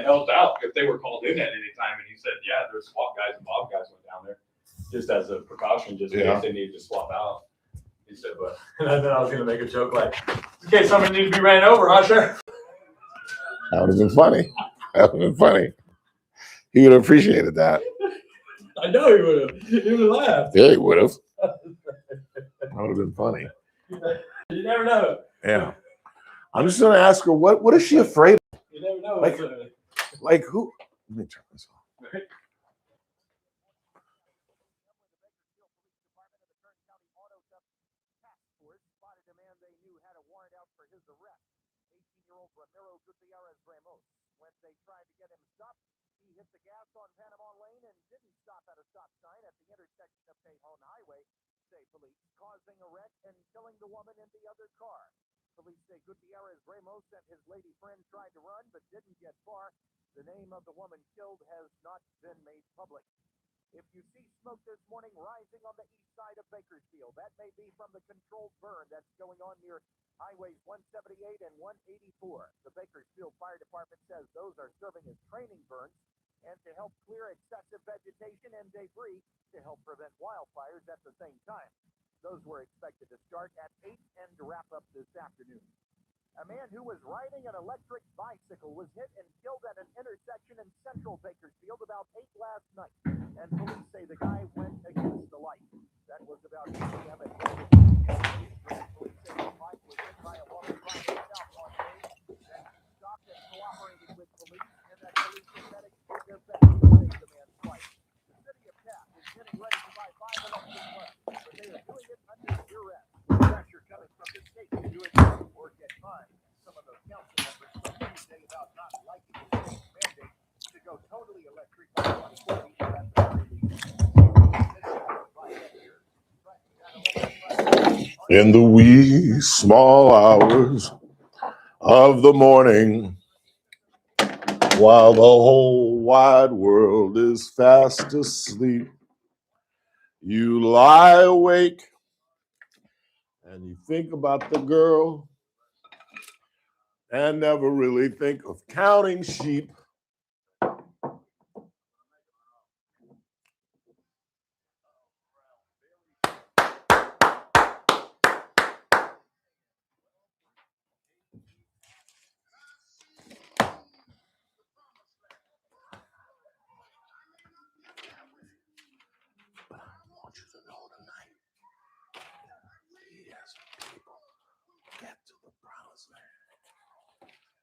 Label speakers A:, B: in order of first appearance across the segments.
A: helped out if they were called in at any time. And he said, yeah, there's SWAT guys and Bob guys went down there just as a precaution, just in case they needed to swap out. He said, but and then I was going to make a joke like, in case somebody needs to be ran over, huh, Sheriff?
B: That would have been funny. That would have been funny. He would have appreciated that.
A: I know he would have. He would have laughed.
B: Yeah, he would have. That would have been funny.
A: You never know.
B: Yeah. I'm just going to ask her, what is she afraid of?
A: You never know.
B: Like who? Let me turn this off.
A: Right?
C: When they tried to get him stopped, he hit the gas on Panama Lane and didn't stop at a stop sign at the intersection of Tejon Highway, say police, causing a wreck and killing the woman in the other car. Police say Gutierrez Ramos and his lady friend tried to run but didn't get far. The name of the woman killed has not been made public. If you see smoke this morning rising on the east side of Bakersfield, that may be from the controlled burn that's going on near Highways 178 and 184. The Bakersfield Fire Department says those are serving as training burns and to help clear excessive vegetation and debris to help prevent wildfires at the same time. Those were expected to start at 8 and to wrap up this afternoon. A man who was riding an electric bicycle was hit and killed at an intersection in central Bakersfield about 8 last night. And police say the guy went against the light. That was about 8 p.m. at police say the bike was hit by a woman driving south on Bay. Then he stopped and cooperated with police, and that police and medics did their best to save the man's life. The city of Taft is getting ready to buy 5 electric buses, but they are doing it under duress. Pressure coming from the state to do it or get fined. Some of those council members spoke Tuesday about not liking the state's mandate to go totally electric by 2040 at the very least.
B: In the wee small hours of the morning, while the whole wide world is fast asleep, you lie awake and you think about the girl and never really think of counting sheep.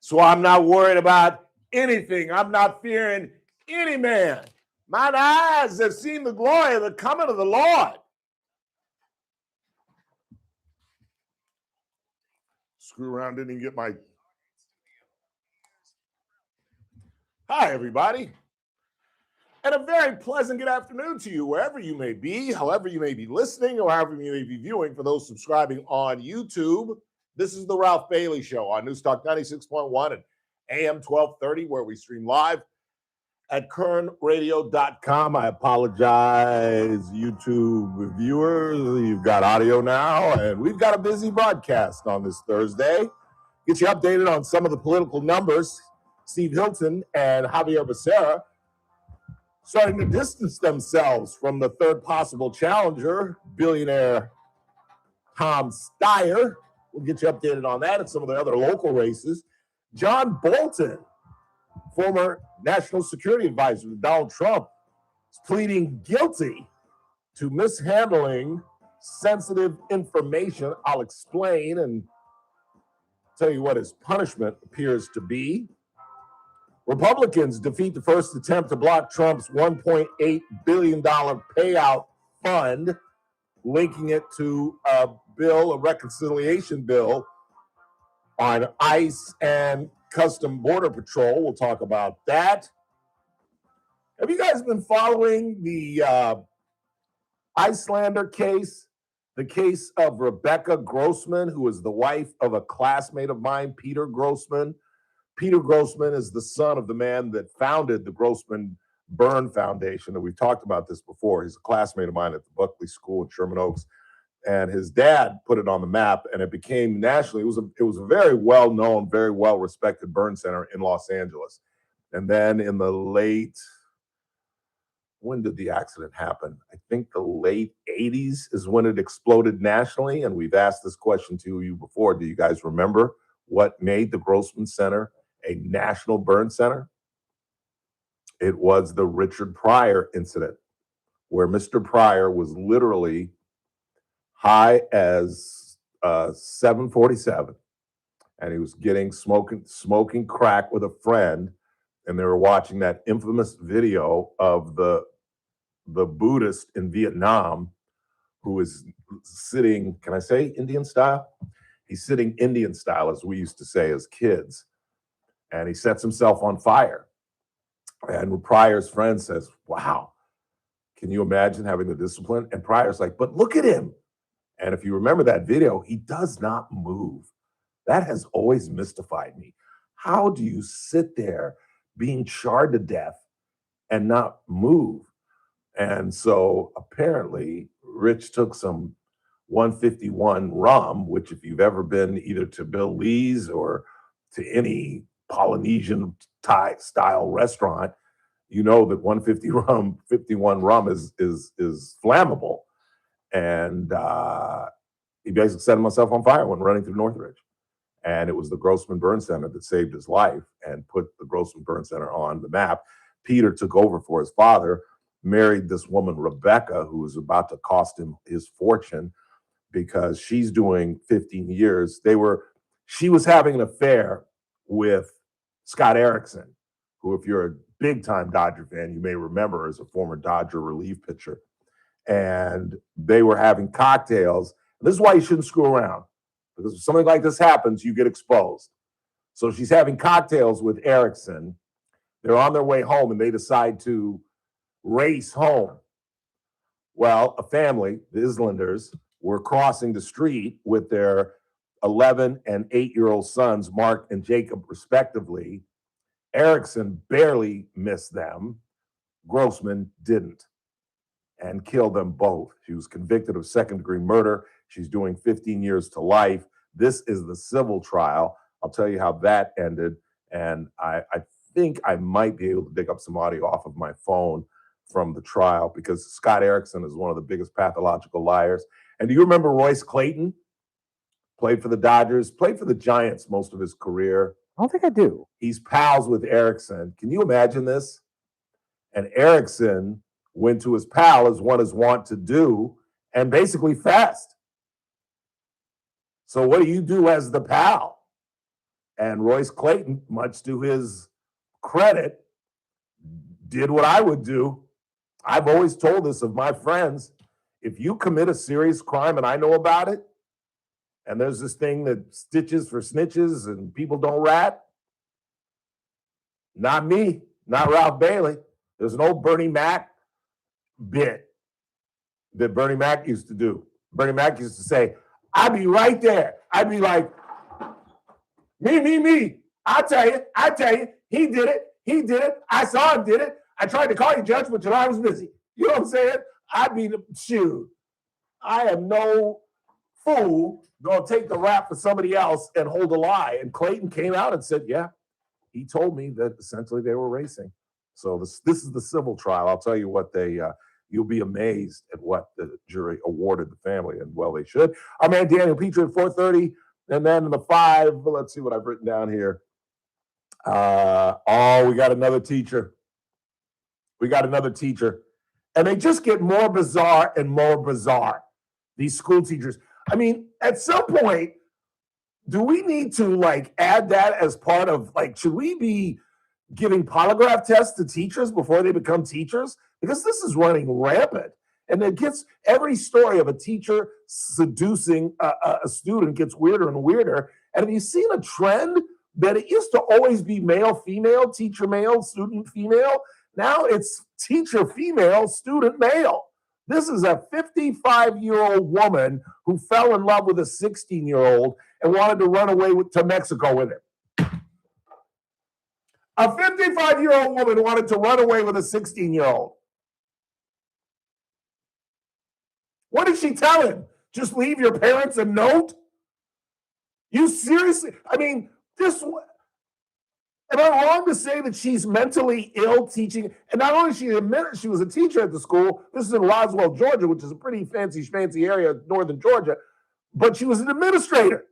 B: So I'm not worried about anything. I'm not fearing any man. Mine eyes have seen the glory of the coming of the Lord. Screw around, didn't even get my... Hi, everybody. And a very pleasant good afternoon to you, wherever you may be, however you may be listening, or however you may be viewing. For those subscribing on YouTube, this is the Ralph Bailey Show on News Talk 96.1 and AM 1230, where we stream live at kernradio.com. I apologize, YouTube viewers. You've got audio now, and we've got a busy broadcast on this Thursday. Get you updated on some of the political numbers. Steve Hilton and Javier Becerra starting to distance themselves from the third possible challenger, billionaire Tom Steyer. We'll get you updated on that and some of the other local races. John Bolton, former national security advisor to Donald Trump, is pleading guilty to mishandling sensitive information. I'll explain and tell you what his punishment appears to be. Republicans defeat the first attempt to block Trump's $1.8 billion payout fund, linking it to a reconciliation bill on ICE and Custom Border Patrol. We'll talk about that. Have you guys been following the Icelander case? The case of Rebecca Grossman, who is the wife of a classmate of mine, Peter Grossman. Peter Grossman is the son of the man that founded the Grossman Burn Foundation, and we've talked about this before. He's a classmate of mine at the Buckley School in Sherman Oaks, and his dad put it on the map, and it became nationally. It was a very well-known, very well-respected burn center in Los Angeles. And then in the late, when did the accident happen? I think the late 80s is when it exploded nationally. And we've asked this question to you before. Do you guys remember what made the Grossman Center a national burn center? It was the Richard Pryor incident, where Mr. Pryor was literally high as 747, and he was smoking crack with a friend, and they were watching that infamous video of the Buddhist in Vietnam who is sitting, can I say Indian style? He's sitting Indian style, as we used to say as kids, and he sets himself on fire. And Pryor's friend says, wow, can you imagine having the discipline? And Pryor's like, but look at him. And if you remember that video, he does not move. That has always mystified me. How do you sit there being charred to death and not move? And so apparently Rich took some 151 rum, which if you've ever been either to Bill Lee's or to any Polynesian Thai style restaurant, you know that 51 rum is flammable. And he basically set himself on fire when running through Northridge. And it was the Grossman Burn Center that saved his life and put the Grossman Burn Center on the map. Peter took over for his father, married this woman, Rebecca, who was about to cost him his fortune because she's doing 15 years. She was having an affair with Scott Erickson, who, if you're a big time Dodger fan, you may remember as a former Dodger relief pitcher. And they were having cocktails. This is why you shouldn't screw around, because if something like this happens, you get exposed. So she's having cocktails with Erickson. They're on their way home and they decide to race home. Well, a family, the Islanders, were crossing the street with their 11 and 8-year-old sons, Mark and Jacob, respectively. Erickson barely missed them. Grossman didn't, and killed them both. She was convicted of second-degree murder. She's doing 15 years to life. This is the civil trial. I'll tell you how that ended, and I think I might be able to dig up some audio off of my phone from the trial, because Scott Erickson is one of the biggest pathological liars. And do you remember Royce Clayton? Played for the Dodgers, played for the Giants most of his career.
D: I don't think I do.
B: He's pals with Erickson. Can you imagine this? And Erickson went to his pal, as one is wont to do, and basically fessed. So what do you do as the pal? And Royce Clayton, much to his credit, did what I would do. I've always told this of my friends. If you commit a serious crime and I know about it, and there's this thing that stitches for snitches and people don't rat, not me, not Ralph Bailey. There's an old Bernie Mac bit that Bernie Mac used to do. Bernie Mac used to say, I'd be right there. I'd be like, me. I tell you, he did it. I saw him did it. I tried to call you, Judge, but your line was busy. You know what I'm saying? I'd be the shoot. I am no fool gonna take the rap for somebody else and hold a lie. And Clayton came out and said, yeah, he told me that essentially they were racing. So this is the civil trial. I'll tell you what you'll be amazed at what the jury awarded the family, and well, they should. Our man Daniel Petrie at 4:30, and then in the 5, let's see what I've written down here. We got another teacher. And they just get more bizarre and more bizarre, these school teachers. I mean, at some point, do we need to add that as part of, should we be giving polygraph tests to teachers before they become teachers? Because this is running rampant. And it gets, every story of a teacher seducing a student gets weirder and weirder. And have you seen a trend that it used to always be male, female, teacher male, student female? Now it's teacher female, student male. This is a 55-year-old woman who fell in love with a 16-year-old and wanted to run away to Mexico with him. A 55-year-old woman wanted to run away with a 16-year-old. What did she tell him? Just leave your parents a note? You seriously? I mean, Am I wrong to say that she's mentally ill teaching? And not only she admitted she was a teacher at the school, this is in Roswell, Georgia, which is a pretty fancy area of northern Georgia, but she was an administrator.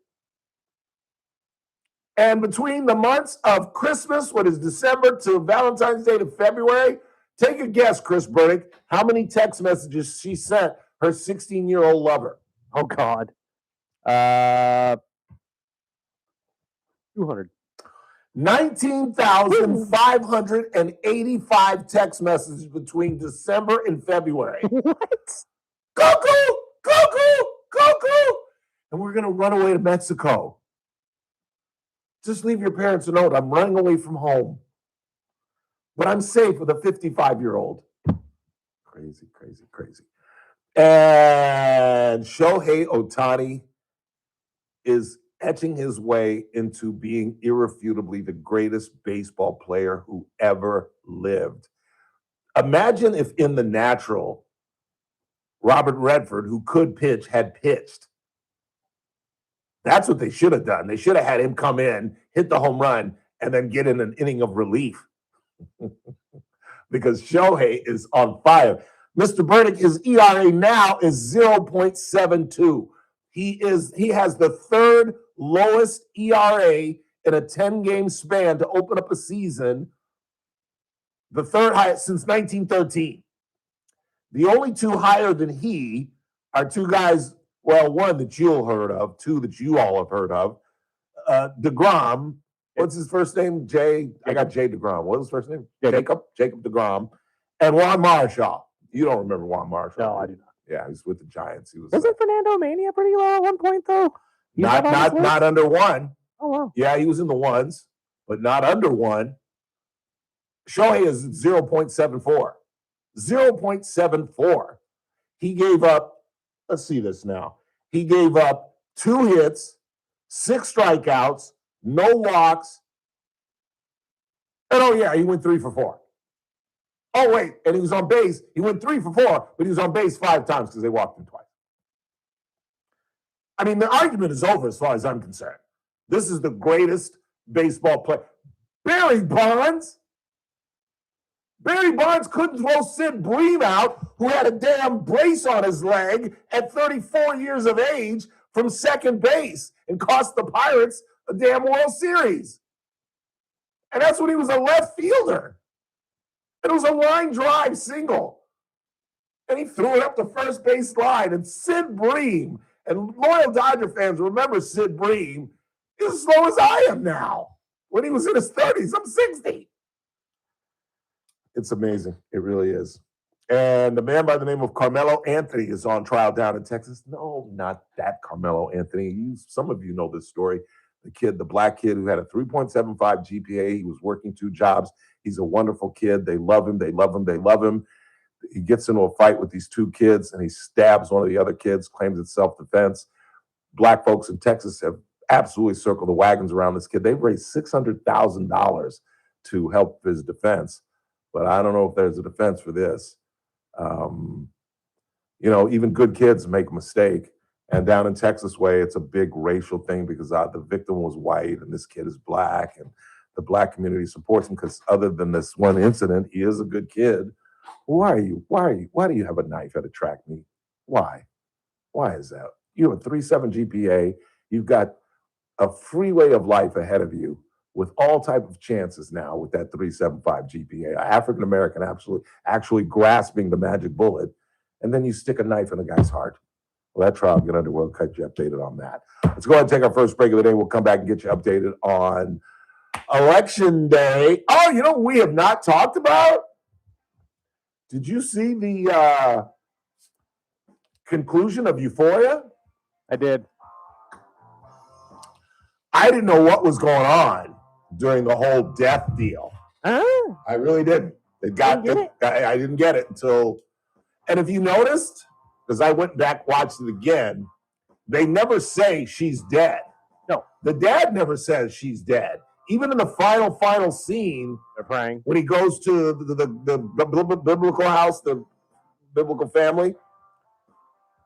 B: And between the months of Christmas, what is December, to Valentine's Day to February, take a guess, Chris Burdick, how many text messages she sent her 16-year-old lover?
D: Oh, God. 200.
B: 19,585 text messages between December and February.
D: What?
B: Cuckoo! Cuckoo! Cuckoo! And we're going to run away to Mexico. Just leave your parents a note. I'm running away from home. But I'm safe with a 55-year-old. Crazy, crazy, crazy. And Shohei Ohtani is etching his way into being irrefutably the greatest baseball player who ever lived. Imagine if in The Natural, Robert Redford, who could pitch, had pitched. That's what they should have done. They should have had him come in, hit the home run, and then get in an inning of relief. Because Shohei is on fire. Mr. Burdick, his ERA now is 0.72. He has the third lowest ERA in a 10-game span to open up a season, the third highest since 1913. The only two higher than he are two guys, well, one that you'll heard of, two that you all have heard of. DeGrom, what's his first name? Jay. I got Jay DeGrom. What's his first name? Jacob DeGrom. And Juan Marichal. You don't remember Juan Marichal?
D: No, I do not.
B: Yeah, he's with the Giants.
D: Wasn't Fernando Mania pretty low at one point, though?
B: Not under one.
D: Oh, wow.
B: Yeah, he was in the ones, but not under one. Shohei is 0.74. 0.74. He gave up, let's see this now. He gave up 2 hits, 6 strikeouts, no walks. And oh, yeah, he went 3 for 4. Oh, wait, and he was on base. He went 3 for 4, but he was on base 5 times because they walked him twice. I mean, the argument is over as far as I'm concerned. This is the greatest baseball player. Barry Bonds couldn't throw Sid Bream out, who had a damn brace on his leg at 34 years of age from second base and cost the Pirates a damn World Series. And that's when he was a left fielder. And it was a line drive single. And he threw it up the first base line. And Sid Bream, and loyal Dodger fans remember Sid Bream, is as slow as I am now. When he was in his 30s, I'm 60. It's amazing. It really is. And a man by the name of Carmelo Anthony is on trial down in Texas. No, not that Carmelo Anthony. Some of you know this story. The black kid who had a 3.75 GPA. He was working 2 jobs. He's a wonderful kid. They love him. They love him. They love him. He gets into a fight with these 2 kids, and he stabs one of the other kids, claims it's self-defense. Black folks in Texas have absolutely circled the wagons around this kid. They've raised $600,000 to help his defense. But I don't know if there's a defense for this. Even good kids make a mistake. And down in Texas way, it's a big racial thing because the victim was white and this kid is black. And the black community supports him because other than this one incident, he is a good kid. Why do you have a knife at a track meet? Why? Why is that? You have a 3.7 GPA. You've got a freeway of life ahead of you with all type of chances now with that 3.75 GPA. African-American actually grasping the magic bullet. And then you stick a knife in a guy's heart. Well, that trial will get underway. We'll cut you updated on that. Let's go ahead and take our first break of the day. We'll come back and get you updated on Election Day. Oh, we have not talked about? Did you see the conclusion of Euphoria?
D: I did.
B: I didn't know what was going on during the whole death deal.
D: Oh.
B: I really didn't. I didn't get it until, and if you noticed, because I went back, watched it again, they never say she's dead.
D: No.
B: The dad never says she's dead. Even in the final scene,
D: they're praying. When
B: he goes to the biblical house, the biblical family,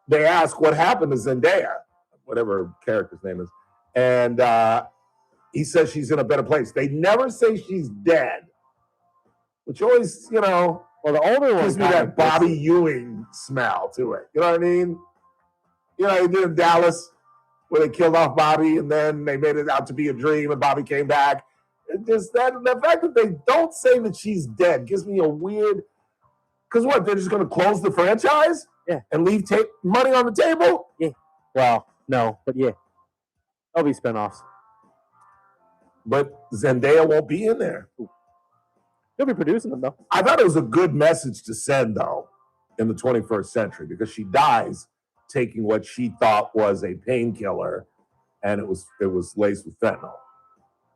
B: they ask what happened to Zendaya, whatever her character's name is. And he says she's in a better place. They never say she's dead, which always, well,
D: the older one
B: gives me that Bobby Ewing smell to it. You know what I mean? He did in Dallas where they killed off Bobby and then they made it out to be a dream and Bobby came back. Just the fact that they don't say that she's dead gives me a weird. Because what? They're just going to close the franchise?
D: Yeah.
B: And leave money on the table?
D: Yeah. Well, no, but yeah. There'll be spinoffs.
B: But Zendaya won't be in there.
D: He'll be producing them, though.
B: I thought it was a good message to send, though, in the 21st century, because she dies taking what she thought was a painkiller, and it was laced with fentanyl,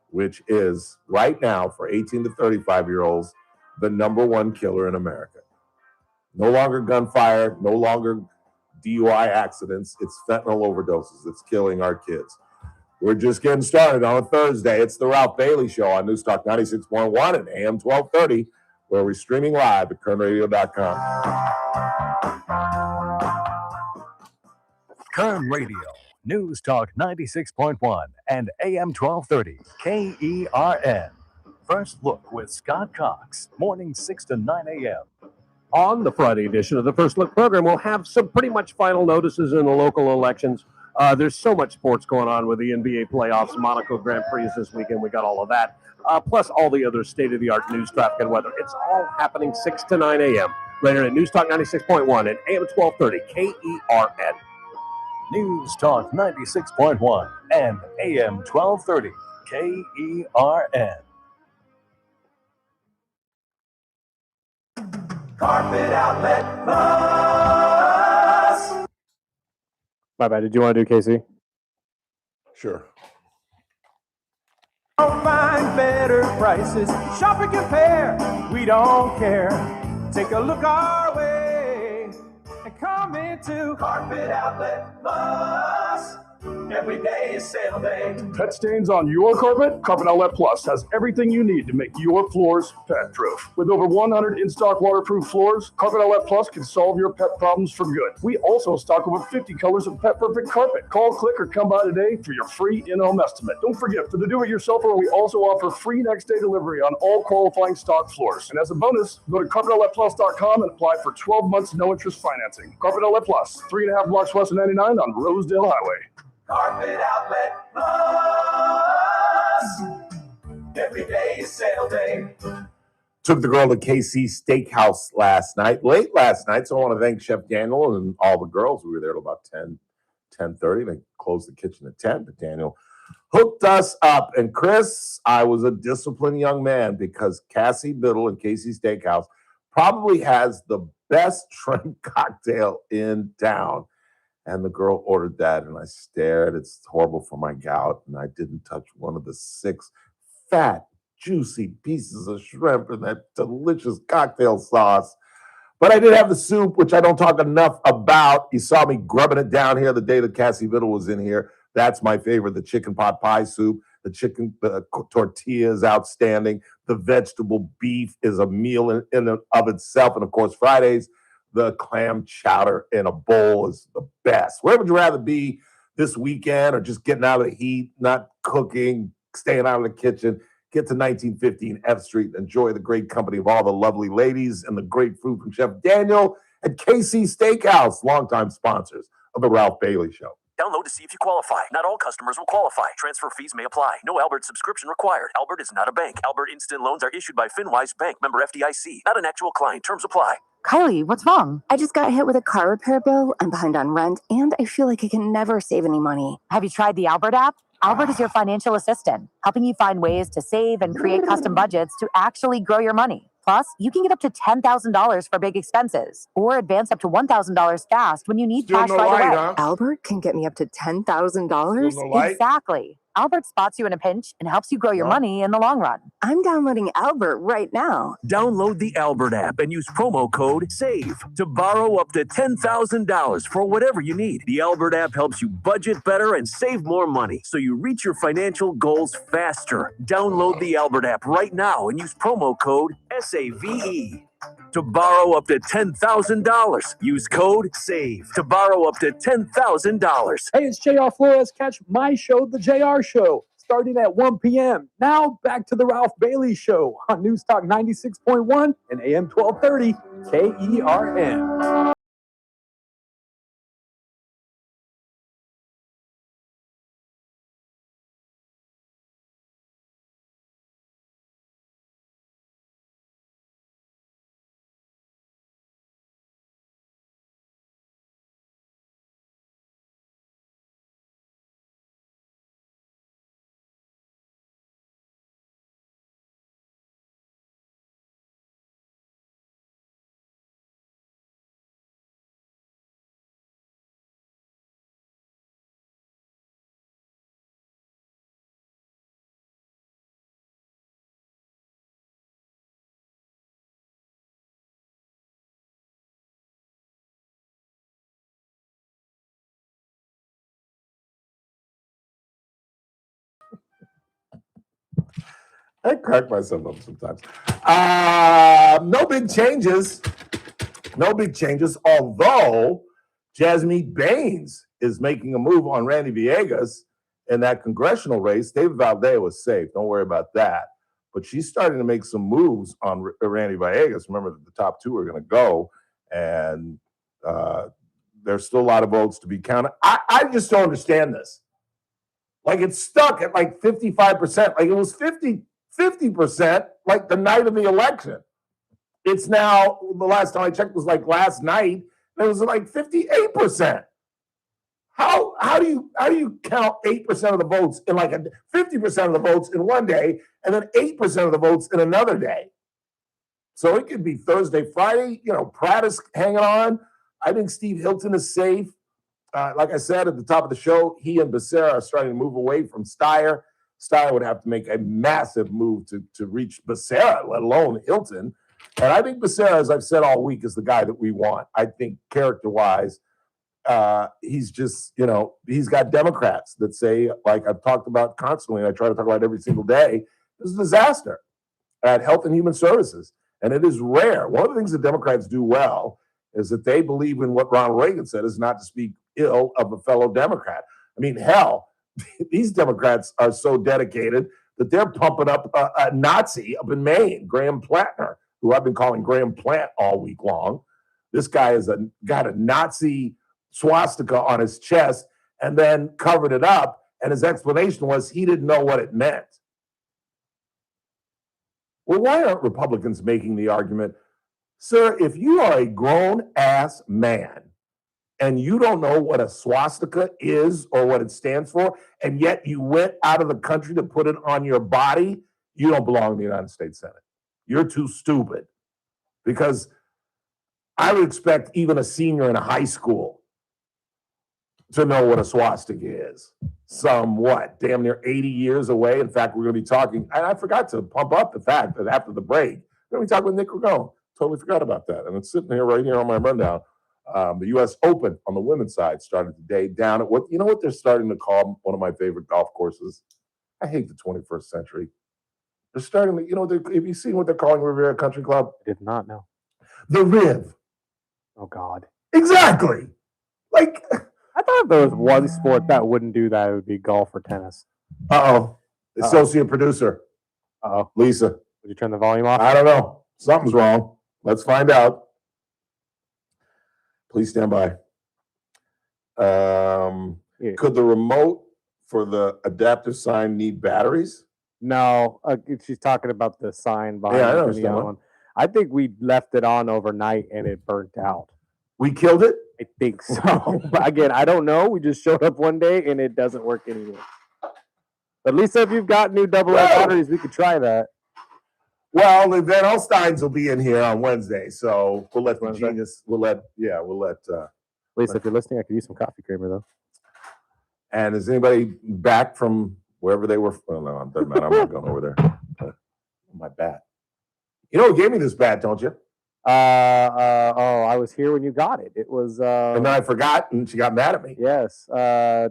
B: which is, right now, for 18 to 35-year-olds, the number one killer in America. No longer gunfire, no longer DUI accidents. It's fentanyl overdoses that's killing our kids. We're just getting started on a Thursday. It's the Ralph Bailey Show on News Talk 96.1 and AM 1230, where we're streaming live at kernradio.com.
E: Kern Radio, News Talk 96.1 and AM 1230, KERN. First Look with Scott Cox, morning 6 to 9 a.m.
F: On the Friday edition of the First Look program, we'll have some pretty much final notices in the local elections. There's so much sports going on with the NBA playoffs, Monaco Grand Prix this weekend. We got all of that, plus all the other state-of-the-art news, traffic, and weather. It's all happening 6 to 9 a.m. right here at News Talk 96.1 and AM 1230 KERN.
E: News Talk 96.1 and AM 1230, KERN.
C: Carpet Outlet Plus.
D: My bad. Did you want to do Casey?
B: Sure.
C: Find better prices. Shop and compare. We don't care. Take a look our way and come into Carpet Outlet Plus. Every day is sale day.
G: Pet stains on your carpet? Carpet Outlet Plus has everything you need to make your floors pet-proof. With over 100 in-stock waterproof floors, Carpet Outlet Plus can solve your pet problems for good. We also stock over 50 colors of pet-perfect carpet. Call, click, or come by today for your free in-home estimate. Don't forget, for the do-it-yourselfer, we also offer free next-day delivery on all qualifying stock floors. And as a bonus, go to carpetoutletplus.com and apply for 12 months no-interest financing. Carpet Outlet Plus, 3.5 blocks west of 99 on Rosedale Highway.
C: Carpet Outlet Plus. Every day is sale day.
B: Took the girl to KC Steakhouse late last night. So I want to thank Chef Daniel and all the girls. We were there till about 10:30. They closed the kitchen at 10, but Daniel hooked us up. And Chris, I was a disciplined young man because Cassie Biddle and KC Steakhouse probably has the best shrimp cocktail in town. And the girl ordered that, and I stared. It's horrible for my gout, and I didn't touch one of the 6 fat, juicy pieces of shrimp and that delicious cocktail sauce. But I did have the soup, which I don't talk enough about. You saw me grubbing it down here the day that Cassie Biddle was in here. That's my favorite, the chicken pot pie soup. The chicken tortilla is outstanding. The vegetable beef is a meal in and of itself. And, of course, Fridays, the clam chowder in a bowl is the best. Where would you rather be this weekend or just getting out of the heat, not cooking, staying out of the kitchen? Get to 1915 F Street and enjoy the great company of all the lovely ladies and the great food from Chef Daniel at KC Steakhouse, longtime sponsors of the Ralph Bailey Show.
H: Download to see if you qualify. Not all customers will qualify. Transfer fees may apply. No Albert subscription required. Albert is not a bank. Albert Instant Loans are issued by FinWise Bank, member FDIC. Not an actual client. Terms apply.
I: Kylie, what's wrong? I just got hit with a car repair bill. I'm behind on rent, and I feel like I can never save any money.
J: Have you tried the Albert app? Albert is your financial assistant, helping you find ways to save and create custom budgets to actually grow your money. Plus, you can get up to $10,000 for big expenses or advance up to $1,000 fast when you need cash right away.
B: Huh?
I: Albert can get me up to $10,000?
J: Exactly. Albert spots you in a pinch and helps you grow your money in the long run.
I: I'm downloading Albert right now.
H: Download the Albert app and use promo code SAVE to borrow up to $10,000 for whatever you need. The Albert app helps you budget better and save more money so you reach your financial goals faster. Download the Albert app right now and use promo code SAVE to borrow up to $10,000. Use code SAVE to borrow up to $10,000.
F: Hey, it's JR Flores. Catch my show, The JR Show,
K: starting at 1 p.m. Now back to the Ralph Bailey Show on News Talk 96.1 and AM 1230 KERN.
B: I crack myself up sometimes. No big changes. No big changes. Although Jasmine Baines is making a move on Randy Villegas in that congressional race. David Valdez was safe. Don't worry about that. But she's starting to make some moves on Randy Villegas. Remember that the top two are going to go, and there's still a lot of votes to be counted. I just don't understand this. Like, it's stuck at like 55%. Like, it was 50% like the night of the election. It's now, the last time I checked was like last night, it was like 58%. How do you count 8% of the votes in like 50% of the votes in one day and then 8% of the votes in another day? So it could be Thursday, Friday. Pratt is hanging on. I think Steve Hilton is safe. Like I said at the top of the show, he and Becerra are starting to move away from Steyer. Steyer would have to make a massive move to reach Becerra, let alone Hilton. And I think Becerra, as I've said all week, is the guy that we want. I think character-wise, he's just, he's got Democrats that say, like I've talked about constantly, and I try to talk about every single day, this is a disaster at Health and Human Services. And it is rare. One of the things that Democrats do well is that they believe in what Ronald Reagan said, is not to speak ill of a fellow Democrat. I mean, hell, these Democrats are so dedicated that they're pumping up a Nazi up in Maine, Graham Plattner, who I've been calling Graham Plant all week long. This guy has got a Nazi swastika on his chest and then covered it up. And his explanation was he didn't know what it meant. Well, why aren't Republicans making the argument, sir, if you are a grown-ass man and you don't know what a swastika is or what it stands for, and yet you went out of the country to put it on your body, you don't belong in the United States Senate. You're too stupid. Because I would expect even a senior in a high school to know what a swastika is. Somewhat, damn near 80 years away. In fact, we're going to be talking, and I forgot to pump up the fact that after the break, we're going to be talking with Nick Ragone. Totally forgot about that. And it's sitting here right here on my rundown. The U.S. Open on the women's side started today down at what they're starting to call one of my favorite golf courses. I hate the 21st century. They're starting to, have you seen what they're calling Riviera Country Club?
K: I did not know.
B: The Riv.
K: Oh, God.
B: Exactly. Like,
K: I thought if there was one sport that wouldn't do that, it would be golf or tennis.
B: Uh-oh. Associate producer.
K: Uh-oh.
B: Lisa.
K: Would you turn the volume off?
B: I don't know. Something's wrong. Let's find out. Please stand by. Could the remote for the adaptive sign need batteries?
K: No. She's talking about the sign behind
B: Yeah, I
K: the
B: understand.
K: other one. I think we left it on overnight and it burnt out.
B: We killed it?
K: I think so. But again, I don't know. We just showed up one day and it doesn't work anymore. But Lisa, if you've got new AA batteries, we could try that.
B: Well, the Van Alstynes will be in here on Wednesday, so we'll let the genius. We'll let.
K: Lisa, if you're listening, I could use some coffee creamer though.
B: And is anybody back from wherever they were? Oh no, it doesn't matter. I'm not going over there. My bat. You know who gave me this bat, don't you?
K: I was here when you got it. It was.
B: And then I forgot, and she got mad at me.
K: Yes. I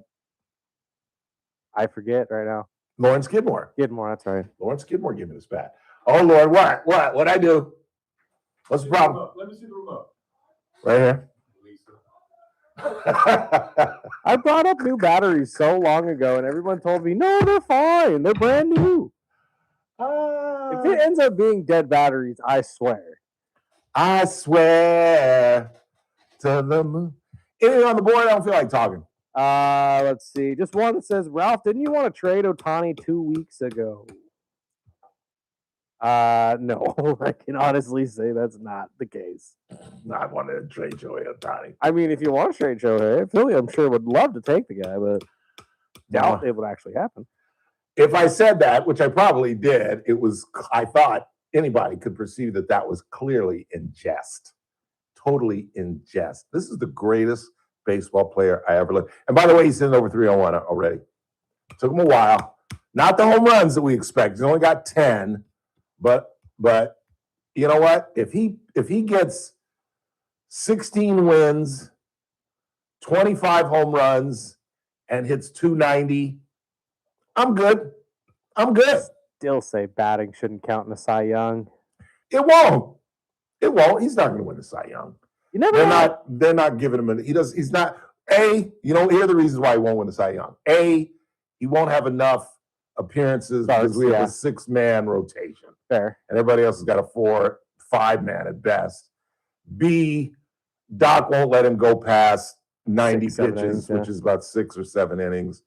K: forget right now.
B: Lauren Skidmore.
K: Skidmore, that's right.
B: Lauren Skidmore gave me this bat. Oh Lord, what? What'd I do? What's the problem?
A: Let me see the remote.
B: Right here.
K: I brought up new batteries so long ago, and everyone told me, no, they're fine. They're brand new. If it ends up being dead batteries, I swear.
B: I swear to the moon. Anything on the board? I don't feel like talking.
K: Let's see. Just one that says, Ralph, didn't you want to trade Ohtani 2 weeks ago? No, I can honestly say that's not the case.
B: Not wanting to trade Shohei Ohtani.
K: I mean, if you want to trade Shohei, Philly, I'm sure would love to take the guy, but doubt it would actually happen.
B: If I said that, which I probably did, I thought anybody could perceive that was clearly in jest. Totally in jest. This is the greatest baseball player I ever lived. And by the way, he's hitting over 301 already. Took him a while. Not the home runs that we expect. He's only got 10. But you know what? If he gets 16 wins, 25 home runs, and hits 290, I'm good. I'm good.
K: Still say batting shouldn't count in a Cy Young.
B: It won't. It won't. He's not going to win the Cy Young.
K: You never know.
B: They're not giving him he's not. Here are the reasons why he won't win the Cy Young. He won't have enough appearances because we have a 6-man rotation.
K: Fair.
B: And everybody else has got a 4-5-man at best. B, Doc won't let him go past 90 pitches, which is about 6 or 7 innings.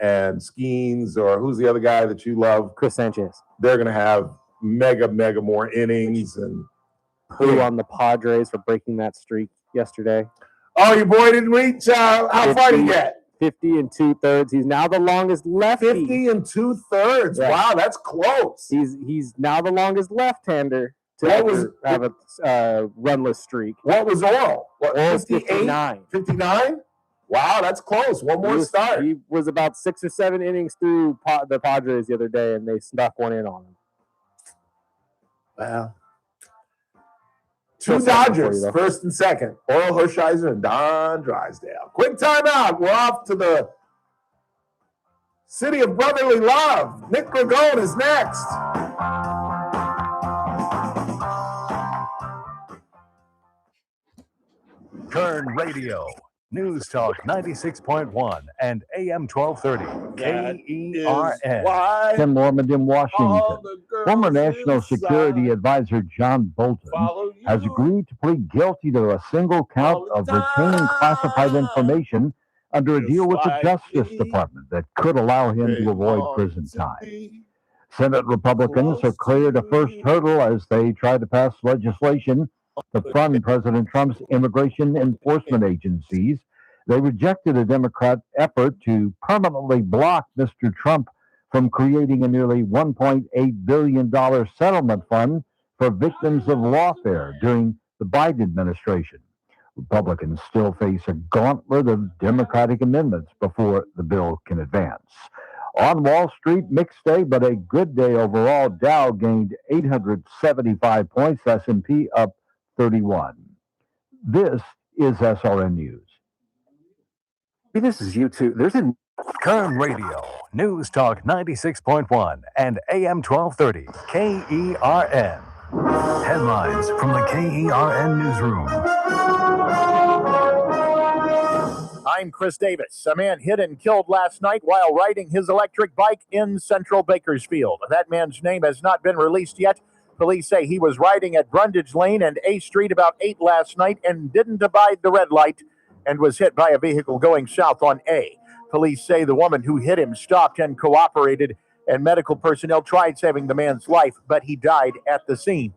B: And Skeens, or who's the other guy that you love?
K: Chris Sanchez.
B: They're going to have mega more innings. And
K: who on the Padres for breaking that streak yesterday?
B: Oh, your boy didn't reach. How far did he get?
K: 50 2/3. He's now the longest lefty.
B: 50 2/3. Yeah. Wow, that's close.
K: He's now the longest left-hander to have a runless streak.
B: What was Oral?
K: Oral's 59.
B: 59? Wow, that's close. One more start.
K: He was about 6 or 7 innings through the Padres the other day, and they snuck one in on him.
B: Wow. 2 Dodgers, first and second. Oral Hershiser and Don Drysdale. Quick timeout. We're off to the city of brotherly love. Nick Ragone is next.
E: Kern Radio. News Talk 96.1 and AM 1230. KERN.
L: Tim Mormon in Washington. Former National Security Advisor John Bolton has agreed to plead guilty to a single count of retaining classified information under a deal with the Justice Department that could allow him to avoid prison time. Senate Republicans have cleared a first hurdle as they try to pass legislation to fund President Trump's immigration enforcement agencies. They rejected a Democrat effort to permanently block Mr. Trump from creating a nearly $1.8 billion settlement fund for victims of lawfare during the Biden administration. Republicans still face a gauntlet of Democratic amendments before the bill can advance. On Wall Street, mixed day, but a good day overall. Dow gained 875 points, S&P up 31. This is SRN News.
E: This is YouTube. There's a Kern Radio, News Talk 96.1 and AM 1230, KERN. Headlines from the KERN newsroom.
C: I'm Chris Davis. A man hit and killed last night while riding his electric bike in central Bakersfield. That man's name has not been released yet. Police say he was riding at Brundage Lane and A Street about 8 last night and didn't abide the red light and was hit by a vehicle going south on A. Police say the woman who hit him stopped and cooperated, and medical personnel tried saving the man's life, but he died at the scene.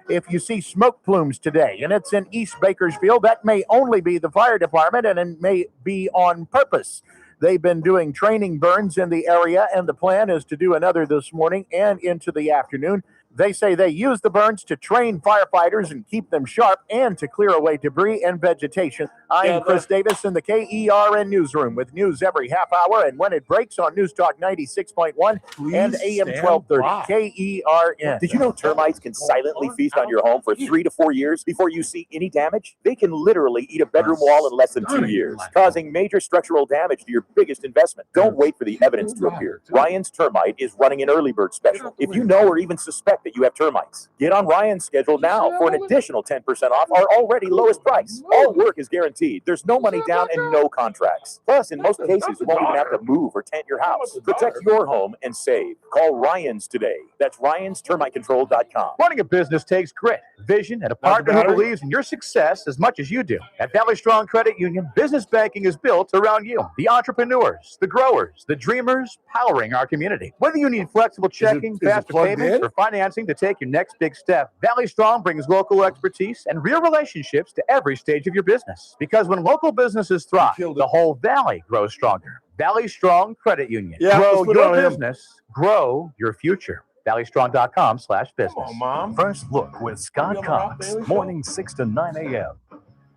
C: If you see smoke plumes today and it's in East Bakersfield, that may only be the fire department, and it may be on purpose. They've been doing training burns in the area, and the plan is to do another this morning and into the afternoon. They say they use the burns to train firefighters and keep them sharp and to clear away debris and vegetation. I'm Chris Davis in the KERN newsroom with news every half hour and when it breaks on News Talk 96.1 and AM 1230 KERN.
M: Did you know termites can silently feast on your home for 3 to 4 years before you see any damage? They can literally eat a bedroom wall in less than 2 years, causing major structural damage to your biggest investment. Don't wait for the evidence to appear. Ryan's Termite is running an early bird special. If you know or even suspect that you have termites. Get on Ryan's schedule now for an additional 10% off our already lowest price. All work is guaranteed. There's no money down and no contracts. Plus, in most cases, you won't even have to move or tent your house. Protect your home and save. Call Ryan's today. That's Ryan'sTermiteControl.com.
N: Running a business takes grit, vision, and a partner who believes in your success as much as you do. At Valley Strong Credit Union, business banking is built around you. The entrepreneurs, the growers, the dreamers powering our community. Whether you need flexible checking, faster payments, or financing to take your next big step, Valley Strong brings local expertise and real relationships to every stage of your business. Because when local businesses thrive, the whole valley grows stronger. Valley Strong Credit Union. Grow your business, grow your future. ValleyStrong.com/business.
B: Oh, Mom.
E: First Look with Scott Cox, mornings 6 to 9 a.m.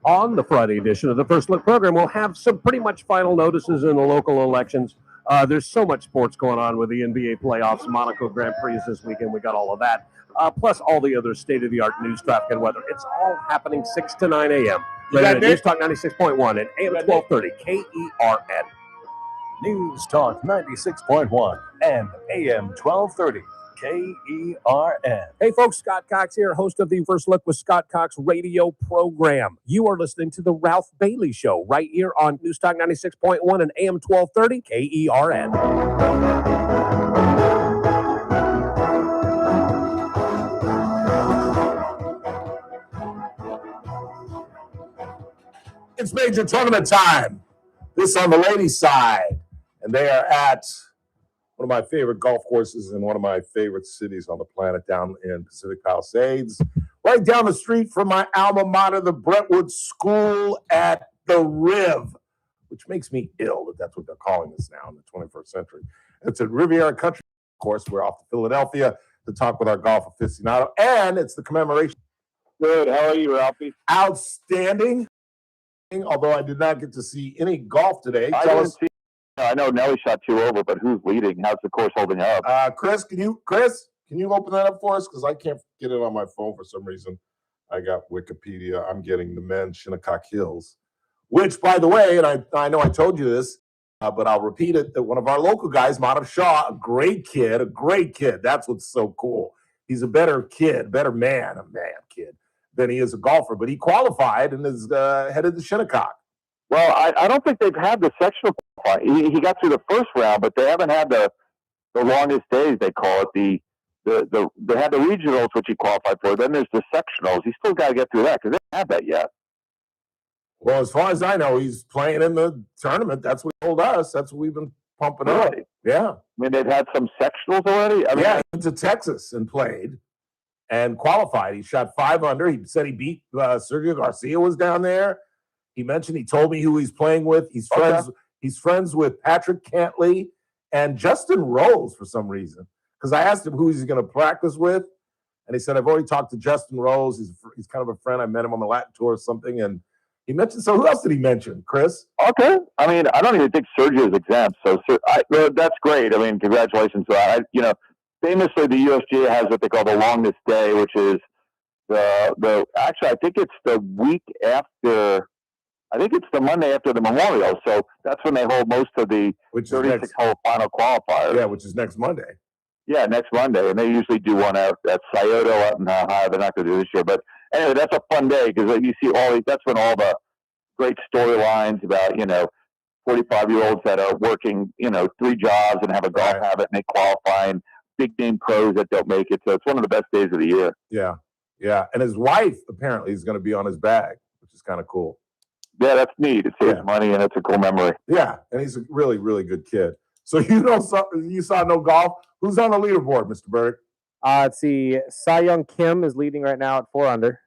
F: On the Friday edition of the First Look program, we'll have some pretty much final notices in the local elections. There's so much sports going on with the NBA playoffs, Monaco Grand Prix this weekend. We got all of that, plus all the other state-of-the-art news, traffic, and weather. It's all happening 6 to 9 a.m. Right at News Talk 96.1 and AM 1230 KERN.
E: News Talk 96.1 and AM 1230 KERN.
F: Hey folks, Scott Cox here, host of the First Look with Scott Cox radio program. You are listening to the Ralph Bailey Show right here on News Talk 96.1 and AM 1230 KERN.
B: It's major tournament time. This on the ladies' side. And they are at one of my favorite golf courses in one of my favorite cities on the planet down in Pacific Palisades, right down the street from my alma mater, the Brentwood School at the Riv, which makes me ill that that's what they're calling this now in the 21st century. It's at Riviera Country Course. We're off to Philadelphia to talk with our golf aficionado, and it's the commemoration.
O: Good. How are you, Ralphie?
B: Outstanding. Although I did not get to see any golf today.
O: I know Nelly shot 2 over, but who's leading? How's the course holding up?
B: Chris, can you open that up for us? Because I can't get it on my phone for some reason. I got Wikipedia. I'm getting the men's Shinnecock Hills, which, by the way, and I know I told you this, but I'll repeat it, that one of our local guys, Madhav Shah, a great kid. That's what's so cool. He's a better kid, kid, than he is a golfer. But he qualified and is headed to Shinnecock.
O: Well, I don't think they've had the sectional qualify. He got through the first round, but they haven't had the longest days, they call it. They had the regionals, which he qualified for. Then there's the sectionals. He's still got to get through that because they don't have that yet.
B: Well, as far as I know, he's playing in the tournament. That's what he told us. That's what we've been pumping up. Yeah.
O: I mean, they've had some sectionals already?
B: He went to Texas and played and qualified. He shot 5 under. He said he beat Sergio Garcia was down there. He told me who he's playing with. He's friends with Patrick Cantley and Justin Rose for some reason. Because I asked him who he's going to practice with, and he said, I've already talked to Justin Rose. He's kind of a friend. I met him on the Latin tour or something, and he mentioned, so who else did he mention, Chris?
O: Okay. I mean, I don't even think Sergio is exempt, so that's great. I mean, congratulations. Famously, the USGA has what they call the longest day, which is actually, I think it's the week after. I think it's the Monday after the Memorial, so that's when they hold most of the 36-hole final qualifiers.
B: Yeah, which is next Monday.
O: Yeah, next Monday, and they usually do one at Scioto out in Ohio. They're not going to do this year, but anyway, that's a fun day because you see that's when all the great storylines about 45-year-olds that are working 3 jobs and have a golf habit and they qualify, and big name pros that don't make it. So it's one of the best days of the year.
B: Yeah, and his wife apparently is going to be on his bag, which is kind of cool.
O: Yeah, that's neat. It saves money, and it's a cool memory.
B: Yeah, and he's a really, really good kid. So you saw no golf. Who's on the leaderboard, Mr. Burdick?
K: Let's see. Cy Young Kim is leading right now at 4 under.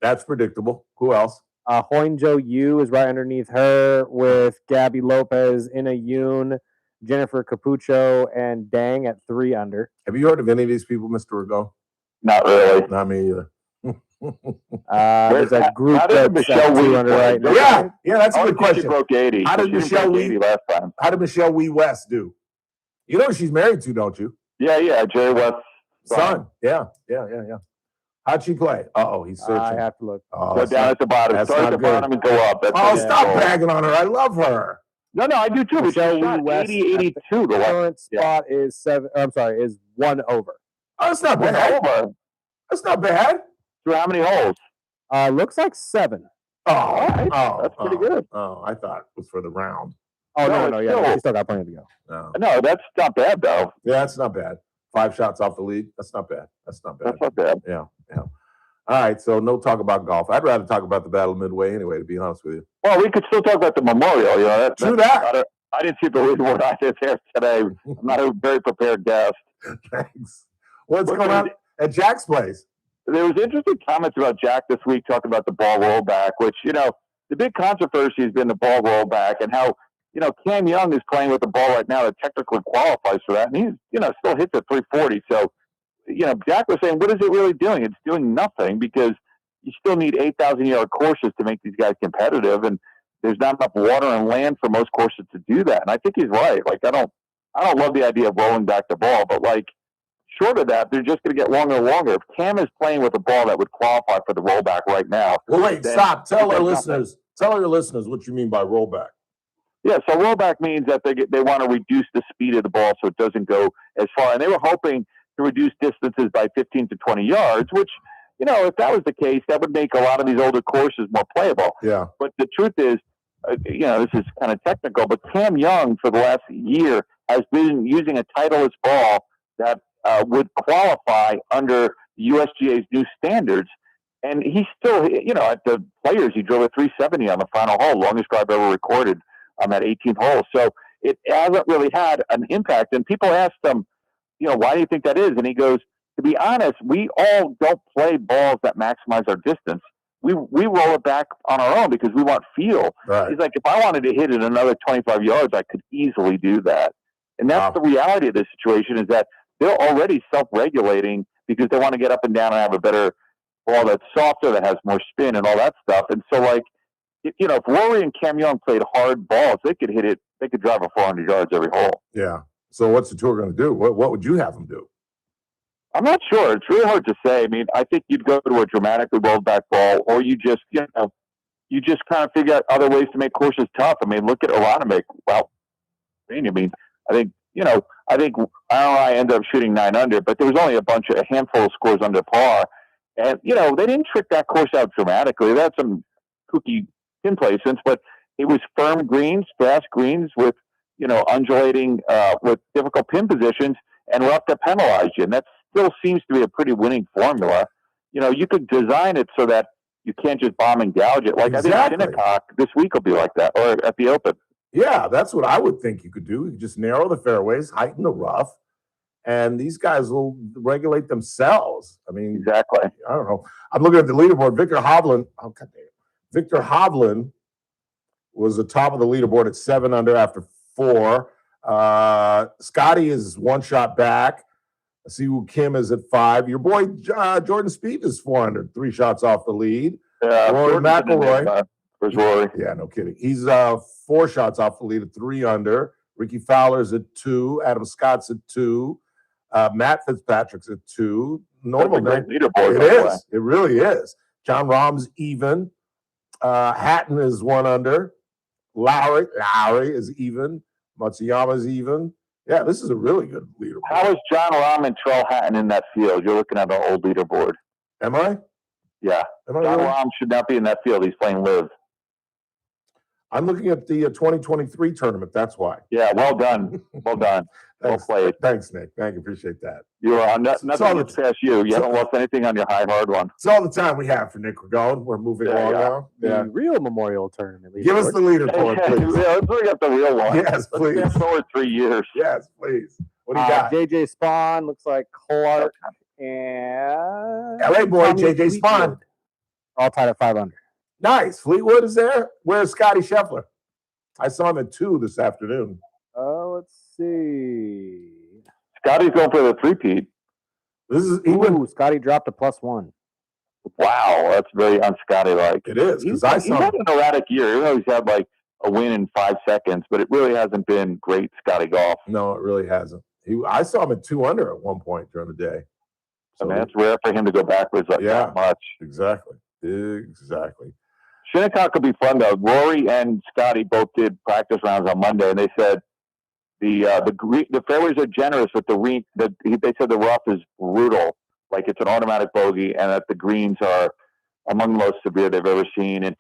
B: That's predictable. Who else?
K: Hoinjo Yu is right underneath her with Gabby Lopez, Ina Yoon, Jennifer Capucho, and Dang at 3 under.
B: Have you heard of any of these people, Mr. Ragone?
O: Not really.
B: Not me either.
K: There's a group that's at 2 under right now.
B: Yeah, that's a good question.
O: She broke 80.
B: How did Michelle Wee
O: last time?
B: How did Michelle Wee West do? You know who she's married to, don't you?
O: Yeah, Jerry West's
B: son. Yeah. How'd she play? He's searching.
K: I have to look.
O: Go down at the bottom. Start at the bottom and go up.
B: Stop bagging on her. I love her.
O: No, I do too.
K: Michelle Wee West
O: 80-82.
K: The current spot is 1 over.
B: Oh, that's not bad. That's not bad.
O: Through how many holes?
K: Looks like 7.
O: That's pretty good.
B: Oh, I thought it was for the round.
K: Oh, no,
O: it's
K: yeah, you still got plenty to go.
O: No, that's not bad, though.
B: Yeah, that's not bad. 5 shots off the lead. That's not bad.
O: That's not bad.
B: Yeah. All right, so no talk about golf. I'd rather talk about the Battle of Midway anyway, to be honest with you.
O: Well, we could still talk about the Memorial. You know,
B: True that.
O: I didn't see the leaderboard I did here today. I'm not a very prepared guest.
B: Thanks. What's going on at Jack's place?
O: There was interesting comments about Jack this week talking about the ball rollback, which, you know, the big controversy has been the ball rollback and how, you know, Cam Young is playing with the ball right now that technically qualifies for that. And he's, you know, still hits at 340. So, you know, Jack was saying, what is it really doing? It's doing nothing because you still need 8,000-yard courses to make these guys competitive. And there's not enough water and land for most courses to do that. And I think he's right. Like, I don't love the idea of rolling back the ball, but like, short of that, they're just going to get longer and longer. If Cam is playing with a ball that would qualify for the rollback right now.
B: Well, wait, stop. Tell our listeners what you mean by rollback.
O: Yeah, so rollback means that they want to reduce the speed of the ball so it doesn't go as far. And they were hoping to reduce distances by 15 to 20 yards, which, you know, if that was the case, that would make a lot of these older courses more playable.
B: Yeah.
O: But the truth is, you know, this is kind of technical, but Cam Young for the last year has been using a Titleist ball that would qualify under the USGA's new standards. And he still, you know, at the Players, he drove a 370 on the final hole, longest drive ever recorded on that 18th hole. So it hasn't really had an impact. And people ask him, you know, why do you think that is? And he goes, to be honest, we all don't play balls that maximize our distance. We roll it back on our own because we want feel.
B: Right.
O: He's like, if I wanted to hit it another 25 yards, I could easily do that. And that's the reality of this situation is that they're already self-regulating because they want to get up and down and have a better ball that's softer, that has more spin and all that stuff. And so, like, you know, if Rory and Cam Young played hard balls, they could hit it. They could drive a 400 yards every hole.
B: Yeah. So what's the tour going to do? What would you have them do?
O: I'm not sure. It's really hard to say. I mean, I think you'd go to a dramatically rolled back ball, or you just, you know, you just kind of figure out other ways to make courses tough. I mean, look at Ragone. Well, I mean, I think, you know, I ended up shooting 9 under, but there was only a handful of scores under par. And, you know, they didn't trick that course out dramatically. They had some kooky pin placements, but it was firm greens, fast greens with, you know, undulating, with difficult pin positions and rough that penalize you. And that still seems to be a pretty winning formula. You know, you could design it so that you can't just bomb and gouge it. Like
B: Exactly.
O: I think Shinnecock this week will be like that, or at the Open.
B: Yeah, that's what I would think you could do. You just narrow the fairways, heighten the rough, and these guys will regulate themselves. I mean,
O: exactly.
B: I don't know. I'm looking at the leaderboard. Victor Hovland was the top of the leaderboard at 7 under after 4. Scotty is 1 shot back. Siwoo Kim is at 5. Your boy Jordan Spieth is 4 under, 3 shots off the lead. Rory McIlroy.
O: Where's Rory?
B: Yeah, no kidding. He's 4 shots off the lead at 3 under. Ricky Fowler's at 2. Adam Scott's at 2. Matt Fitzpatrick's at 2. Normal
O: great leaderboard.
B: It is. It really is. John Rahm's even. Hatton is 1 under. Lowry is even. Matsuyama's even. Yeah, this is a really good leaderboard.
O: How is John Rahm and Terrell Hatton in that field? You're looking at an old leaderboard.
B: Am I?
O: Yeah.
B: Am I
O: John
B: really?
O: Rahm should not be in that field. He's playing live.
B: I'm looking at the 2023 tournament. That's why.
O: Yeah, well done. Well done. Well played.
B: Thanks, Nick. Thank you. Appreciate that.
O: You are on nothing gets past you. You haven't lost anything on your hard one.
B: It's all the time we have for Nick Ragone. We're moving along now.
K: The real Memorial Tournament.
B: Give us the leaderboard, please.
O: Let's bring up the real one.
B: Yes, please.
O: Let's fast forward 3 years.
B: Yes, please. What do you got?
K: JJ Spawn, looks like Clark and
B: LA boy,
K: Tommy
B: JJ Spawn.
K: Fleetwood. All tied at 5 under.
B: Nice. Fleetwood is there. Where's Scotty Scheffler? I saw him at 2 this afternoon.
K: Let's see.
O: Scotty's going for the 3-peat.
B: This is
K: Scotty dropped a +1.
O: Wow, that's very un-Scotty-like.
B: It is.
O: He's had an erratic year. Even though he's had like a win in 5 seconds, but it really hasn't been great Scotty golf.
B: No, it really hasn't. I saw him at 2 under at one point during the day.
O: So, I mean, it's rare for him to go backwards like that much.
B: Exactly.
O: Shinnecock could be fun, though. Rory and Scotty both did practice rounds on Monday, and they said the fairways are generous, but they said the rough is brutal, like it's an automatic bogey, and that the greens are among the most severe they've ever seen. And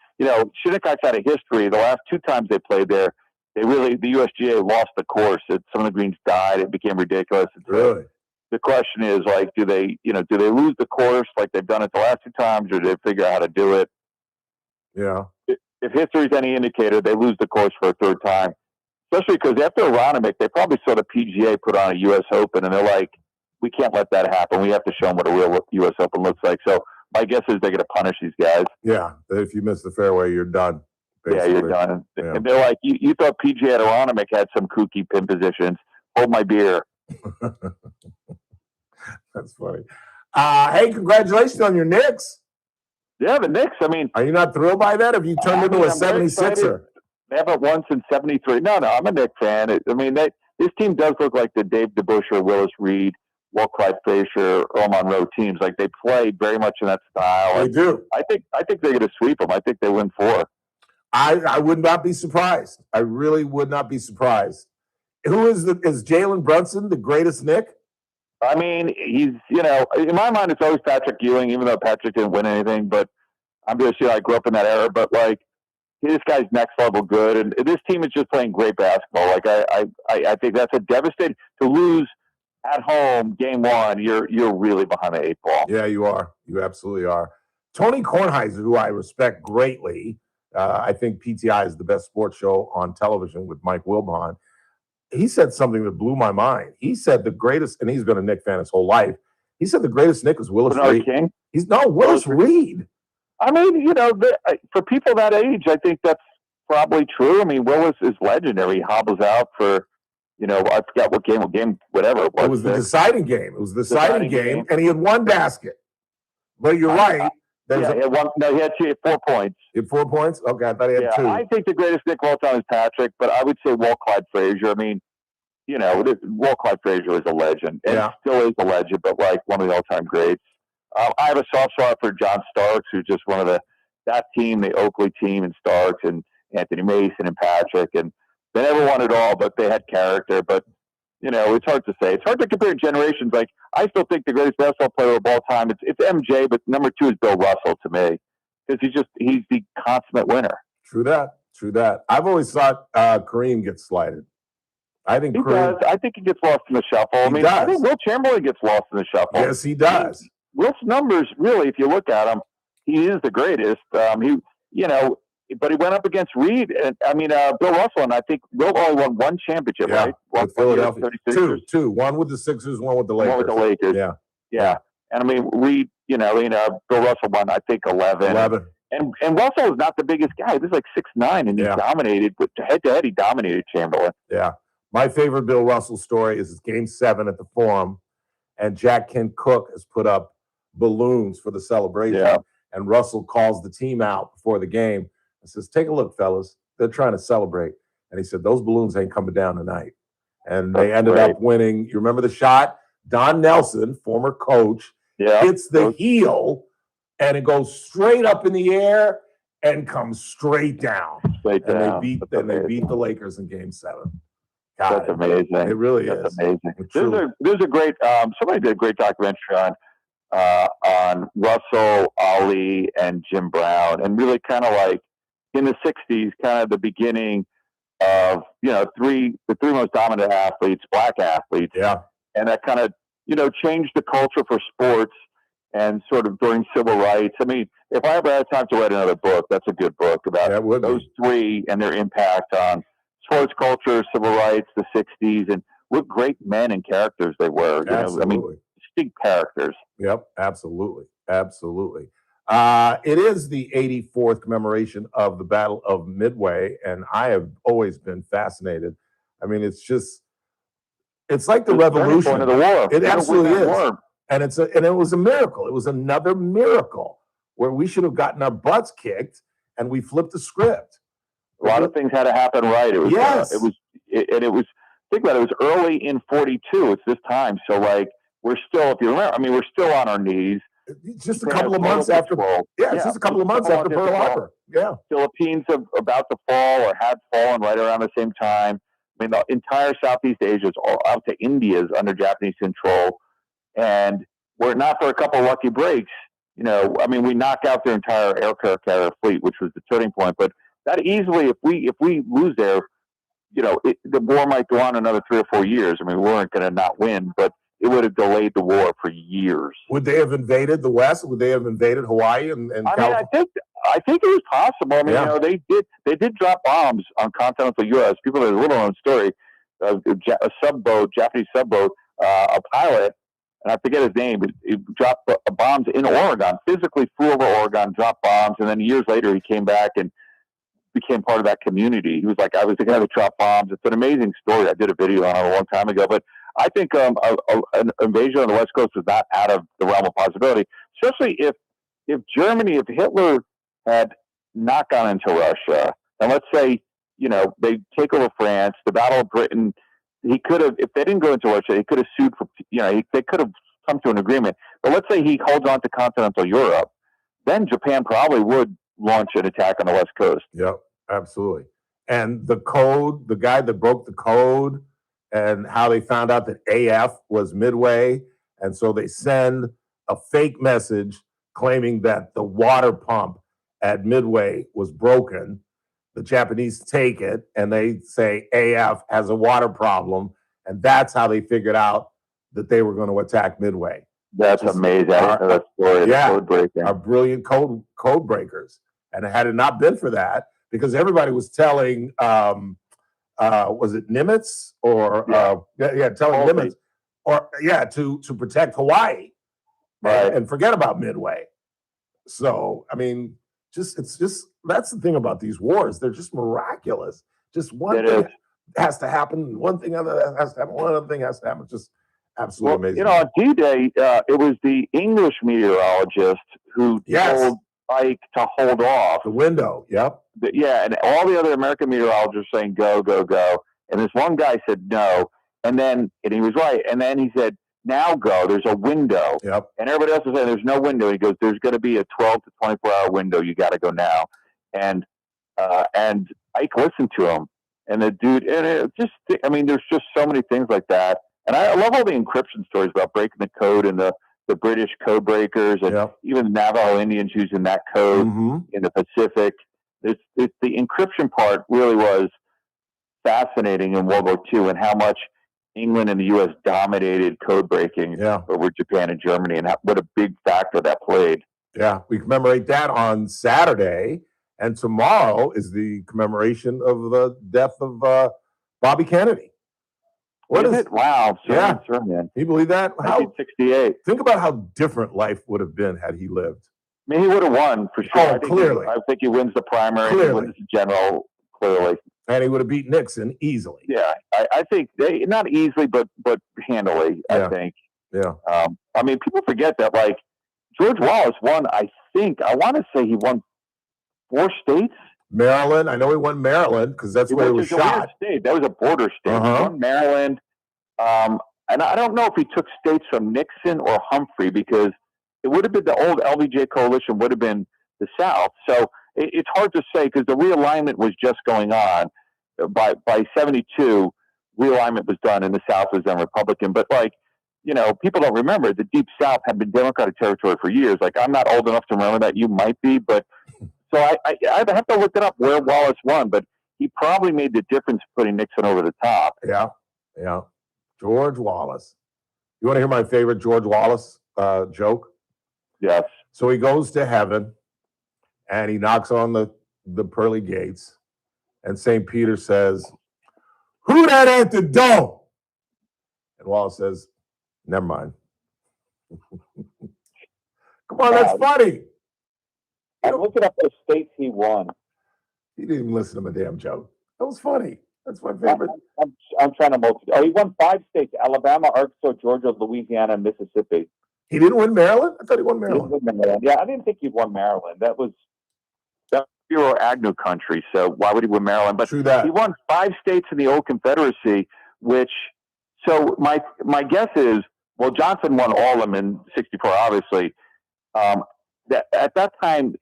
O: Shinnecock's had a history. The last 2 times they played there, the USGA lost the course. Some of the greens died. It became ridiculous.
B: Really?
O: The question is, like, do they lose the course like they've done it the last 2 times, or do they figure out how to do it?
B: Yeah.
O: If history is any indicator, they lose the course for a 3rd time. Especially because after Aronimik, they probably saw the PGA put on a U.S. Open, and they're like, we can't let that happen. We have to show them what a real U.S. Open looks like. So my guess is they're going to punish these guys.
B: Yeah, if you miss the fairway, you're done. Basically.
O: Yeah, you're done.
B: Yeah.
O: And they're like, you thought PGA at Aronimik had some kooky pin positions. Hold my beer.
B: That's funny. Hey, congratulations on your Knicks.
O: Yeah, the Knicks. I mean,
B: are you not thrilled by that? Have you turned into a 76er?
O: They haven't won since '73. No, I'm a Knicks fan. This team does look like the Dave DeBusschere, Willis Reed, Walt Clyde Frazier, Earl Monroe teams. Like, they play very much in that style.
B: They do.
O: I think they're going to sweep them. I think they win 4.
B: I would not be surprised. I really would not be surprised. Is Jalen Brunson the greatest Knick?
O: I mean, he's, in my mind, it's always Patrick Ewing, even though Patrick didn't win anything. But I'm just, I grew up in that era. But, like, this guy's next level good, and this team is just playing great basketball. Like, I think that's a devastating to lose at home game 1. You're really behind the 8 ball.
B: Yeah, you are. You absolutely are. Tony Kornheiser, who I respect greatly, I think PTI is the best sports show on television with Mike Wilbon. He said something that blew my mind. He said the greatest, and he's been a Knick fan his whole life. He said the greatest Knick is Willis Reed.
O: King?
B: Willis Reed.
O: I mean, for people that age, I think that's probably true. I mean, Willis is legendary. He hobbles out for, I forgot what game, whatever it was.
B: It was the deciding game. It was the deciding game, and he had 1 basket. But you're right.
O: He had 4 points.
B: He had 4 points? Okay, I thought he had 2.
O: I think the greatest Knick of all time is Patrick, but I would say Walt Clyde Frazier. I mean, Walt Clyde Frazier is a legend, and still is a legend, but like one of the all-time greats. I have a soft spot for John Starks, who's just one of that team, the Oakley team, and Starks and Anthony Mason and Patrick, and they never won it all, but they had character. But it's hard to say. It's hard to compare generations. Like, I still think the greatest basketball player of all time, it's MJ, but number 2 is Bill Russell to me, because he's the consummate winner.
B: True that. I've always thought Kareem gets slighted. I think Kareem
O: does. I think he gets lost in the shuffle. I think Will Chamberlain gets lost in the shuffle.
B: Yes, he does.
O: Will's numbers, really, if you look at him, he is the greatest. But he went up against Reed, and Bill Russell, and I think Will only won 1 championship, right?
B: With Philadelphia. 2. 1 with the Sixers, 1 with the Lakers.
O: 1 with the Lakers. Yeah. And I mean, Reed, Bill Russell won, I think, 11. And Russell is not the biggest guy. He was like 6'9", and he dominated. But head-to-head, he dominated Chamberlain.
B: Yeah. My favorite Bill Russell story is Game 7 at the Forum, and Jack Kent Cook has put up balloons for the celebration.
O: Yeah.
B: And Russell calls the team out before the game and says, "Take a look, fellas. They're trying to celebrate." And he said, "Those balloons ain't coming down tonight." And they ended up winning. You remember the shot? Don Nelson, former coach, hits the heel, and it goes straight up in the air and comes straight down. They beat the Lakers in Game 7. God,
O: that's amazing.
B: It really
O: That's
B: is.
O: amazing. There's a great somebody did a great documentary on Russell, Ali, and Jim Brown, and really kind of like in the 60s, kind of the beginning of the 3 most dominant athletes, black athletes.
B: Yeah.
O: And that kind of changed the culture for sports, and sort of during civil rights. I mean, if I ever had time to write another book, that's a good book about those 3 and their impact on sports culture, civil rights, the 60s, and what great men and characters they were. Distinct characters.
B: Yep, absolutely. It is the 84th commemoration of the Battle of Midway, and I have always been fascinated. I mean, it's like the revolution
O: of the war.
B: It absolutely is. And it was a miracle. It was another miracle where we should have gotten our butts kicked, and we flipped the script.
O: A lot of things had to happen right. It was think about it. It was early in 42. It's this time, so like we're still, if you remember, we're still on our knees.
B: Just a couple of months after. It's just a couple of months after Pearl Harbor. Yeah,
O: Philippines about to fall or had fallen right around the same time. I mean, the entire Southeast Asia is all out to India is under Japanese control. And were it not for a couple of lucky breaks, you know, I mean, we knocked out their entire aircraft carrier fleet, which was the turning point. But that easily, if we lose there, you know, the war might go on another 3 or 4 years. I mean, we weren't going to not win, but it would have delayed the war for years.
B: Would they have invaded the West? Would they have invaded Hawaii and California?
O: I think it was possible. I mean, you know, they did drop bombs on continental U.S. People have a little known story. A Japanese subboat, a pilot, and I forget his name, but he dropped bombs in Oregon, physically flew over Oregon, dropped bombs, and then years later he came back and became part of that community. He was like, I was the guy that dropped bombs. It's an amazing story. I did a video on it a long time ago, but I think an invasion on the West Coast is not out of the realm of possibility, especially if Germany, if Hitler had not gone into Russia, and let's say, you know, they take over France, the Battle of Britain, he could have, if they didn't go into Russia, he could have sued for, you know, they could have come to an agreement. But let's say he holds on to continental Europe, then Japan probably would launch an attack on the West Coast.
B: Yep, absolutely. And the code, the guy that broke the code, and how they found out that AF was Midway. And so they send a fake message claiming that the water pump at Midway was broken. The Japanese take it and they say AF has a water problem. And that's how they figured out that they were going to attack Midway.
O: That's amazing. That story,
B: yeah,
O: code breaking.
B: Our brilliant code breakers. And had it not been for that, because everybody was telling, was it Nimitz or telling Nimitz to protect Hawaii, right, and forget about Midway. So I mean, it's just that's the thing about these wars; they're just miraculous. Just one thing has to happen, one thing other has to happen, one other thing has to happen. It's just absolutely amazing.
O: You know, on D-Day, it was the English meteorologist who told Ike to hold off
B: the window. Yep.
O: And all the other American meteorologists were saying go, go, go. And this one guy said no. And he was right. And then he said, now go. There's a window.
B: Yep.
O: And everybody else was saying there's no window. He goes, there's going to be a 12 to 24-hour window. You got to go now. And Ike listened to him. And the dude, and it just, I mean, there's just so many things like that. And I love all the encryption stories about breaking the code and the British code breakers and even Navajo Indians using that code in the Pacific. The encryption part really was fascinating in World War II and how much England and the U.S. dominated code breaking over Japan and Germany and what a big factor that played.
B: Yeah, we commemorate that on Saturday, and tomorrow is the commemoration of the death of Bobby Kennedy. What is it?
O: Wow.
B: Yeah.
O: Sure, man.
B: Can you believe that?
O: 1968.
B: Think about how different life would have been had he lived.
O: I mean, he would have won for sure.
B: Oh, clearly.
O: I think he wins the primary.
B: Clearly.
O: He wins the general, clearly.
B: And he would have beat Nixon easily.
O: Yeah. I think not easily, but handily, I think.
B: Yeah.
O: I mean, people forget that, like, George Wallace won, I want to say he won 4 states.
B: Maryland. I know he won Maryland because that's where he was shot.
O: State. That was a border state. He won Maryland. And I don't know if he took states from Nixon or Humphrey because it would have been the old LBJ coalition would have been the South. So it's hard to say because the realignment was just going on. By 72, realignment was done and the South was then Republican. But like, you know, people don't remember the Deep South had been Democratic territory for years. Like, I'm not old enough to remember that. You might be, but so I have to look it up where Wallace won, but he probably made the difference putting Nixon over the top.
B: Yeah. Yeah. George Wallace. You want to hear my favorite George Wallace joke?
O: Yes.
B: So he goes to heaven and he knocks on the pearly gates and St. Peter says, "Who that at the door?" And Wallace says, "Never mind." Come on, that's funny.
O: I'm looking up the states he won.
B: He didn't even listen to my damn joke. That was funny. That's my favorite.
O: I'm trying to multitask. Oh, he won 5 states: Alabama, Arkansas, Georgia, Louisiana, and Mississippi.
B: He didn't win Maryland? I thought he won Maryland.
O: Yeah, I didn't think he won Maryland. That was Bureau Agnew country, so why would he win Maryland? But
B: True that.
O: He won 5 states in the old Confederacy, which, so my guess is, well, Johnson won all of them in 64, obviously. That at that time,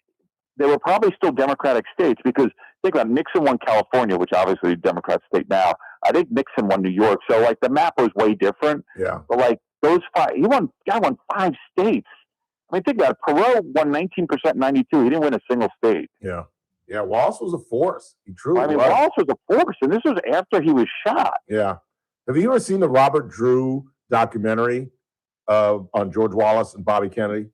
O: they were probably still Democratic states because think about it, Nixon won California, which obviously is a Democrat state now. I think Nixon won New York. So like the map was way different.
B: Yeah.
O: But like those five, guy won 5 states. I mean, think about it. Perot won 19% in 92. He didn't win a single state.
B: Yeah. Yeah. Wallace was a force. He truly was.
O: Wallace was a force, and this was after he was shot.
B: Yeah. Have you ever seen the Robert Drew documentary on George Wallace and Bobby Kennedy?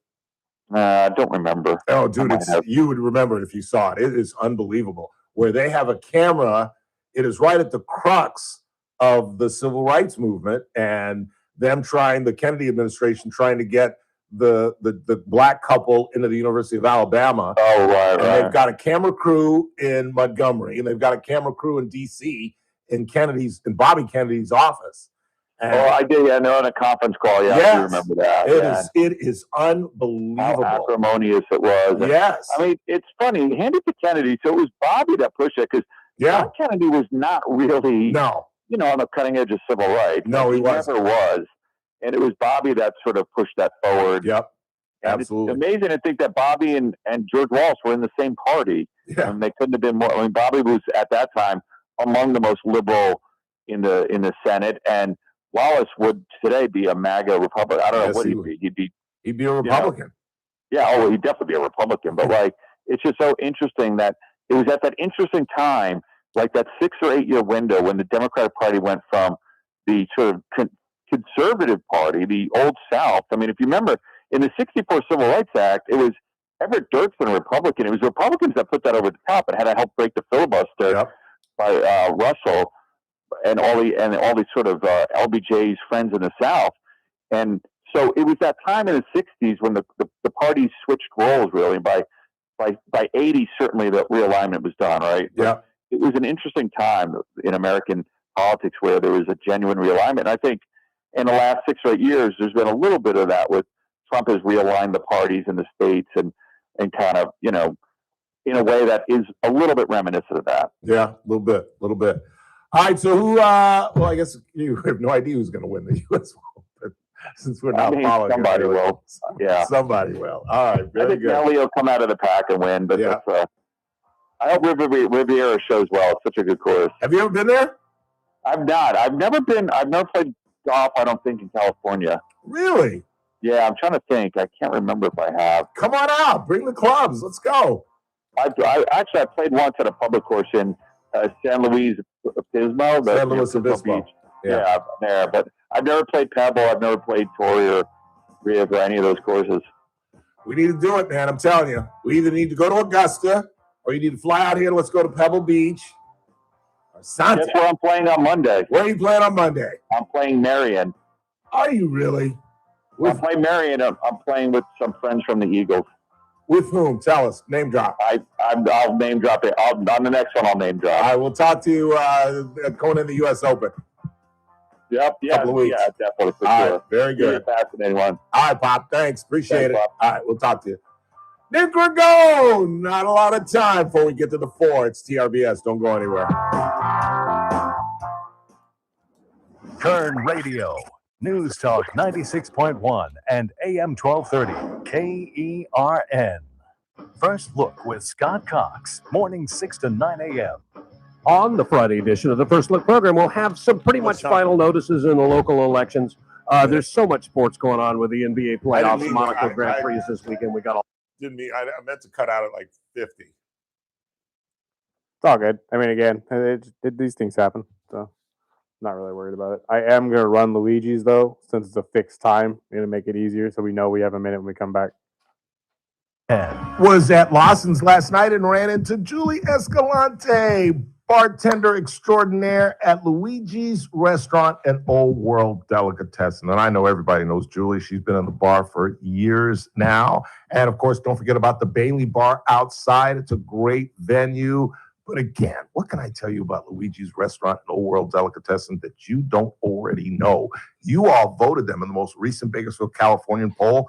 O: I don't remember.
B: Oh, dude, you would remember it if you saw it. It is unbelievable. Where they have a camera, it is right at the crux of the civil rights movement and them the Kennedy administration trying to get the black couple into the University of Alabama.
O: Oh, right,
B: and they've got a camera crew in Montgomery, and they've got a camera crew in D.C. in Bobby Kennedy's office. And
O: I did. Yeah, they're on a conference call. Yeah,
B: yes,
O: I do remember that.
B: It is unbelievable.
O: How acrimonious it was.
B: Yes.
O: I mean, it's funny. Hand it to Kennedy. So it was Bobby that pushed it because John Kennedy was not really, on the cutting edge of civil rights.
B: No, he wasn't.
O: Never was. And it was Bobby that sort of pushed that forward.
B: Yep.
O: And
B: absolutely.
O: It's amazing to think that Bobby and George Wallace were in the same party.
B: Yeah.
O: And they couldn't have been more. I mean, Bobby was at that time among the most liberal in the Senate, and Wallace would today be a MAGA Republican. I don't know what he'd be.
B: He'd be a Republican.
O: He'd definitely be a Republican. But like, it's just so interesting that it was at that interesting time, like that 6 or 8 year window when the Democratic Party went from the sort of conservative party, the Old South. I mean, if you remember, in the '64 Civil Rights Act, it was Everett Dirksen, a Republican. It was Republicans that put that over the top and had to help break the filibuster by Russell and all these sort of LBJ's friends in the South. And so it was that time in the '60s when the parties switched roles, really. By '80, certainly the realignment was done, right?
B: Yeah.
O: It was an interesting time in American politics where there was a genuine realignment. And I think in the last 6 or 8 years, there's been a little bit of that with Trump has realigned the parties in the states and kind of, in a way that is a little bit reminiscent of that.
B: Yeah, a little bit. All right, so who, well, I guess you have no idea who's going to win the U.S. Open since we're not following.
O: Somebody will. Yeah.
B: Somebody will. All right, very
O: I think
B: good.
O: Nelly will come out of the pack and win, but I hope Riviera shows well. It's such a good course.
B: Have you ever been there?
O: I've not. I've never played golf, I don't think, in California.
B: Really?
O: Yeah, I'm trying to think. I can't remember if I have.
B: Come on out. Bring the clubs. Let's go.
O: I played once at a public course in San Luis Obispo.
B: San Luis Obispo.
O: Yeah, there. But I've never played Pebble. I've never played Torrey or Riv or any of those courses.
B: We need to do it, man. I'm telling you. We either need to go to Augusta or you need to fly out here. Let's go to Pebble Beach.
O: Guess where I'm playing on Monday?
B: Where are you playing on Monday?
O: I'm playing Marion.
B: Are you really?
O: I'm playing Marion. I'm playing with some friends from the Eagles.
B: With whom? Tell us. Name drop.
O: I'll name drop it. On the next one, I'll name drop.
B: All right, we'll talk to you going in the U.S. Open.
O: Yep. Yeah.
B: Couple of weeks.
O: Yeah, definitely. For
B: All
O: sure.
B: right, very good.
O: Really fascinating one.
B: All right, Pop. Thanks. Appreciate it.
O: Pop.
B: All right, we'll talk to you. Nick Ragone. Not a lot of time before we get to the 4. It's TRBS. Don't go anywhere.
E: Kern Radio, News Talk 96.1 and AM 1230, KERN. First Look with Scott Cox, morning 6 to 9 a.m.
F: On the Friday edition of the First Look program, we'll have some pretty much final notices in the local elections. There's so much sports going on with the NBA playoffs, Monaco Grand Prix this weekend. We got all.
B: I meant to cut out at like 50.
K: It's all good. I mean, again, these things happen, so not really worried about it. I am going to run Luigi's, though, since it's a fixed time. I'm going to make it easier so we know we have a minute when we come back.
B: Was at Lawson's last night and ran into Julie Escalante, bartender extraordinaire at Luigi's Restaurant and Old World Delicatessen. And I know everybody knows Julie. She's been in the bar for years now. And, of course, don't forget about the Bailey Bar outside. It's a great venue. But again, what can I tell you about Luigi's Restaurant and Old World Delicatessen that you don't already know? You all voted them in the most recent Bakersfield, Californian poll.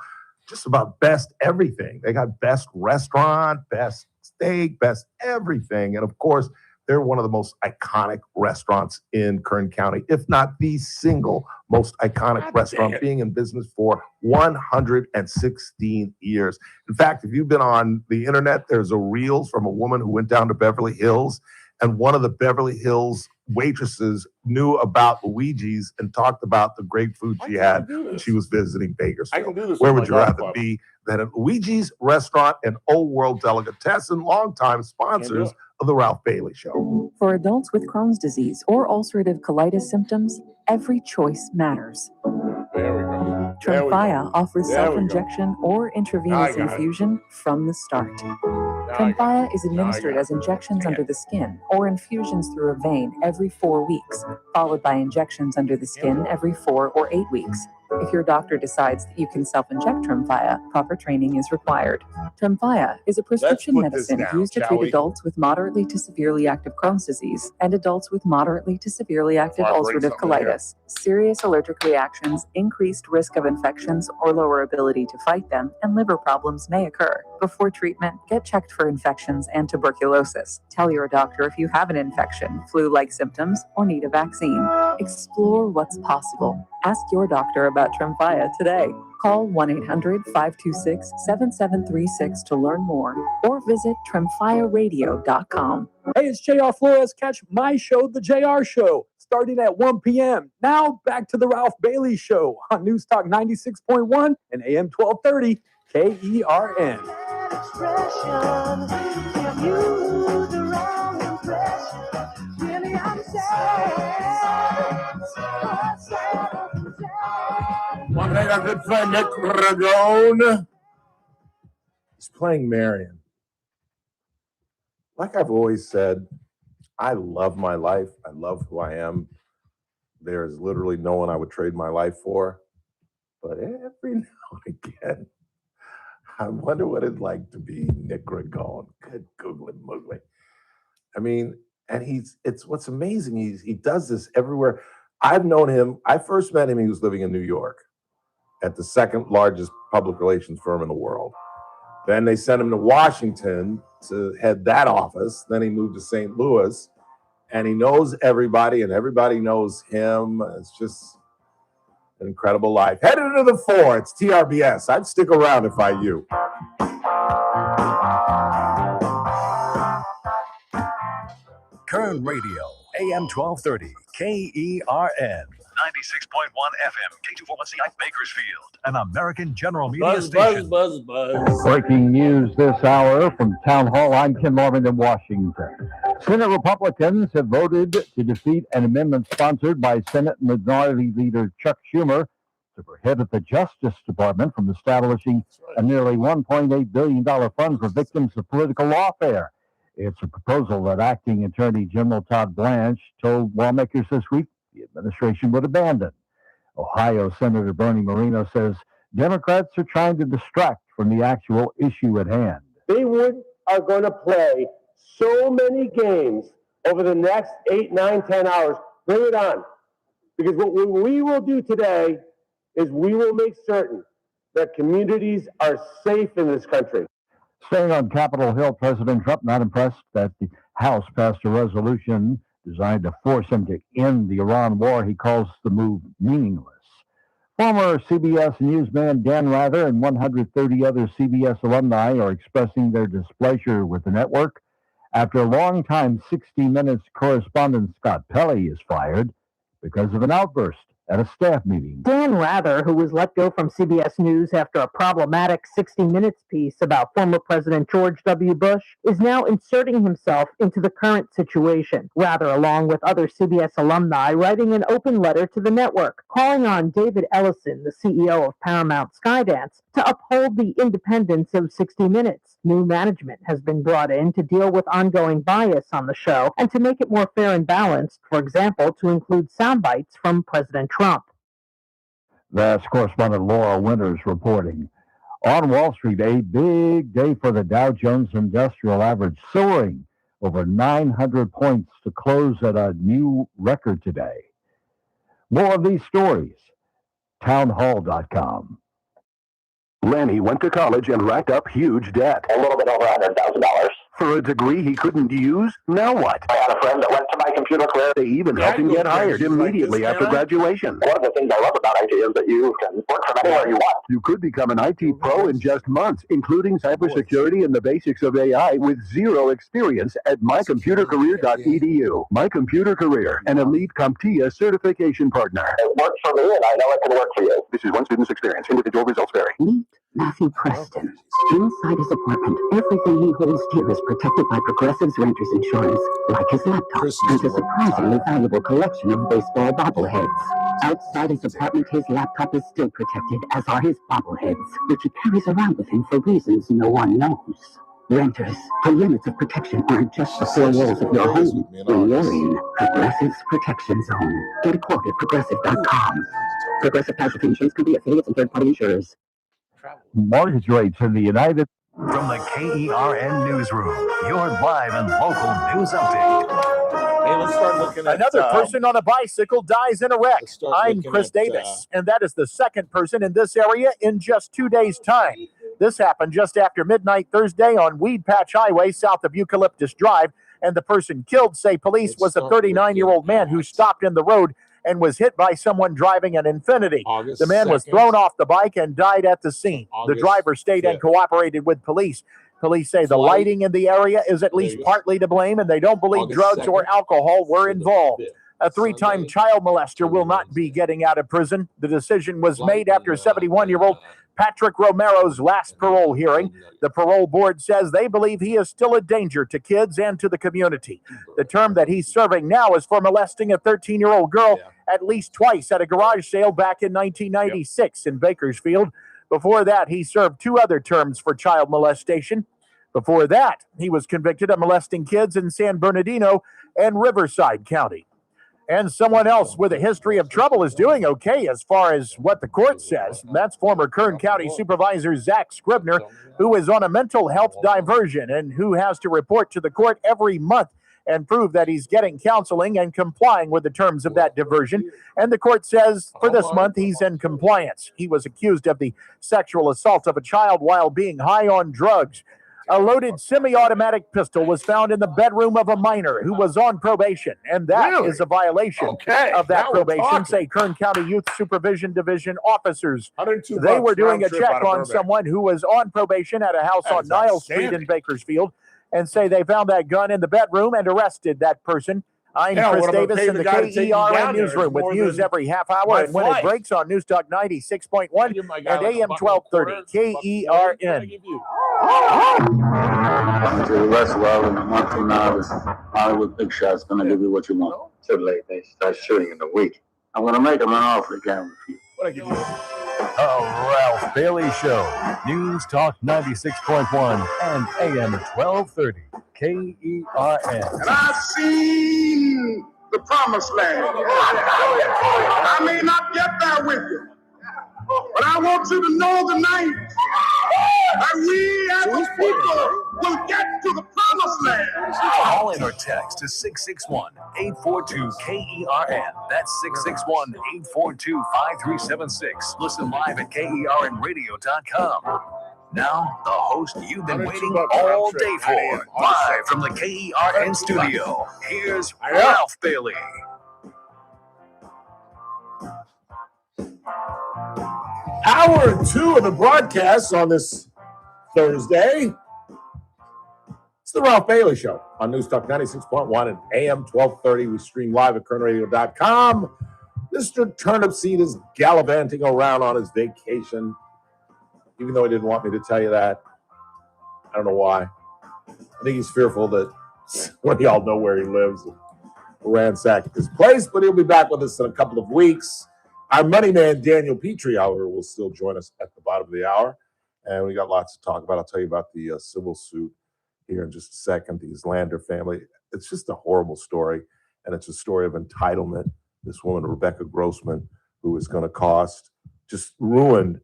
B: Just about best everything. They got best restaurant, best steak, best everything. And, of course, they're one of the most iconic restaurants in Kern County, if not the single most iconic restaurant, being in business for 116 years. In fact, if you've been on the internet, there's a reels from a woman who went down to Beverly Hills and one of the Beverly Hills waitresses knew about Luigi's and talked about the great food she had when she was visiting Bakersfield. Where would you rather be than at Luigi's Restaurant and Old World Delicatessen, longtime sponsors of the Ralph Bailey Show?
P: For adults with Crohn's disease or ulcerative colitis symptoms, every choice matters.
B: There we go.
P: Tremfya offers self-injection or intravenous infusion from the start. Tremfya is administered as injections under the skin or infusions through a vein every 4 weeks, followed by injections under the skin every 4 or 8 weeks. If your doctor decides that you can self-inject Tremfya, proper training is required. Tremfya is a prescription medicine used to treat adults with moderately to severely active Crohn's disease and adults with moderately to severely active ulcerative colitis. Serious allergic reactions, increased risk of infections or lower ability to fight them, and liver problems may occur. Before treatment, get checked for infections and tuberculosis. Tell your doctor if you have an infection, flu-like symptoms, or need a vaccine. Explore what's possible. Ask your doctor about Tremfya today. Call 1-800-526-7736 to learn more or visit tremfyaradio.com.
F: Hey, it's JR Flores. Catch my show, The JR Show, starting at 1 p.m. Now back to the Ralph Bailey Show on News Talk 96.1 and AM 1230 KERN.
B: One night, our good friend Nick Ragone is playing Marion. Like I've always said, I love my life. I love who I am. There is literally no one I would trade my life for. But every now and again, I wonder what it'd like to be Nick Ragone. Good googly moogly. I mean, and it's what's amazing. He does this everywhere. I've known him. I first met him. He was living in New York at the second largest public relations firm in the world. Then they sent him to Washington to head that office. Then he moved to St. Louis, and he knows everybody, and everybody knows him. It's just an incredible life. Headed into the 4, it's TRBS. I'd stick around if I you.
E: Kern Radio, AM 1230, KERN. 96.1 FM, K241CI, Bakersfield, an American General Media station.
B: Buzz.
L: Breaking news this hour from Town Hall. I'm Ken Norman in Washington. Senate Republicans have voted to defeat an amendment sponsored by Senate Minority Leader Chuck Schumer to prohibit the Justice Department from establishing a nearly $1.8 billion fund for victims of political lawfare. It's a proposal that Acting Attorney General Todd Blanche told lawmakers this week the administration would abandon. Ohio Senator Bernie Moreno says Democrats are trying to distract from the actual issue at hand.
F: They are going to play so many games over the next 8, 9, 10 hours. Bring it on. Because what we will do today is we will make certain that communities are safe in this country.
L: Staying on Capitol Hill, President Trump not impressed that the House passed a resolution designed to force him to end the Iran war. He calls the move meaningless. Former CBS newsman Dan Rather and 130 other CBS alumni are expressing their displeasure with the network after a longtime 60 Minutes correspondent Scott Pelley is fired because of an outburst at a staff meeting.
Q: Dan Rather, who was let go from CBS News after a problematic 60 Minutes piece about former President George W. Bush, is now inserting himself into the current situation. Rather, along with other CBS alumni, writing an open letter to the network, calling on David Ellison, the CEO of Paramount Skydance, to uphold the independence of 60 Minutes. New management has been brought in to deal with ongoing bias on the show and to make it more fair and balanced, for example, to include sound bites from President Trump.
L: That's correspondent Laura Winters reporting. On Wall Street, a big day for the Dow Jones Industrial Average, soaring over 900 points to close at a new record today. More of these stories, townhall.com.
H: Lenny went to college and racked up huge debt.
R: A little bit over $100,000.
H: For a degree he couldn't use? Now what?
R: I had a friend that went to my
O: computer career.
N: They even help him get hired immediately after graduation.
O: One of the things I love about IT is that you can work from anywhere you want.
N: You could become an IT pro in just months, including cybersecurity and the basics of AI with zero experience at mycomputercareer.edu. My Computer Career, an elite CompTIA certification partner.
O: It works for me, and I know it can work for you.
N: This is one student's experience. Individual results vary.
R: Meet Matthew Preston. Inside his apartment, everything he holds dear is protected by Progressive's renter's insurance, like his laptop and a surprisingly valuable collection of baseball bobbleheads. Outside his apartment, his laptop is still protected, as are his bobbleheads, which he carries around with him for reasons no one knows. Renters, the limits of protection aren't just the four walls of your home. When you're in Progressive's Protection Zone. Get a quote at Progressive.com. Progressive Casualty Insurance Company, affiliates, and third-party insurers.
L: Mortgage rates in the United.
E: From the KERN Newsroom, your live and local news update.
B: Hey, let's start looking at
C: Another person on a bicycle dies in a wreck. I'm Chris
B: at,
C: Davis, and that is the second person in this area in just 2 days' time. This happened just after midnight Thursday on Weed Patch Highway south of Eucalyptus Drive, and the person killed, say police, was a 39-year-old man who stopped in the road and was hit by someone driving an Infinity. The man was thrown off the bike and died at the scene. The driver stayed and cooperated with police. Police say the lighting in the area is at least partly to blame, and they don't believe drugs or alcohol were involved. A 3-time child molester will not be getting out of prison. The decision was made after 71-year-old Patrick Romero's last parole hearing. The parole board says they believe he is still a danger to kids and to the community. The term that he's serving now is for molesting a 13-year-old girl at least twice at a garage sale back in 1996 in Bakersfield. Before that, he served 2 other terms for child molestation. Before that, he was convicted of molesting kids in San Bernardino and Riverside County. And someone else with a history of trouble is doing okay as far as what the court says. That's former Kern County Supervisor Zach Scribner, who is on a mental health diversion and who has to report to the court every month and prove that he's getting counseling and complying with the terms of that diversion. And the court says for this month he's in compliance. He was accused of the sexual assault of a child while being high on drugs. A loaded semi-automatic pistol was found in the bedroom of a minor who was on probation, and that is a violation of that probation, say Kern County Youth Supervision Division officers. They were doing a check on someone who was on probation at a house on Niles Street in Bakersfield, and say they found that gun in the bedroom and arrested that person. I'm Chris Davis in the KERN Newsroom with news every half hour and when it breaks on News Talk 96.1 and AM 1230 KERN.
S: To the rest well in a month from now, this Hollywood Big Shot's gonna give you what you want. Too late. They start shooting in a week. I'm gonna make him an offer again with you.
B: What I give you?
E: The Ralph Bailey Show. News Talk 96.1 and AM 1230. KERN.
T: And I've seen the promised land. I may not get there with you, but I want you to know tonight that we as a people will get to the promised land.
E: Call in or text to 661-842-KERN. That's 661-842-5376. Listen live at KERNradio.com. Now, the host you've been waiting all day for. Live from the KERN studio, here's Ralph Bailey.
B: Hour 2 of the broadcast on this Thursday. It's the Ralph Bailey Show on News Talk 96.1 and AM 1230. We stream live at KernRadio.com. Mr. Turnipseed is gallivanting around on his vacation, even though he didn't want me to tell you that. I don't know why. I think he's fearful that when y'all know where he lives, we'll ransack his place, but he'll be back with us in a couple of weeks. Our money man, Daniel Petrie, however, will still join us at the bottom of the hour. And we got lots to talk about. I'll tell you about the civil suit here in just a second, the Islander family. It's just a horrible story, and it's a story of entitlement. This woman, Rebecca Grossman, who is going to cost, just ruined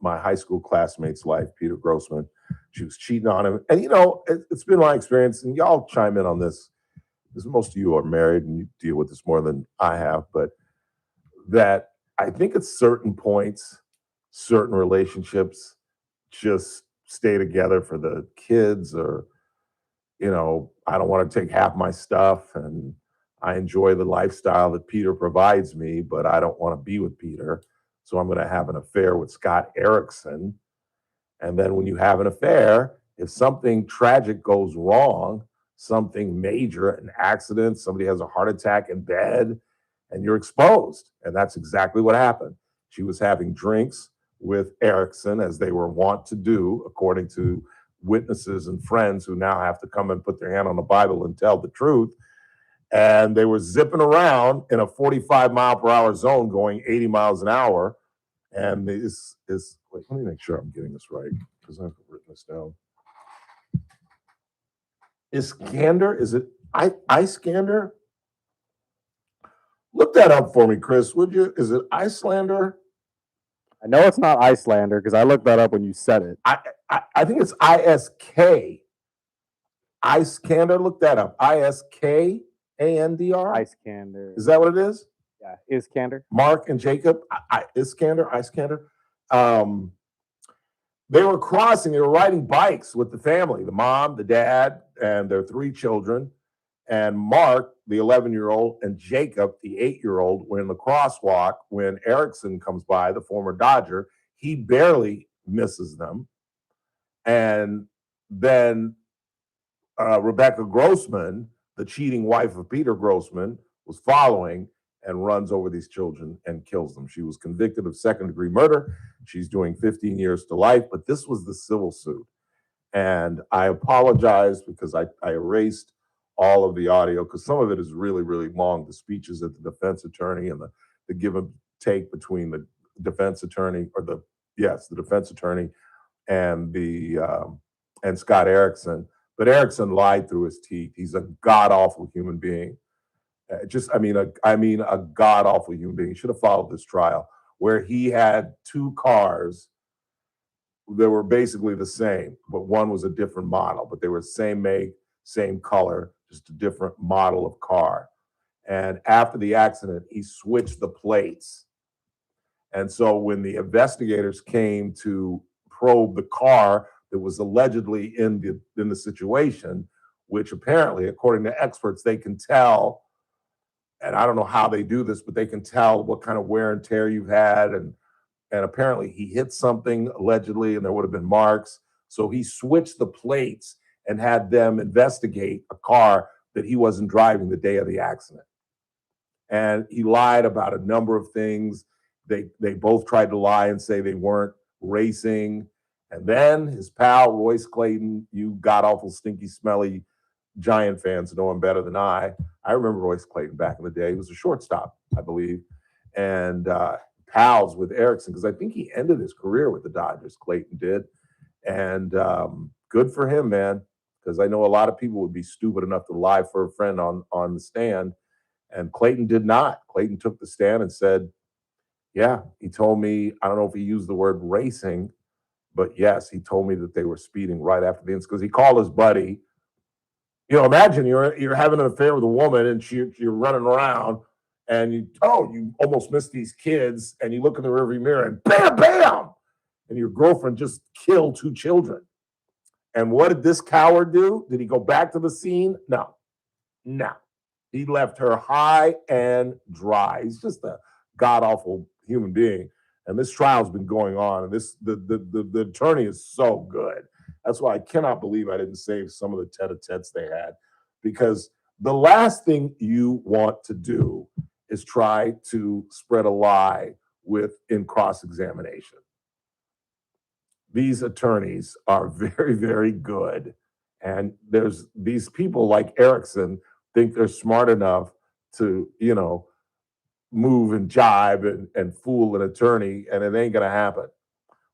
B: my high school classmate's life, Peter Grossman. She was cheating on him. And, you know, it's been my experience, and y'all chime in on this, because most of you are married and you deal with this more than I have, but that I think at certain points, certain relationships just stay together for the kids, or, you know, I don't want to take half my stuff, and I enjoy the lifestyle that Peter provides me, but I don't want to be with Peter. So I'm going to have an affair with Scott Erickson. And then when you have an affair, if something tragic goes wrong, something major, an accident, somebody has a heart attack in bed, and you're exposed. And that's exactly what happened. She was having drinks with Erickson, as they were wont to do, according to witnesses and friends who now have to come and put their hand on the Bible and tell the truth. And they were zipping around in a 45-mile-per-hour zone going 80 miles an hour. And wait, let me make sure I'm getting this right, because I've written this down. Iskander, is it Iskander? Look that up for me, Chris, would you? Is it Icelander?
K: I know it's not Icelander because I looked that up when you said it.
B: I think it's ISK. Iskander, look that up. ISKANDR?
K: Iskander.
B: Is that what it is?
K: Yeah, Iskander.
B: Mark and Jacob, Iskander. They were crossing, they were riding bikes with the family, the mom, the dad, and their 3 children. And Mark, the 11-year-old, and Jacob, the 8-year-old, were in the crosswalk when Erickson comes by, the former Dodger. He barely misses them. And then Rebecca Grossman, the cheating wife of Peter Grossman, was following and runs over these children and kills them. She was convicted of second-degree murder. She's doing 15 years to life, but this was the civil suit. And I apologize because I erased all of the audio because some of it is really, really long. The speeches of the defense attorney and the give and take between the defense attorney the defense attorney and and Scott Erickson. But Erickson lied through his teeth. He's a god-awful human being. A god-awful human being. He should have followed this trial where he had 2 cars that were basically the same, but one was a different model, but they were same make, same color, just a different model of car. And after the accident, he switched the plates. And so when the investigators came to probe the car that was allegedly in the situation, which apparently, according to experts, they can tell, and I don't know how they do this, but they can tell what kind of wear and tear you've had. And apparently he hit something allegedly, and there would have been marks. So he switched the plates and had them investigate a car that he wasn't driving the day of the accident. And he lied about a number of things. They both tried to lie and say they weren't racing. And then his pal, Royce Clayton, you god-awful, stinky, smelly Giant fans know him better than I remember Royce Clayton back in the day. He was a shortstop, I believe, and pals with Erickson, because I think he ended his career with the Dodgers, Clayton did. And good for him, man, because I know a lot of people would be stupid enough to lie for a friend on the stand. And Clayton did not. Clayton took the stand and said, yeah, he told me, I don't know if he used the word racing, but yes, he told me that they were speeding right after the incident, because he called his buddy. You know, imagine you're having an affair with a woman and you're running around and you almost missed these kids, and you look in the rearview mirror and bam, bam, and your girlfriend just killed 2 children. And what did this coward do? Did he go back to the scene? No. He left her high and dry. He's just a god-awful human being. And this trial's been going on, and the attorney is so good. That's why I cannot believe I didn't save some of the tete-a-tetes they had, because the last thing you want to do is try to spread a lie in cross-examination. These attorneys are very, very good. And there's these people like Erickson think they're smart enough to, move and jibe and fool an attorney, and it ain't going to happen.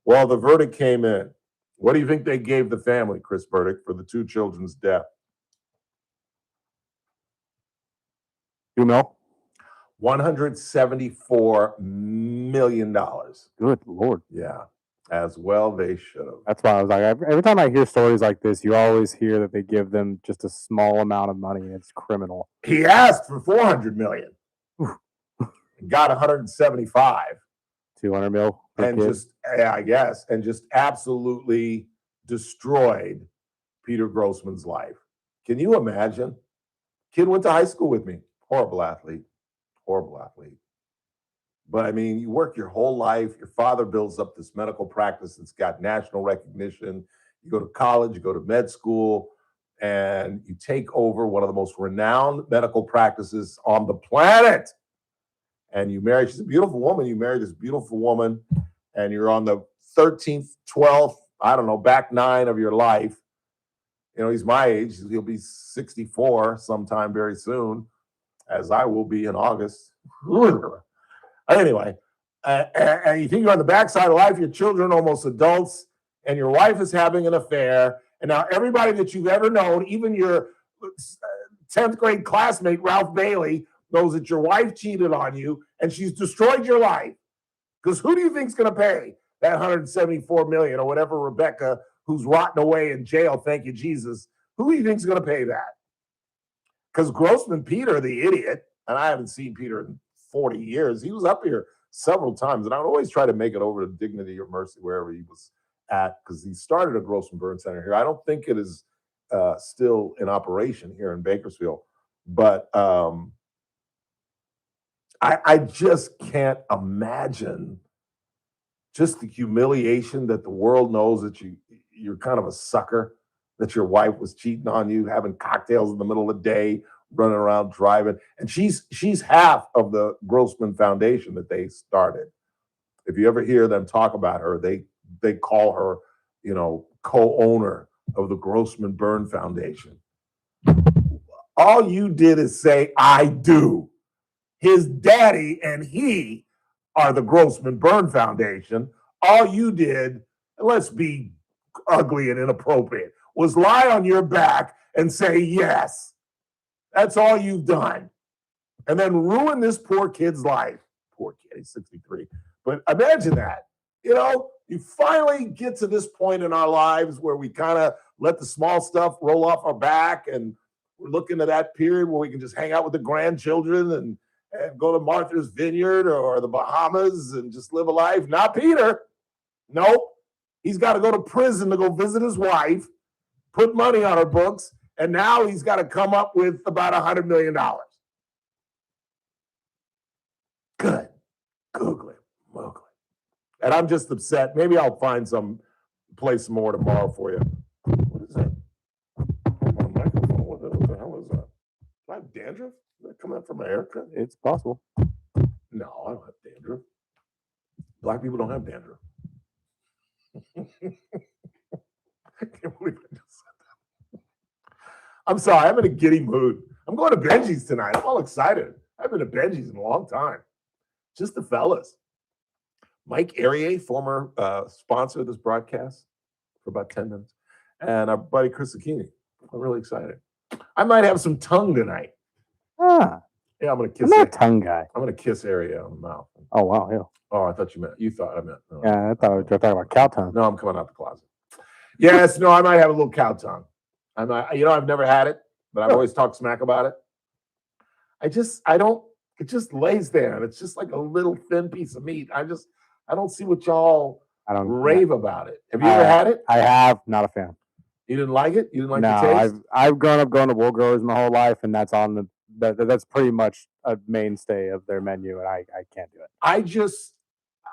B: Well, the verdict came in. What do you think they gave the family, Chris Burdick, for the 2 children's death?
K: $2 million?
B: $174 million.
K: Good Lord.
B: Yeah, as well they should have.
K: That's why I was like, every time I hear stories like this, you always hear that they give them just a small amount of money, and it's criminal.
B: He asked for $400 million. Got 175.
K: 200 mil per
B: and
K: kid.
B: just absolutely destroyed Peter Grossman's life. Can you imagine? Kid went to high school with me. horrible athlete. But I mean, you work your whole life. Your father builds up this medical practice that's got national recognition. You go to college, you go to med school, and you take over one of the most renowned medical practices on the planet. And you marry, she's a beautiful woman. You marry this beautiful woman, and you're on the 13th, 12th, I don't know, back 9 of your life. You know, he's my age. He'll be 64 sometime very soon, as I will be in August. Anyway, and you think you're on the backside of life, your children are almost adults, and your wife is having an affair. And now everybody that you've ever known, even your 10th grade classmate, Ralph Bailey, knows that your wife cheated on you and she's destroyed your life. Because who do you think's going to pay that $174 million or whatever Rebecca, who's rotting away in jail, thank you, Jesus, who do you think's going to pay that? Because Grossman Peter, the idiot, and I haven't seen Peter in 40 years, he was up here several times, and I would always try to make it over to Dignity or Mercy, wherever he was at, because he started a Grossman Burn Center here. I don't think it is still in operation here in Bakersfield, but I just can't imagine just the humiliation that the world knows that you're kind of a sucker, that your wife was cheating on you, having cocktails in the middle of the day, running around driving. And she's half of the Grossman Foundation that they started. If you ever hear them talk about her, they call her, you know, co-owner of the Grossman Burn Foundation. All you did is say, I do. His daddy and he are the Grossman Burn Foundation. All you did, and let's be ugly and inappropriate, was lie on your back and say yes. That's all you've done. And then ruin this poor kid's life. Poor kid, he's 63. But imagine that. You know, you finally get to this point in our lives where we kind of let the small stuff roll off our back, and we're looking to that period where we can just hang out with the grandchildren and go to Martha's Vineyard or the Bahamas and just live a life. Not Peter. Nope. He's got to go to prison to go visit his wife, put money on her books, and now he's got to come up with about $100 million. Good. Googly. Mowgli. And I'm just upset. Maybe I'll find some place more tomorrow for you. What is that? My microphone. What the hell is that? Do I have dandruff? Is that coming up from my haircut?
K: It's possible.
B: No, I don't have dandruff. Black people don't have dandruff. I can't believe I just said that. I'm sorry, I'm in a giddy mood. I'm going to Benji's tonight. I'm all excited. I haven't been to Benji's in a long time. Just the fellas. Mike Arier, former sponsor of this broadcast for about 10 minutes, and our buddy Chris Zucchini. I'm really excited. I might have some tongue tonight.
K: Ah.
B: Yeah, I'm going to kiss.
K: I'm not a tongue guy.
B: I'm going to kiss Arier on the mouth.
K: Oh, wow. Yeah.
B: Oh, I thought you thought I meant. No.
K: Yeah, I thought we were talking about cow tongue.
B: No, I'm coming out the closet. Yes, no, I might have a little cow tongue. I've never had it, but I've always talked smack about it. It just lays there, and it's just like a little thin piece of meat. I don't see what y'all rave about it. Have you ever had it?
K: I have. Not a fan.
B: You didn't like it? You didn't like the taste?
K: I've grown up going to Wool Growers my whole life, and that's on that's pretty much a mainstay of their menu, and I can't do it.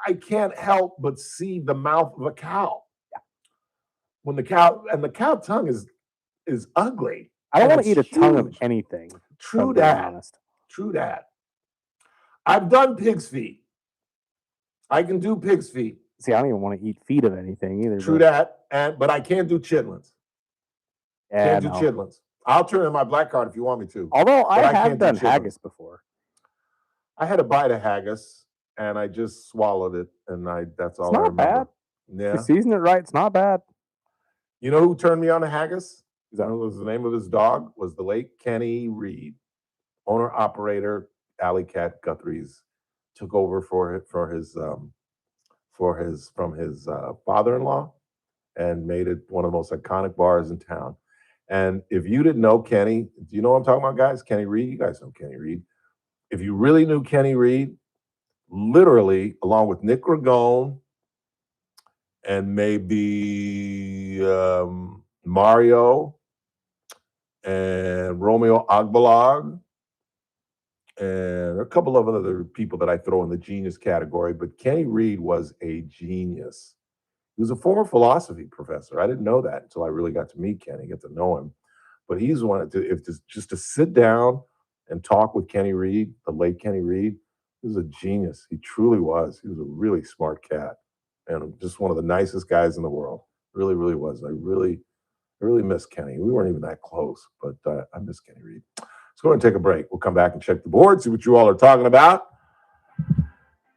B: I can't help but see the mouth of a cow. When the cow tongue is ugly.
K: I don't want to eat a tongue of anything.
B: True that. I've done pig's feet. I can do pig's feet.
K: See, I don't even want to eat feet of anything either.
B: True that. But I can't do chitlins.
K: Yeah,
B: can't do chitlins. I'll turn in my black card if you want me to.
K: Although I have done haggis before.
B: I had a bite of haggis and I just swallowed it, and that's all I remember.
K: Bad.
B: Yeah.
K: If you season it right, it's not bad.
B: You know who turned me on to haggis? That was the name of his dog, was the late Kenny Reed, owner operator. Alley Cat Guthrie's took over from his father-in-law and made it one of the most iconic bars in town. And if you didn't know Kenny, do you know what I'm talking about, guys? Kenny Reed, you guys know Kenny Reed. If you really knew Kenny Reed, literally, along with Nick Ragone and maybe Mario and Romeo Agbalag and a couple of other people that I throw in the genius category, but Kenny Reed was a genius. He was a former philosophy professor. I didn't know that until I really got to meet Kenny, get to know him. But he's one just to sit down and talk with Kenny Reed, the late Kenny Reed, he was a genius. He truly was. He was a really smart cat and just one of the nicest guys in the world. Really, really was. I really miss Kenny. We weren't even that close, but I miss Kenny Reed. Let's go and take a break. We'll come back and check the board, see what you all are talking about.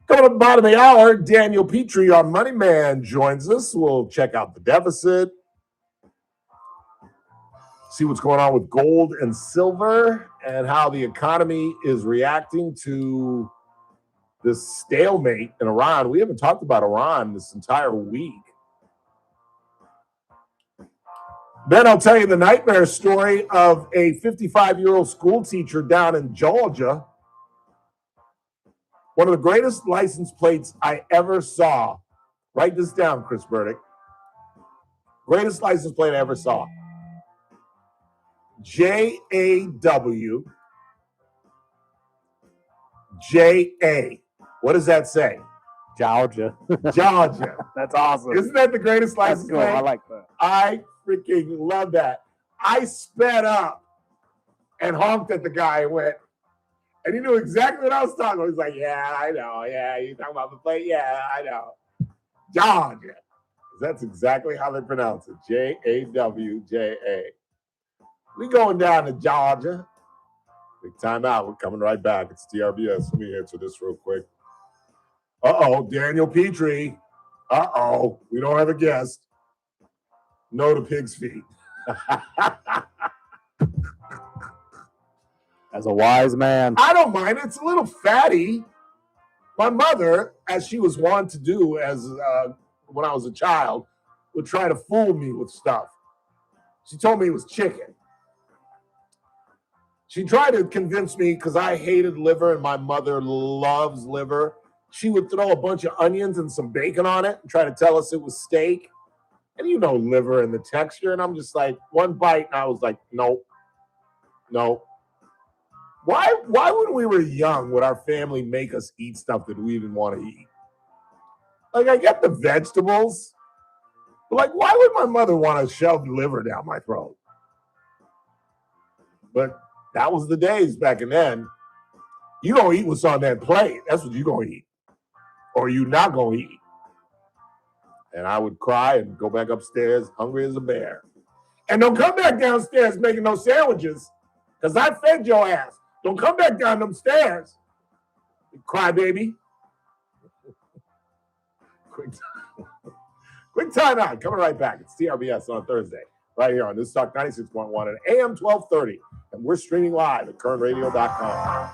B: Coming up at the bottom of the hour, Daniel Petrie, our money man, joins us. We'll check out the deficit, see what's going on with gold and silver, and how the economy is reacting to this stalemate in Iran. We haven't talked about Iran this entire week. Then I'll tell you the nightmare story of a 55-year-old school teacher down in Georgia. One of the greatest license plates I ever saw. Write this down, Chris Burdick. Greatest license plate I ever saw. JAW JA. What does that say?
K: Georgia.
B: Georgia.
K: That's awesome.
B: Isn't that the greatest license
K: That's cool.
B: plate?
K: I like that.
B: I freaking love that. I sped up and honked at the guy and went, and he knew exactly what I was talking about. He's like, yeah, I know. Yeah, you talking about the plate? Yeah, I know. Georgia. That's exactly how they pronounce it. JAWJA. We going down to Georgia. Big time out. We're coming right back. It's TRBS. Let me answer this real quick. Uh-oh, Daniel Petrie. Uh-oh, we don't have a guest. No to pig's feet.
K: As a wise man.
B: I don't mind. It's a little fatty. My mother, as she was wont to do when I was a child, would try to fool me with stuff. She told me it was chicken. She tried to convince me because I hated liver and my mother loves liver. She would throw a bunch of onions and some bacon on it and try to tell us it was steak. And you know liver and the texture. And I'm just like, one bite, and I was like, no. Why when we were young would our family make us eat stuff that we didn't want to eat? Like, I get the vegetables, but like, why would my mother want to shove liver down my throat? But that was the days back in then. You gonna eat what's on that plate. That's what you gonna eat. Or you not gonna eat. And I would cry and go back upstairs, hungry as a bear. And don't come back downstairs making no sandwiches, because I fed your ass. Don't come back down them stairs. You cry, baby. Quick time out. Coming right back. It's TRBS on Thursday, right here on News Talk 96.1 and AM 1230. And we're streaming live at KernRadio.com.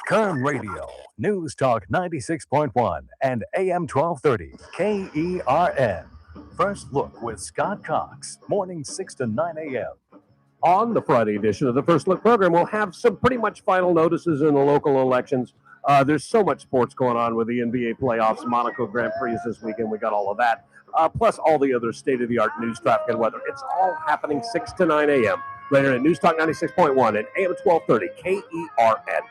E: Kern Radio, News Talk 96.1 and AM 1230, KERN. First Look with Scott Cox, mornings 6 to 9 a.m.
F: On the Friday edition of the First Look program, we'll have some pretty much final notices in the local elections. There's so much sports going on with the NBA playoffs, Monaco Grand Prix this weekend. We got all of that, plus all the other state-of-the-art news, traffic, and weather. It's all happening 6 to 9 a.m. right here at News Talk 96.1 and AM 1230 KERN.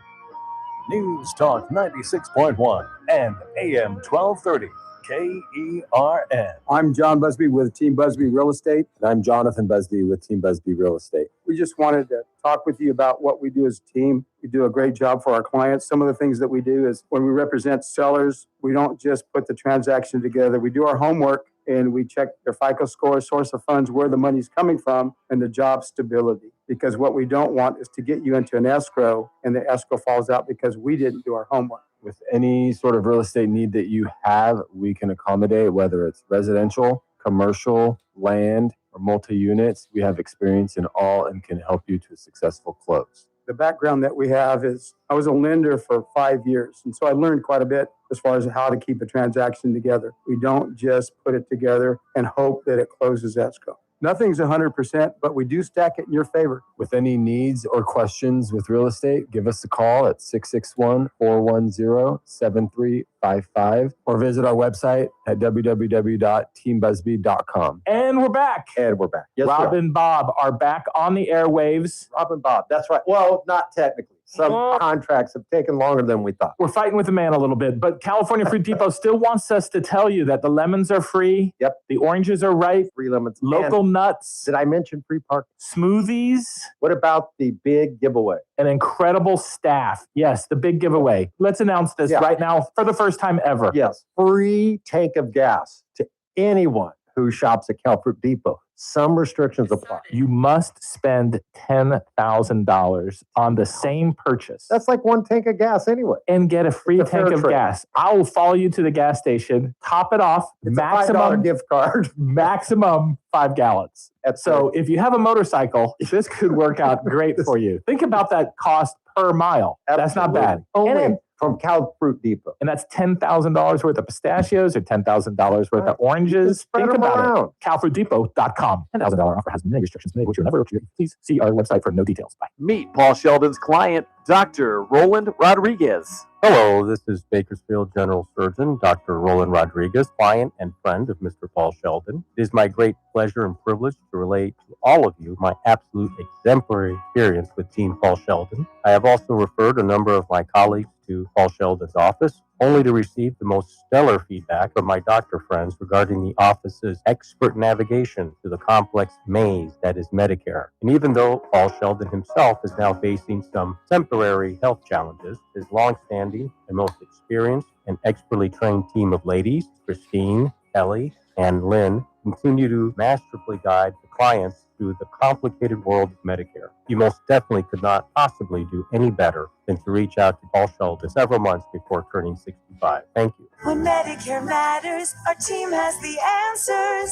E: News Talk 96.1 and AM 1230, KERN.
U: I'm John Busby with Team Busby Real Estate. And I'm Jonathan Busby with Team Busby Real Estate. We just wanted to talk with you about what we do as a team. We do a great job for our clients. Some of the things that we do is when we represent sellers, we don't just put the transaction together. We do our homework and we check their FICO score, source of funds, where the money's coming from, and the job stability. Because what we don't want is to get you into an escrow and the escrow falls out because we didn't do our homework.
K: With any sort of real estate need that you have, we can accommodate, whether it's residential, commercial, land, or multi-units. We have experience in all and can help you to a successful close.
U: The background that we have is I was a lender for 5 years. And so I learned quite a bit as far as how to keep a transaction together. We don't just put it together and hope that it closes escrow. Nothing's 100%, but we do stack it in your favor.
L: With any needs or questions with real estate, give us a call at 661-410-7355 or visit our website at www.teambusby.com.
F: And we're back.
U: And we're back. Yes,
F: Rob and Bob are back on the airwaves.
U: Rob and Bob. That's right. Well, not technically. Some contracts have taken longer than we thought.
F: We're fighting with the man a little bit, but California Fruit Depot still wants us to tell you that the lemons are free.
U: Yep.
F: The oranges are ripe.
U: Free lemons.
F: Local nuts.
U: Did I mention free parking?
F: Smoothies.
U: What about the big giveaway?
F: An incredible staff. Yes, the big giveaway. Let's announce this right now for the first time ever.
U: Yes. Free tank of gas to anyone who shops at Cal Fruit Depot. Some restrictions apply.
F: You must spend $10,000 on the same purchase.
U: That's like one tank of gas anyway.
F: And get a free tank of gas. I will follow you to the gas station, top it off,
U: it's
F: maximum
U: a $5 gift card.
F: Maximum 5 gallons. So if you have a motorcycle, this could work out great for you. Think about that cost per mile. That's not bad.
U: Only from Cal Fruit Depot.
F: And that's $10,000 worth of pistachios or $10,000 worth of oranges. Think about it. CalFruitDepot.com. $10,000 offer has many restrictions, many of which you'll never reach. Please see our website for no details. Bye.
D: Meet Paul Sheldon's client, Dr. Roland Rodriguez.
V: Hello, this is Bakersfield General Surgeon Dr. Roland Rodriguez, client and friend of Mr. Paul Sheldon. It is my great pleasure and privilege to relate to all of you my absolute exemplary experience with Team Paul Sheldon. I have also referred a number of my colleagues to Paul Sheldon's office, only to receive the most stellar feedback from my doctor friends regarding the office's expert navigation through the complex maze that is Medicare. And even though Paul Sheldon himself is now facing some temporary health challenges, his longstanding and most experienced and expertly trained team of ladies, Christine, Kelly, and Lynn, continue to masterfully guide the clients through the complicated world of Medicare. You most definitely could not possibly do any better than to reach out to Paul Sheldon several months before turning 65. Thank you.
W: When Medicare matters, our team has the answers.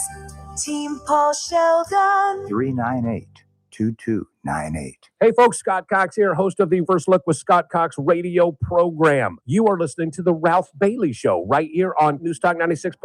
W: Team Paul Sheldon.
L: 398-2298.
F: Hey folks, Scott Cox here, host of the First Look with Scott Cox radio program. You are listening to the Ralph Bailey Show right here on News Talk 96.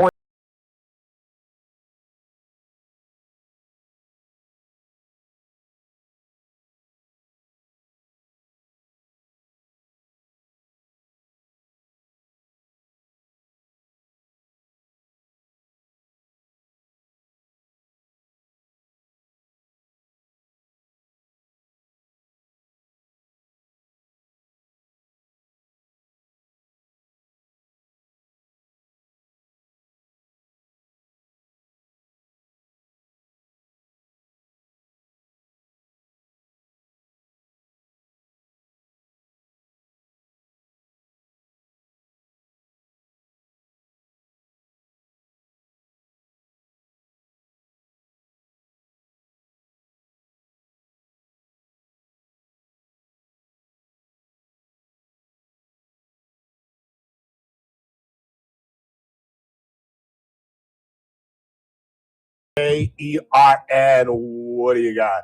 B: AERN, what do you got?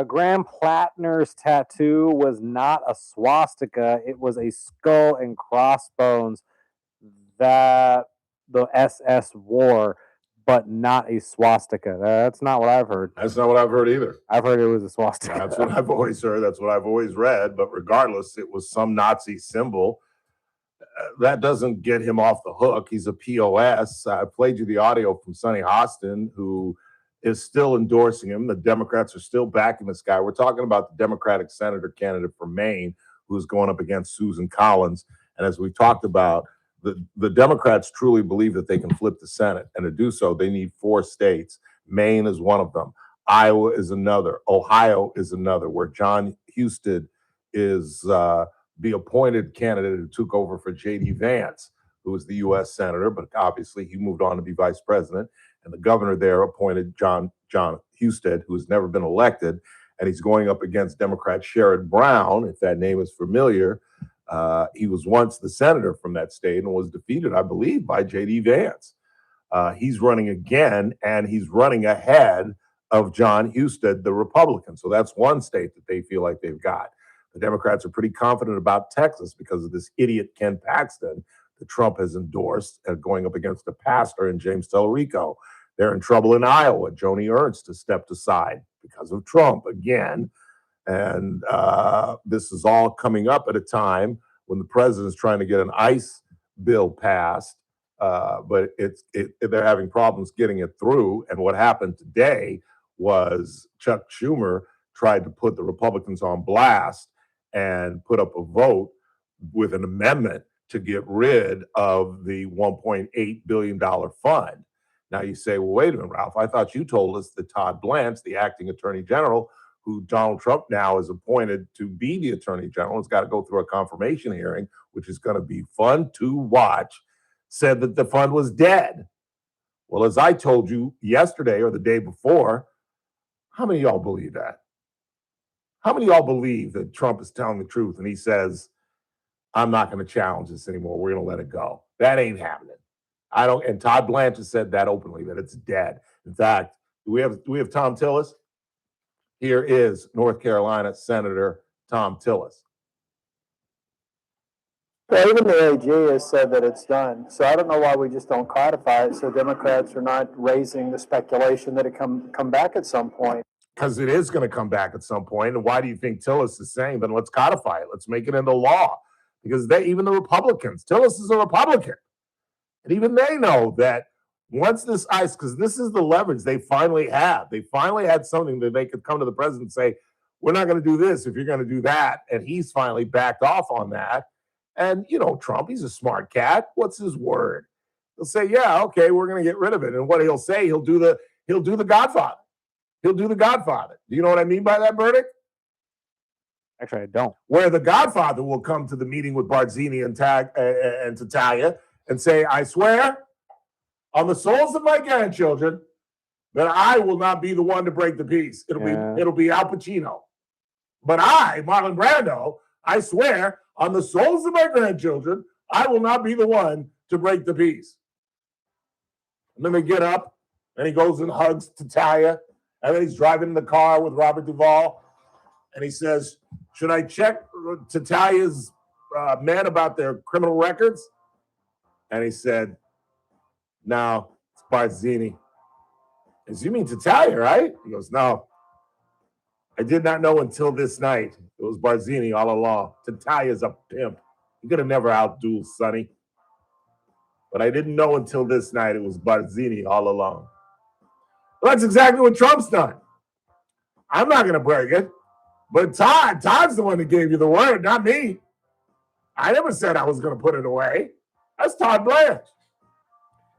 K: Graham Plattner's tattoo was not a swastika. It was a skull and crossbones that the SS wore, but not a swastika. That's not what I've heard.
B: That's not what I've heard either.
K: I've heard it was a swastika.
B: That's what I've always heard. That's what I've always read. But regardless, it was some Nazi symbol. That doesn't get him off the hook. He's a POS. I played you the audio from Sonny Hostin, who is still endorsing him. The Democrats are still backing this guy. We're talking about the Democratic senator candidate from Maine, who's going up against Susan Collins. And as we talked about, the Democrats truly believe that they can flip the Senate. And to do so, they need 4 states. Maine is one of them. Iowa is another. Ohio is another, where John Husted is the appointed candidate who took over for J.D. Vance, who was the U.S. senator, but obviously he moved on to be vice president. And the governor there appointed John Husted, who has never been elected. And he's going up against Democrat Sherrod Brown, if that name is familiar. He was once the senator from that state and was defeated, I believe, by J.D. Vance. He's running again, and he's running ahead of John Husted, the Republican. So that's one state that they feel like they've got. The Democrats are pretty confident about Texas because of this idiot Ken Paxton that Trump has endorsed going up against a pastor in James Tellerico. They're in trouble in Iowa. Joni Ernst has stepped aside because of Trump again. And this is all coming up at a time when the president's trying to get an ICE bill passed, but they're having problems getting it through. And what happened today was Chuck Schumer tried to put the Republicans on blast and put up a vote with an amendment to get rid of the $1.8 billion fund. Now you say, well, wait a minute, Ralph, I thought you told us that Todd Blanche, the acting attorney general, who Donald Trump now has appointed to be the attorney general, has got to go through a confirmation hearing, which is going to be fun to watch, said that the fund was dead. Well, as I told you yesterday or the day before, how many of y'all believe that? How many of y'all believe that Trump is telling the truth and he says, I'm not going to challenge this anymore. We're going to let it go. That ain't happening. And Todd Blanche has said that openly, that it's dead. In fact, do we have Tom Tillis? Here is North Carolina Senator Tom Tillis.
G: Well, even the AG has said that it's done. So I don't know why we just don't codify it so Democrats are not raising the speculation that it come back at some point.
B: Because it is going to come back at some point. And why do you think Tillis is saying, then let's codify it. Let's make it into law. Because even the Republicans, Tillis is a Republican. And even they know that once this ICE, because this is the leverage they finally have. They finally had something that they could come to the president and say, we're not going to do this if you're going to do that. And he's finally backed off on that. And, Trump, he's a smart cat. What's his word? He'll say, yeah, okay, we're going to get rid of it. And what he'll say, he'll do the Godfather. He'll do the Godfather. Do you know what I mean by that, verdict?
K: Actually, I don't.
B: Where the Godfather will come to the meeting with Barzini and Tattaglia and say, I swear on the souls of my grandchildren that I will not be the one to break the peace. It'll be Al Pacino. But I, Marlon Brando, I swear on the souls of my grandchildren, I will not be the one to break the peace. And then they get up and he goes and hugs Tattaglia. And then he's driving in the car with Robert Duvall. And he says, should I check Tattaglia's men about their criminal records? And he said, no, it's Barzini. I said, you mean Tattaglia, right? He goes, no. I did not know until this night. It was Barzini all along. Tattaglia's a pimp. He could have never outdueled Sonny. But I didn't know until this night it was Barzini all along. Well, that's exactly what Trump's done. I'm not going to break it. But Todd's the one that gave you the word, not me. I never said I was going to put it away. That's Todd Blanche.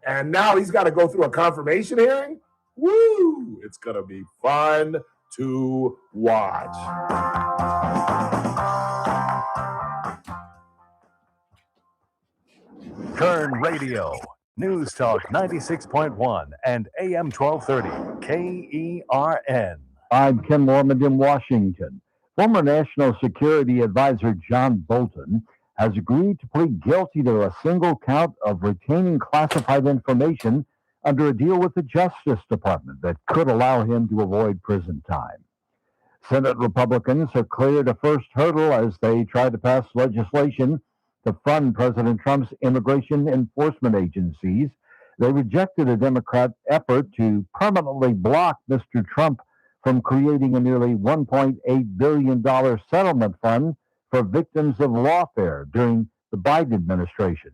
B: And now he's got to go through a confirmation hearing? Woo! It's going to be fun to watch.
E: Kern Radio, News Talk 96.1 and AM 1230, KERN.
L: I'm Ken Lormond in Washington. Former National Security Advisor John Bolton has agreed to plead guilty to a single count of retaining classified information under a deal with the Justice Department that could allow him to avoid prison time. Senate Republicans have cleared a first hurdle as they try to pass legislation to fund President Trump's immigration enforcement agencies. They rejected a Democrat effort to permanently block Mr. Trump from creating a nearly $1.8 billion settlement fund for victims of lawfare during the Biden administration.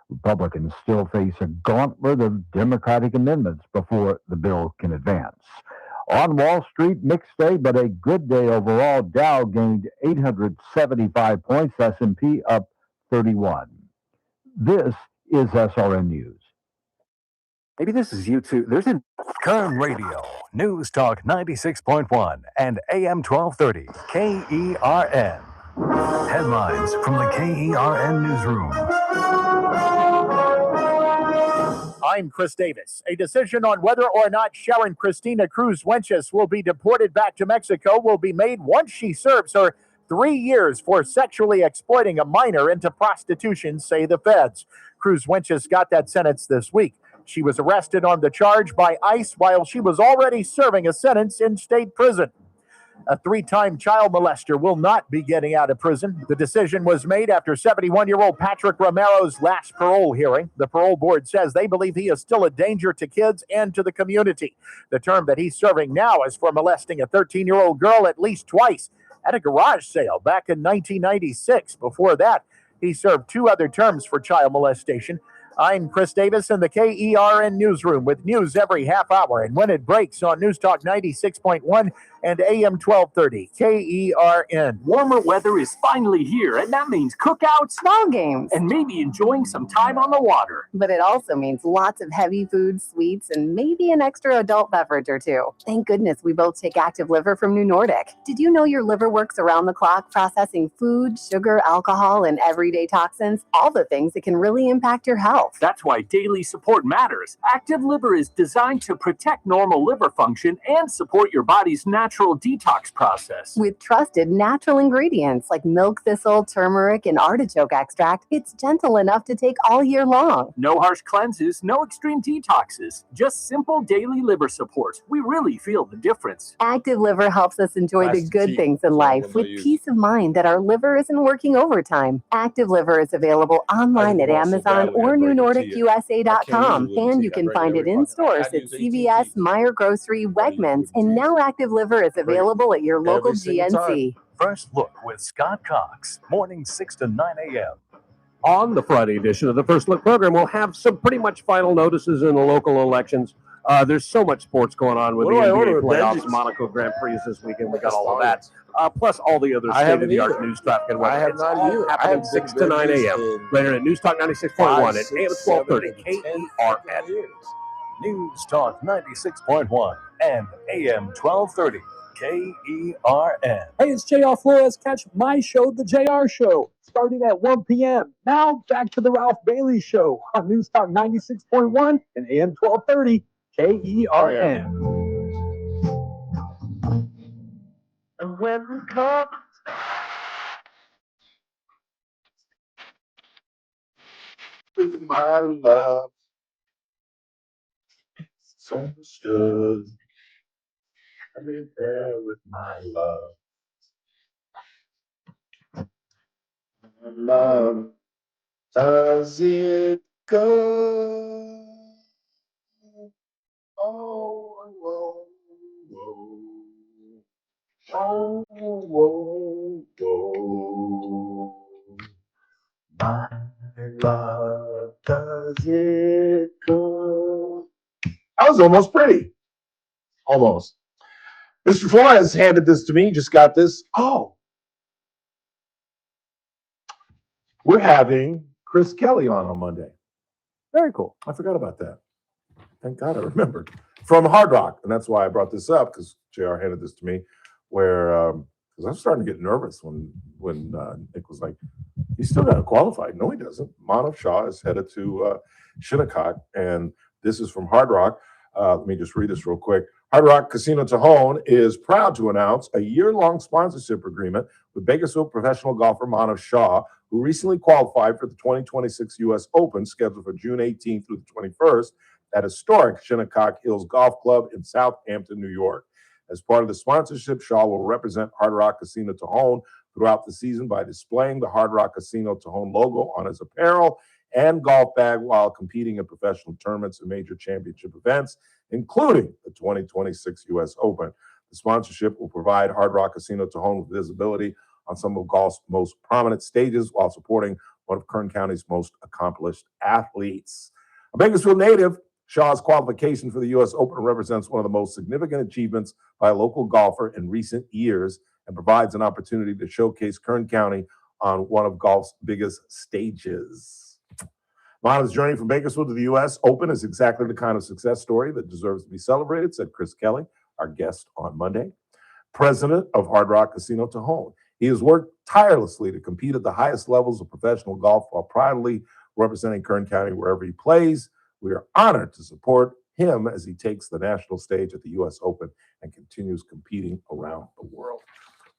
L: Republicans still face a gauntlet of Democratic amendments before the bill can advance. On Wall Street, mixed day, but a good day overall. Dow gained 875 points, S&P up 31. This is SRN News.
E: Maybe this is YouTube. There's a Kern Radio, News Talk 96.1 and AM 1230, KERN. Headlines from the KERN newsroom.
N: I'm Chris Davis. A decision on whether or not Sharon Cristina Cruz Wenches will be deported back to Mexico will be made once she serves her 3 years for sexually exploiting a minor into prostitution, say the feds. Cruz Wenches got that sentence this week. She was arrested on the charge by ICE while she was already serving a sentence in state prison.
C: A 3-time child molester will not be getting out of prison. The decision was made after 71-year-old Patrick Romero's last parole hearing. The parole board says they believe he is still a danger to kids and to the community. The term that he's serving now is for molesting a 13-year-old girl at least twice at a garage sale back in 1996. Before that, he served 2 other terms for child molestation. I'm Chris Davis in the KERN newsroom with news every half hour and when it breaks on News Talk 96.1 and AM 1230 KERN.
A: Warmer weather is finally here, and that means cookouts,
I: ball games,
A: and maybe enjoying some time on the water.
I: But it also means lots of heavy food, sweets, and maybe an extra adult beverage or 2. Thank goodness we both take Active Liver from New Nordic. Did you know your liver works around the clock processing food, sugar, alcohol, and everyday toxins? All the things that can really impact your health.
A: That's why daily support matters. Active Liver is designed to protect normal liver function and support your body's natural detox process.
I: With trusted natural ingredients like milk thistle, turmeric, and artichoke extract, it's gentle enough to take all year long.
A: No harsh cleanses, no extreme detoxes, just simple daily liver support. We really feel the difference.
I: Active Liver helps us enjoy the good things in life with peace of mind that our liver isn't working overtime. Active Liver is available online at Amazon or NewNordicUSA.com, and you can find it in stores at CVS, Meijer Grocery, Wegmans, and now Active Liver is available at your local GNC.
E: First Look with Scott Cox, mornings 6 to 9 a.m.
F: On the Friday edition of the First Look program, we'll have some pretty much final notices in the local elections. There's so much sports going on with the NBA playoffs, Monaco Grand Prix this weekend. We got all of that, plus all the other state-of-the-art news traffic and weather. It's all happening 6 to 9 a.m. Later at News Talk 96.1 and AM 1230 KERN.
E: News Talk 96.1 and AM 1230 KERN.
J: Hey, it's JR Flores. Catch my show, The JR Show, starting at 1 p.m. Now back to the Ralph Bailey Show on News Talk 96.1 and AM 1230 KERN.
T: And when it comes with my love, it's understood. I'm in there with my love. My love, does it go? Oh, whoa, whoa. Oh, whoa, whoa. My love, does it go? That was almost pretty. Almost. Mr. Flores handed this to me, just got this. Oh. We're having Chris Kelly on Monday. Very cool. I forgot about that. Thank God I remembered. From Hard Rock. And that's why I brought this up, because JR handed this to me, where because I'm starting to get nervous when Nick was like, he's still got to qualify. No, he doesn't. Manav Shah is headed to Shinnecock, and this is from Hard Rock. Let me just read this real quick. Hard Rock Casino Tejon is proud to announce a year-long sponsorship agreement with Bakersfield professional golfer Manav Shah, who recently qualified for the 2026 U.S. Open, scheduled for June 18th through the 21st at historic Shinnecock Hills Golf Club in Southampton, New York. As part of the sponsorship, Shaw will represent Hard Rock Casino Tejon throughout the season by displaying the Hard Rock Casino Tejon logo on his apparel and golf bag while competing in professional tournaments and major championship events, including the 2026 U.S. Open. The sponsorship will provide Hard Rock Casino Tejon with visibility on some of golf's most prominent stages while supporting one of Kern County's most accomplished athletes. A Bakersfield native, Shaw's qualification for the U.S. Open represents one of the most significant achievements by a local golfer in recent years and provides an opportunity to showcase Kern County on one of golf's biggest stages. Manav's journey from Bakersfield to the U.S. Open is exactly the kind of success story that deserves to be celebrated, said Chris Kelly, our guest on Monday, president of Hard Rock Casino Tejon. He has worked tirelessly to compete at the highest levels of professional golf while proudly representing Kern County wherever he plays. We are honored to support him as he takes the national stage at the U.S. Open and continues competing around the world.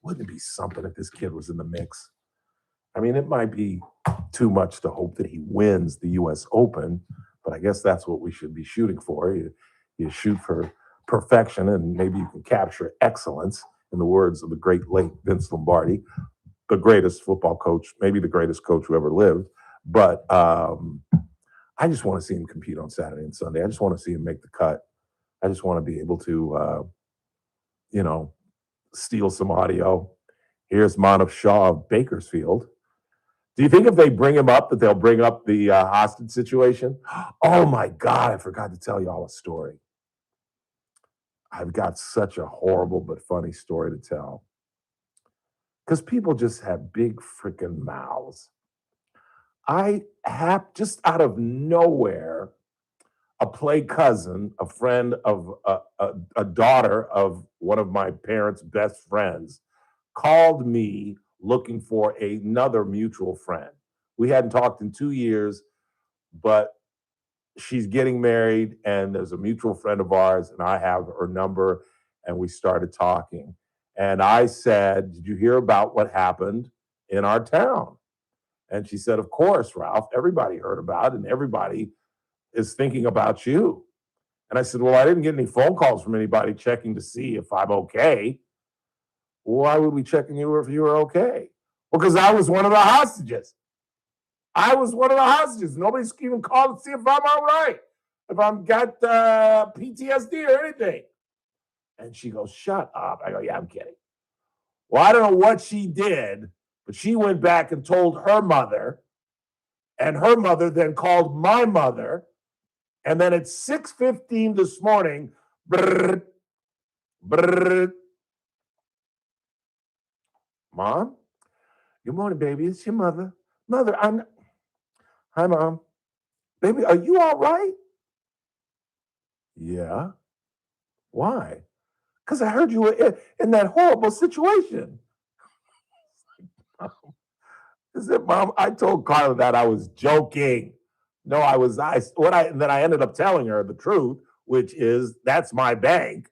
T: Wouldn't it be something if this kid was in the mix? I mean, it might be too much to hope that he wins the U.S. Open, but I guess that's what we should be shooting for. You shoot for perfection, and maybe you can capture excellence
B: in the words of the great late Vince Lombardi, the greatest football coach, maybe the greatest coach who ever lived. But I just want to see him compete on Saturday and Sunday. I just want to see him make the cut. I just want to be able to, steal some audio. Here's Manav Shah of Bakersfield. Do you think if they bring him up that they'll bring up the hostage situation? Oh my God, I forgot to tell y'all a story. I've got such a horrible but funny story to tell. Because people just have big freaking mouths. I have, just out of nowhere, a play cousin, a friend of a daughter of one of my parents' best friends, called me looking for another mutual friend. We hadn't talked in 2 years, but she's getting married, and there's a mutual friend of ours, and I have her number, and we started talking. And I said, did you hear about what happened in our town? And she said, of course, Ralph, everybody heard about it, and everybody is thinking about you. And I said, well, I didn't get any phone calls from anybody checking to see if I'm okay. Why would we check on you if you were okay? Well, because I was one of the hostages. I was one of the hostages. Nobody's even called to see if I'm all right, if I've got PTSD or anything. And she goes, shut up. I go, yeah, I'm kidding. Well, I don't know what she did, but she went back and told her mother, and her mother then called my mother. And then at 6:15 this morning, brrr, brrr, Mom? Good morning, baby. It's your mother. Mother, hi, Mom. Baby, are you all right? Yeah. Why? Because I heard you were in that horrible situation. I said, Mom, I told Carla that I was joking. No, then I ended up telling her the truth, which is that's my bank.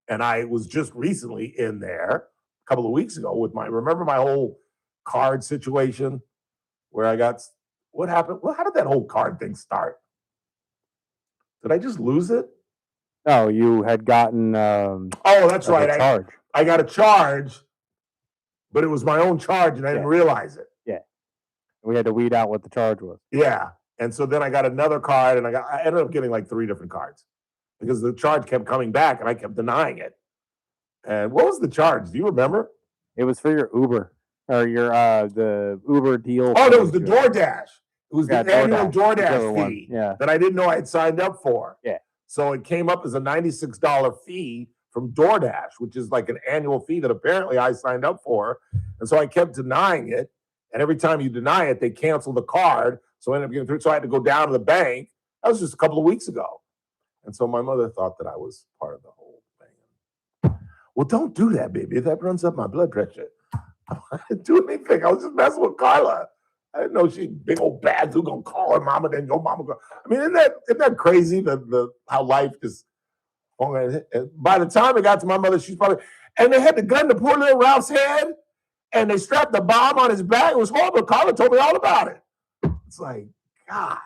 B: And I was just recently in there a couple of weeks ago with remember my whole card situation where I got, what happened? Well, how did that whole card thing start? Did I just lose it?
K: No, you had gotten
B: oh, that's right.
K: a charge.
B: I got a charge, but it was my own charge and I didn't realize it.
K: Yeah. We had to weed out what the charge was.
B: Yeah. And so then I got another card, and I ended up getting like 3 different cards because the charge kept coming back and I kept denying it. And what was the charge? Do you remember?
K: It was for your Uber or your the Uber deal.
B: Oh, no, it was the DoorDash. It was the annual DoorDash fee that I didn't know I had signed up for.
K: Yeah.
B: So it came up as a $96 fee from DoorDash, which is like an annual fee that apparently I signed up for. And so I kept denying it. And every time you deny it, they cancel the card. So I ended up getting through. So I had to go down to the bank. That was just a couple of weeks ago. And so my mother thought that I was part of the whole thing. Well, don't do that, baby. That runs up my blood pressure. I didn't do anything. I was just messing with Carla. I didn't know she big old bad who gonna call her mama, then your mama go. I mean, isn't that crazy? The how life is. By the time it got to my mother, she's probably, and they had the gun to poor little Ralph's head, and they strapped the bomb on his back. It was horrible. Carla told me all about it. It's like, God,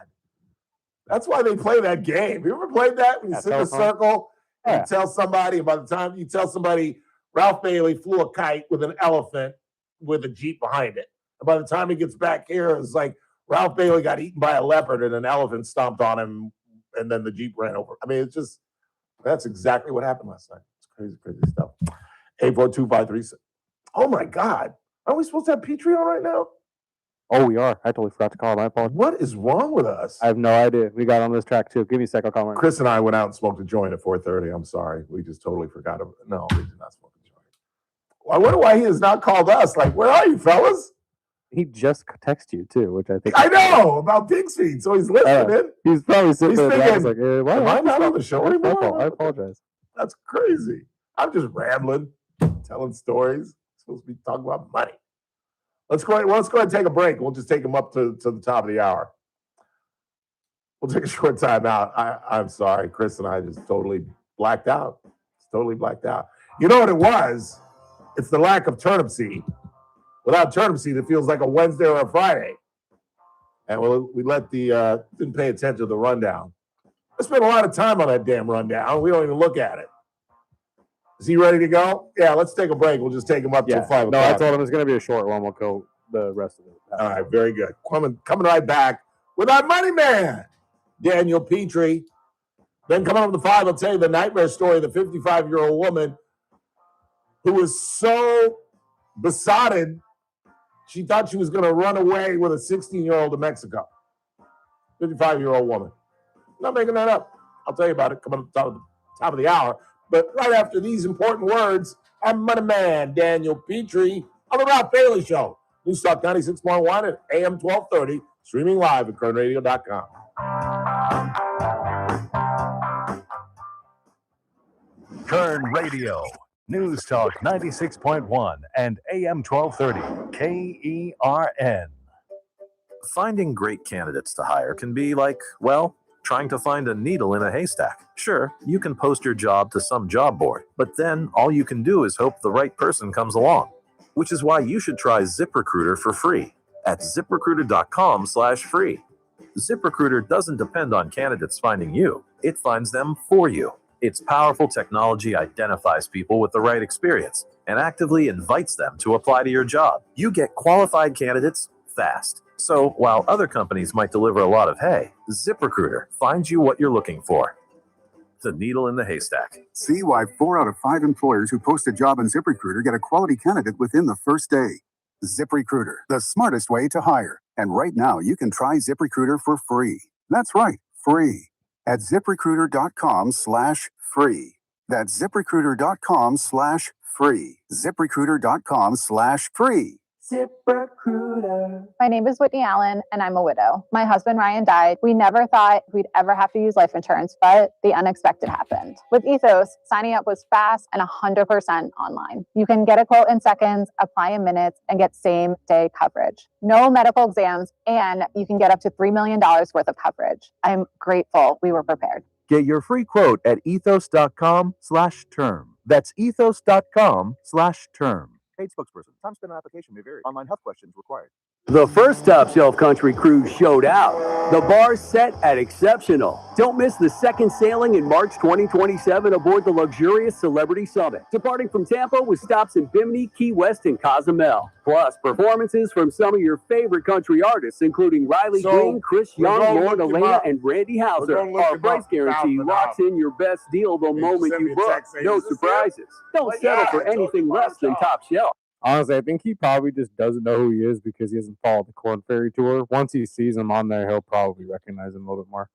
B: that's why they play that game. You ever played that? When you sit in a circle and you tell somebody, and by the time you tell somebody, Ralph Bailey flew a kite with an elephant with a Jeep behind it. And by the time he gets back here, it's like Ralph Bailey got eaten by a leopard and an elephant stomped on him, and then the Jeep ran over. I mean, it's just, that's exactly what happened last night. It's crazy, crazy stuff. 842-536. Oh my God. Aren't we supposed to have Petrie on right now?
K: Oh, we are. I totally forgot to call. My apologies.
B: What is wrong with us?
K: I have no idea. We got on this track too. Give me a sec. I'll call right
B: Chris and I went out and smoked a joint at 4:30. I'm sorry. We just totally forgot. No, we did not smoke a joint. Well, I wonder why he has not called us. Like, where are you, fellas?
K: He just texted you too, which I think
B: I know about Pig's Feet, so he's listening.
K: He's probably sitting there
B: thinking,
K: like, why
B: am I not on the show anymore?
K: I apologize.
B: That's crazy. I'm just rambling, telling stories. Supposed to be talking about money. Let's go ahead and take a break. We'll just take them up to the top of the hour. We'll take a short time out. I'm sorry. Chris and I just totally blacked out. Totally blacked out. You know what it was? It's the lack of turnip seed. Without turnip seed, it feels like a Wednesday or a Friday. And we didn't pay attention to the rundown. I spent a lot of time on that damn rundown. We don't even look at it. Is he ready to go? Yeah, let's take a break. We'll just take him up till 5
K: No,
B: o'clock.
K: I told him it's going to be a short one. We'll go the rest of it.
B: All right, very good. Coming right back with our money man, Daniel Petrie. Then coming up to 5, I'll tell you the nightmare story of the 55-year-old woman who was so besotted, she thought she was going to run away with a 16-year-old to Mexico. 55-year-old woman. Not making that up. I'll tell you about it coming up at the top of the hour. But right after these important words, I'm money man, Daniel Petrie, on the Ralph Bailey Show. News Talk 96.1 at AM 1230, streaming live at kernradio.com.
E: Kern Radio, News Talk 96.1 and AM 1230, KERN.
M: Finding great candidates to hire can be like, well, trying to find a needle in a haystack. Sure, you can post your job to some job board, but then all you can do is hope the right person comes along. Which is why you should try ZipRecruiter for free at ZipRecruiter.com/free. ZipRecruiter doesn't depend on candidates finding you. It finds them for you. Its powerful technology identifies people with the right experience and actively invites them to apply to your job. You get qualified candidates fast. So while other companies might deliver a lot of hay, ZipRecruiter finds you what you're looking for. The needle in the haystack.
P: See why 4 out of 5 employers who post a job on ZipRecruiter get a quality candidate within the first day. ZipRecruiter, the smartest way to hire. And right now, you can try ZipRecruiter for free. That's right, free. At ZipRecruiter.com/free. That's ZipRecruiter.com/free. ZipRecruiter.com/free.
Q: ZipRecruiter. My name is Whitney Allen, and I'm a widow. My husband Ryan died. We never thought we'd ever have to use life insurance, but the unexpected happened. With Ethos, signing up was fast and 100% online. You can get a quote in seconds, apply in minutes, and get same-day coverage. No medical exams, and you can get up to $3 million worth of coverage. I'm grateful we were prepared.
D: Get your free quote at ethos.com/term. That's ethos.com/term. Paid spokesperson. Time spent on application may vary. Online health questions required.
X: The first Top Shelf Country cruise showed out. The bar's set at exceptional. Don't miss the second sailing in March 2027 aboard the luxurious Celebrity Summit, departing from Tampa with stops in Bimini, Key West, and Cozumel. Plus, performances from some of your favorite country artists, including Riley Green, Chris Young, Lord Elena, and Randy Houser. Our price guarantee locks in your best deal the moment you book. No surprises. Don't settle for anything less than Top Shelf.
K: Honestly, I think he probably just doesn't know who he is because he hasn't followed the Corn Ferry Tour. Once he sees him on there, he'll probably recognize him a little bit more.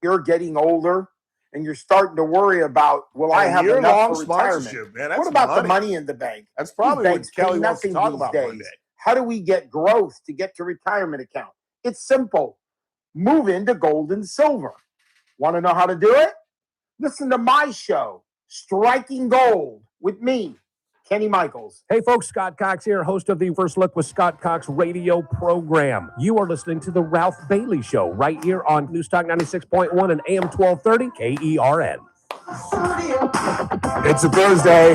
Y: You're getting older, and you're starting to worry about, will I have enough for retirement?
B: Man,
Y: what about the money in the bank?
B: That's probably what Kelly wants to talk about one day.
Y: How do we get growth to get to retirement account? It's simple. Move into gold and silver. Want to know how to do it? Listen to my show, Striking Gold, with me, Kenny Michaels.
F: Hey folks, Scott Cox here, host of the First Look with Scott Cox radio program. You are listening to the Ralph Bailey Show right here on News Talk 96.1 and AM 1230 KERN.
B: It's a Thursday.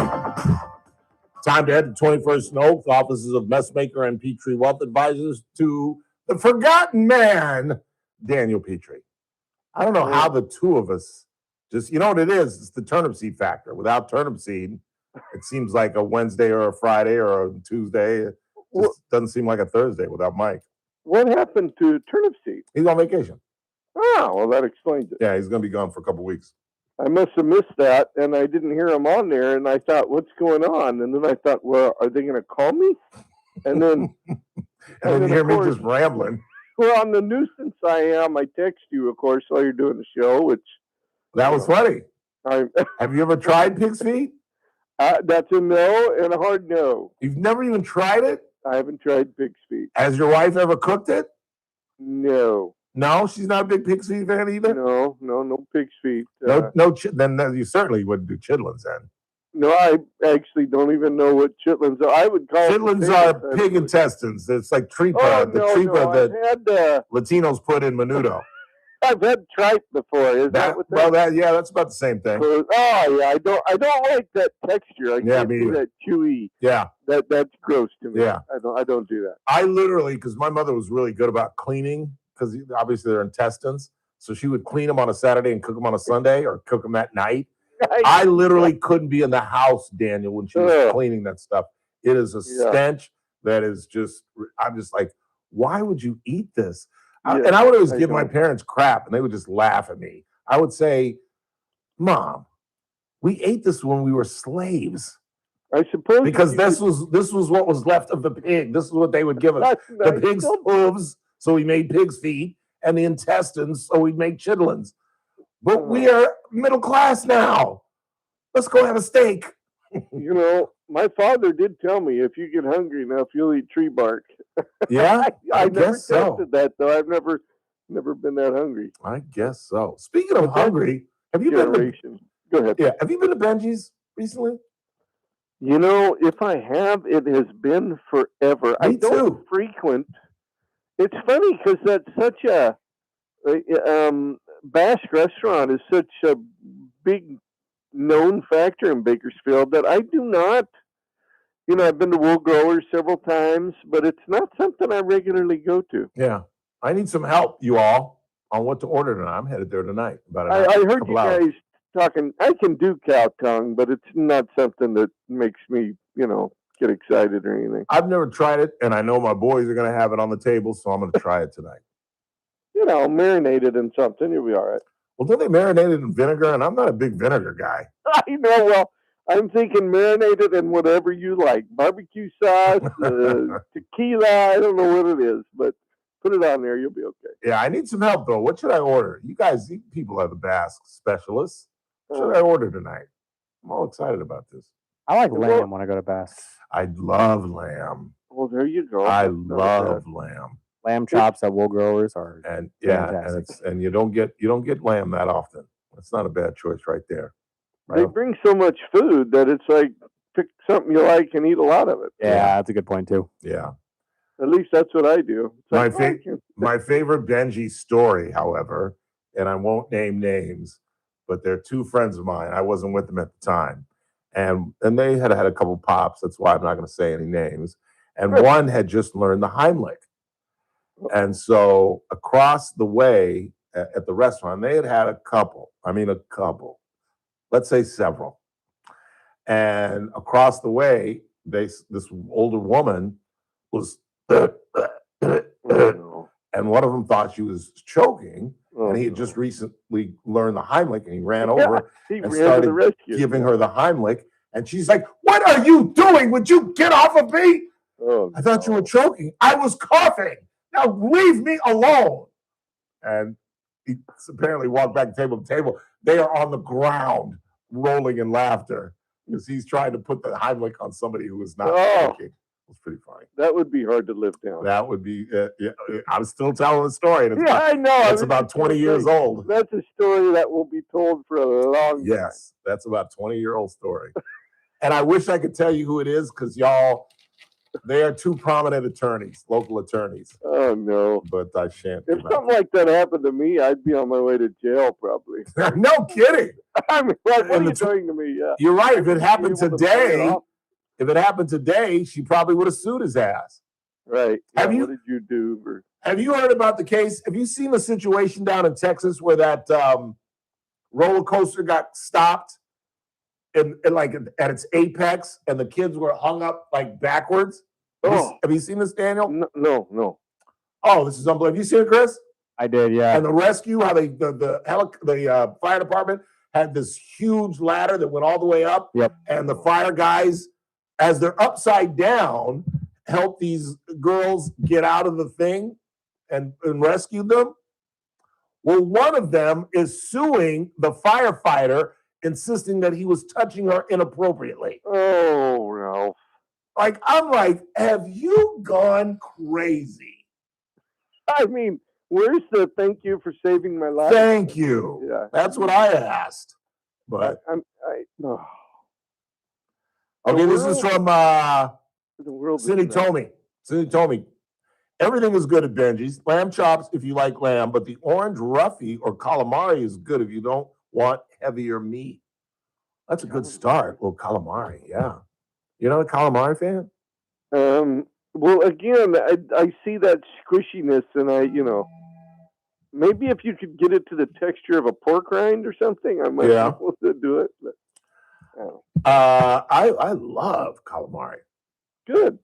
B: Time to head to 21st and Oak, offices of Messmaker and Petrie Wealth Advisors, to the forgotten man, Daniel Petrie. I don't know how the two of us just, you know what it is? It's the turnip seed factor. Without turnip seed, it seems like a Wednesday or a Friday or a Tuesday. It just doesn't seem like a Thursday without Mike.
Z: What happened to turnip seed?
B: He's on vacation.
Z: Oh, well, that explains it.
B: Yeah, he's going to be gone for a couple weeks.
Z: I must have missed that, and I didn't hear him on there, and I thought, what's going on? And then I thought, well, are they going to call me? And then...
B: and then you hear me just rambling.
Z: Well, on the nuisance I am, I text you, of course, while you're doing the show, which...
B: That was funny. Have you ever tried pig's feet?
Z: That's a no and a hard no.
B: You've never even tried it?
Z: I haven't tried pig's feet.
B: Has your wife ever cooked it?
Z: No.
B: No? She's not a big pig's feet fan either?
Z: No pig's feet.
B: Then you certainly wouldn't do chitlins then.
Z: No, I actually don't even know what chitlins are. I would call
B: chitlins are pig intestines. It's like tripa, that Latinos put in menudo.
Z: I've had tripe before. Is that what that?
B: Well, that's about the same thing.
Z: Oh yeah, I don't like that texture. I can't do that chewy.
B: Yeah,
Z: that's gross to me.
B: Yeah,
Z: I don't do that.
B: I literally, because my mother was really good about cleaning, because obviously they're intestines, so she would clean them on a Saturday and cook them on a Sunday, or cook them at night. I literally couldn't be in the house, Daniel, when she was cleaning that stuff. It is a stench that is just, I'm just like, why would you eat this? And I would always give my parents crap, and they would just laugh at me. I would say, Mom, we ate this when we were slaves.
Z: I suppose
B: because this was what was left of the pig. This is what they would give us: the pig's hooves, so we made pig's feet, and the intestines, so we'd make chitlins. But we are middle class now. Let's go have a steak.
Z: You know, my father did tell me if you get hungry enough, you'll eat tree bark.
B: Yeah,
Z: I never
B: guess so.
Z: tested that though. I've never been that hungry.
B: I guess so. Speaking of hungry, have you been to?
Z: Go ahead.
B: Yeah, have you been to Benji's recently?
Z: You know, if I have, it has been forever. I don't frequent. It's funny because that's such a Basque restaurant is such a big known factor in Bakersfield that I do not. You know, I've been to Wool Growers several times, but it's not something I regularly go to.
B: Yeah, I need some help, you all, on what to order tonight. I'm headed there tonight.
Z: I heard you guys talking. I can do cow tongue, but it's not something that makes me, you know, get excited or anything.
B: I've never tried it, and I know my boys are going to have it on the table, so I'm going to try it tonight.
Z: You know, marinated in something, you'll be all right.
B: Well, don't they marinate it in vinegar? And I'm not a big vinegar guy.
Z: I know. Well, I'm thinking marinated in whatever you like. Barbecue sauce, tequila, I don't know what it is, but put it on there, you'll be okay.
B: Yeah, I need some help, though. What should I order? You guys, you people are the Basque specialists. What should I order tonight? I'm all excited about this.
K: I like lamb when I go to Basque.
B: I love lamb.
Z: Well, there you go.
B: I love lamb.
K: Lamb chops at Wool Growers are
B: fantastic. And you don't get lamb that often. That's not a bad choice right there. Right?
Z: They bring so much food that it's like pick something you like and eat a lot of it.
K: Yeah, that's a good point too.
B: Yeah.
Z: At least that's what I do.
B: My favorite Benji story, however, and I won't name names, but they're two friends of mine. I wasn't with them at the time. And they had a couple pops. That's why I'm not going to say any names. And one had just learned the Heimlich. And so across the way at the restaurant, they had a couple. Let's say several. And across the way, this older woman was, and one of them thought she was choking. And he had just recently learned the Heimlich, and he ran over and started giving her the Heimlich. And she's like, "What are you doing? Would you get off of me? I thought you were choking. I was coughing. Now leave me alone." And he apparently walked back table to table. They are on the ground rolling in laughter because he's trying to put the Heimlich on somebody who is not choking. It was pretty funny.
Z: That would be hard to live down.
B: That would be, I'm still telling the story. And
Z: I know.
B: It's about 20 years old.
Z: That's a story that will be told for a long time.
B: Yes, that's about a 20-year-old story. And I wish I could tell you who it is because y'all, they are two prominent attorneys, local attorneys.
Z: Oh, no.
B: But I shan't.
Z: If something like that happened to me, I'd be on my way to jail probably.
B: No kidding.
Z: I mean, what are you doing to me? Yeah.
B: You're right. If it happened today, she probably would have sued his ass.
Z: Right.
B: Yeah,
Z: what did you do?
B: Have you heard about the case? Have you seen the situation down in Texas where that roller coaster got stopped and like at its apex and the kids were hung up like backwards? Have you seen this, Daniel?
Z: No.
B: Oh, this is unbelievable. Have you seen it, Chris?
K: I did, yeah.
B: And the rescue, how the fire department had this huge ladder that went all the way up.
K: Yep.
B: And the fire guys, as they're upside down, help these girls get out of the thing and rescue them. Well, one of them is suing the firefighter, insisting that he was touching her inappropriately.
Z: Oh, Ralph.
B: I'm like, have you gone crazy?
Z: I mean, where's the thank you for saving my life?
B: Thank you.
Z: Yeah.
B: That's what I asked. But
Z: no.
B: Okay, this is from Cindy Tomey. Cindy Tomey. Everything is good at Benji's. Lamb chops if you like lamb, but the orange roughy or calamari is good if you don't want heavier meat. That's a good start. Well, calamari, yeah. You're not a calamari fan?
Z: Well, again, I see that squishiness, and Maybe if you could get it to the texture of a pork rind or something, I might be able to do it. But,
B: I love calamari.
Z: Good.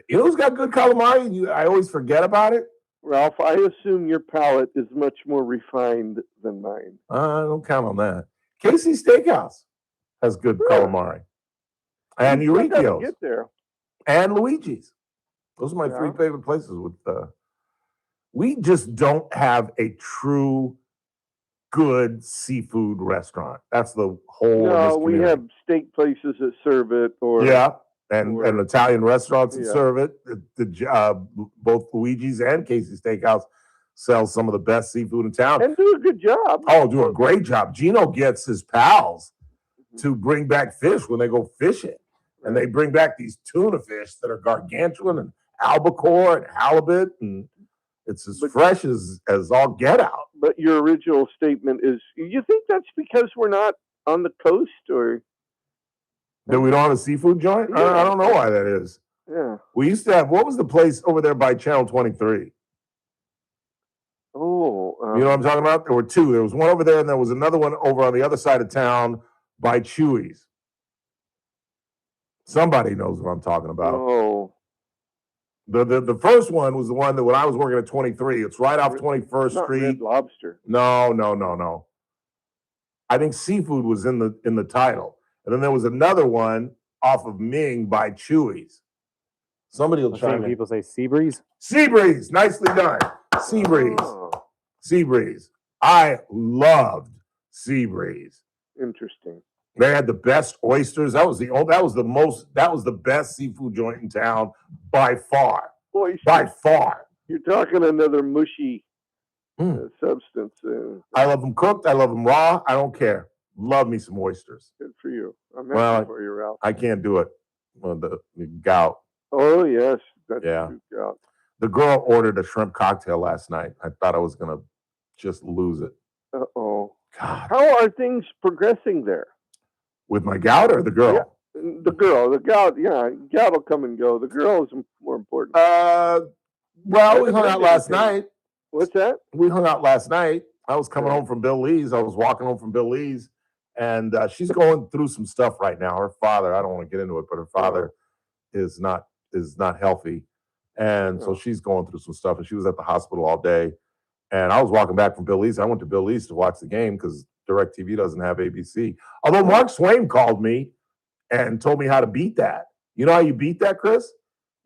B: You know who's got good calamari? I always forget about it.
Z: Ralph, I assume your palate is much more refined than mine.
B: I don't count on that. Casey's Steakhouse has good calamari. And Eureka's.
Z: Get there.
B: And Luigi's. Those are my three favorite places. We just don't have a true good seafood restaurant. That's the whole of this
Z: No, we
B: community.
Z: have steak places that serve it, or
B: and Italian restaurants that serve it. Both Luigi's and Casey's Steakhouse sell some of the best seafood in town.
Z: And do a good job.
B: Oh, do a great job. Gino gets his pals to bring back fish when they go fishing. And they bring back these tuna fish that are gargantuan and albacore and halibut, and it's as fresh as all get out.
Z: But your original statement is, you think that's because we're not on the coast, or
B: that we don't have a seafood joint? I don't know why that is.
Z: Yeah.
B: We used to have, what was the place over there by Channel 23?
Z: Oh.
B: You know what I'm talking about? There were two. There was one over there, and there was another one over on the other side of town by Chewy's. Somebody knows what I'm talking about.
Z: Oh.
B: The first one was the one that when I was working at 23. It's right off 21st Street.
Z: Red Lobster.
B: No. I think seafood was in the title. And then there was another one off of Ming by Chewy's. Somebody will chime in.
K: People say Seabreeze?
B: Seabreeze. Nicely done. Seabreeze.
Z: Oh.
B: Seabreeze. I loved Seabreeze.
Z: Interesting.
B: They had the best oysters. That was the best seafood joint in town by far.
Z: Oysters.
B: By far.
Z: You're talking another mushy substance.
B: I love them cooked. I love them raw. I don't care. Love me some oysters.
Z: Good for you. I'm happy for you, Ralph.
B: I can't do it. Well, the gout.
Z: Oh, yes. That's gout.
B: The girl ordered a shrimp cocktail last night. I thought I was going to just lose it.
Z: Uh-oh.
B: God.
Z: How are things progressing there?
B: With my gout or the girl?
Z: Yeah, the girl. The gout, gout will come and go. The girl is more important.
B: Well, we hung out last night.
Z: What's that?
B: We hung out last night. I was coming home from Bill Lee's. I was walking home from Bill Lee's, and she's going through some stuff right now. Her father, I don't want to get into it, but her father is not healthy, and so she's going through some stuff. And she was at the hospital all day. And I was walking back from Bill Lee's. I went to Bill Lee's to watch the game because DirecTV doesn't have ABC. Although Mark Swain called me and told me how to beat that. You know how you beat that, Chris?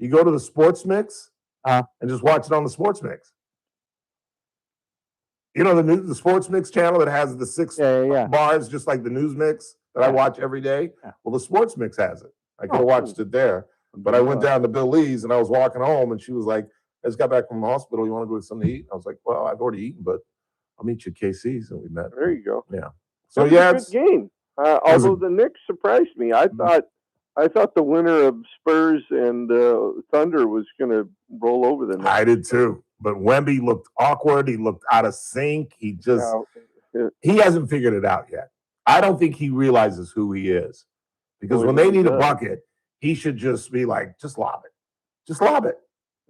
B: You go to the Sports Mix and just watch it on the Sports Mix. You know the Sports Mix channel that has the six bars, just like the News Mix that I watch every day? Yeah. Well, the Sports Mix has it. I could have watched it there. But I went down to Bill Lee's and I was walking home and she was like, I just got back from the hospital. You want to go get something to eat? I was like, well, I've already eaten, but I'll meet you at KC's. And we met.
Z: There you go.
B: Yeah. So,
Z: it's a good game. Although the Knicks surprised me. I thought the winner of Spurs and Thunder was going to roll over the Knicks.
B: I did too. But Wemby looked awkward. He looked out of sync. He hasn't figured it out yet. I don't think he realizes who he is. Because when they need a bucket, he should just be like, just lob it. Just lob it.